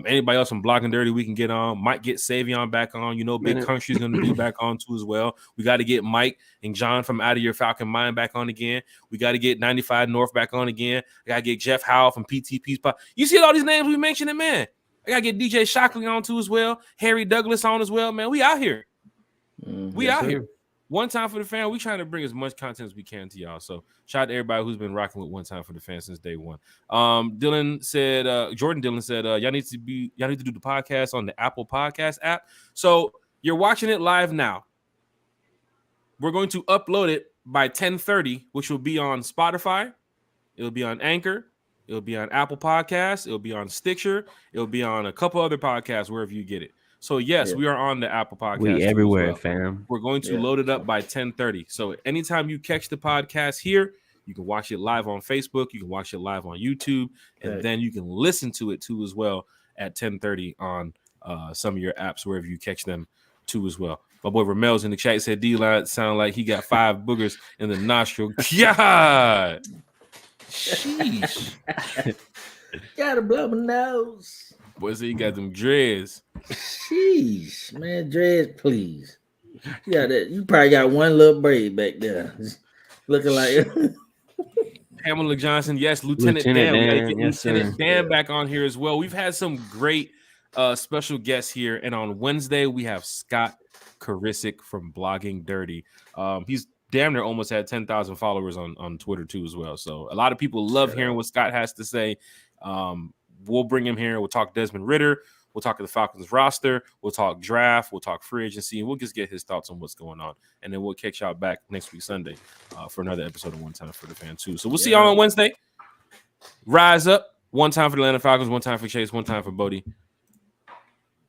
Anybody else from Blogging Dirty we can get on. Might get Savion back on. Big Country's going to be back on too as well. We got to get Mike and John from Out of Your Falcon Mind back on again. We got to get 95 North back on again. I got to get Jeff Howell from PTP's. You see all these names we mentioned, man. I got to get DJ Shockley on too as well. Harry Douglas on as well, man. We out here. We out here. One Time for the Fan, we trying to bring as much content as we can to y'all. So shout out to everybody who's been rocking with One Time for the Fan since day one. Jordan Dillon said, y'all need to do the podcast on the Apple Podcast app. So you're watching it live now. We're going to upload it by 10:30, which will be on Spotify. It'll be on Anchor. It'll be on Apple Podcasts. It'll be on Stitcher. It'll be on a couple other podcasts, wherever you get it. So, yes, we are on the Apple Podcast. We everywhere, fam. We're going to load it up by 10:30. So, anytime you catch the podcast here, you can watch it live on Facebook. You can watch it live on YouTube. And then you can listen to it, too, as well at 10:30 on some of your apps, wherever you catch them, too, as well. My boy Ramel's in the chat said D-Line sound like he got 5 boogers in the nostril. God! Sheesh. Gotta blow my nose. Boy, so you got them dreads. Sheesh, man, dreads, please. Yeah, you probably got one little braid back there, looking like Pamela Johnson. Yes, Lieutenant Dan. We gotta get yes, Lieutenant Dan back on here as well. We've had some great special guests here, and on Wednesday we have Scott Karisic from Blogging Dirty. He's damn near almost had 10,000 followers on Twitter too as well. So a lot of people love hearing what Scott has to say. We'll bring him here. We'll talk Desmond Ridder. We'll talk to the Falcons roster. We'll talk draft. We'll talk free agency. And we'll just get his thoughts on what's going on. And then we'll catch y'all back next week, Sunday, for another episode of One Time for the Fan, too. So we'll see y'all on Wednesday. Rise up. One time for the Atlanta Falcons. One time for Chase. One time for Bodie.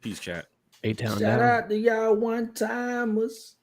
Peace, chat. A-Town shout out to y'all one timers.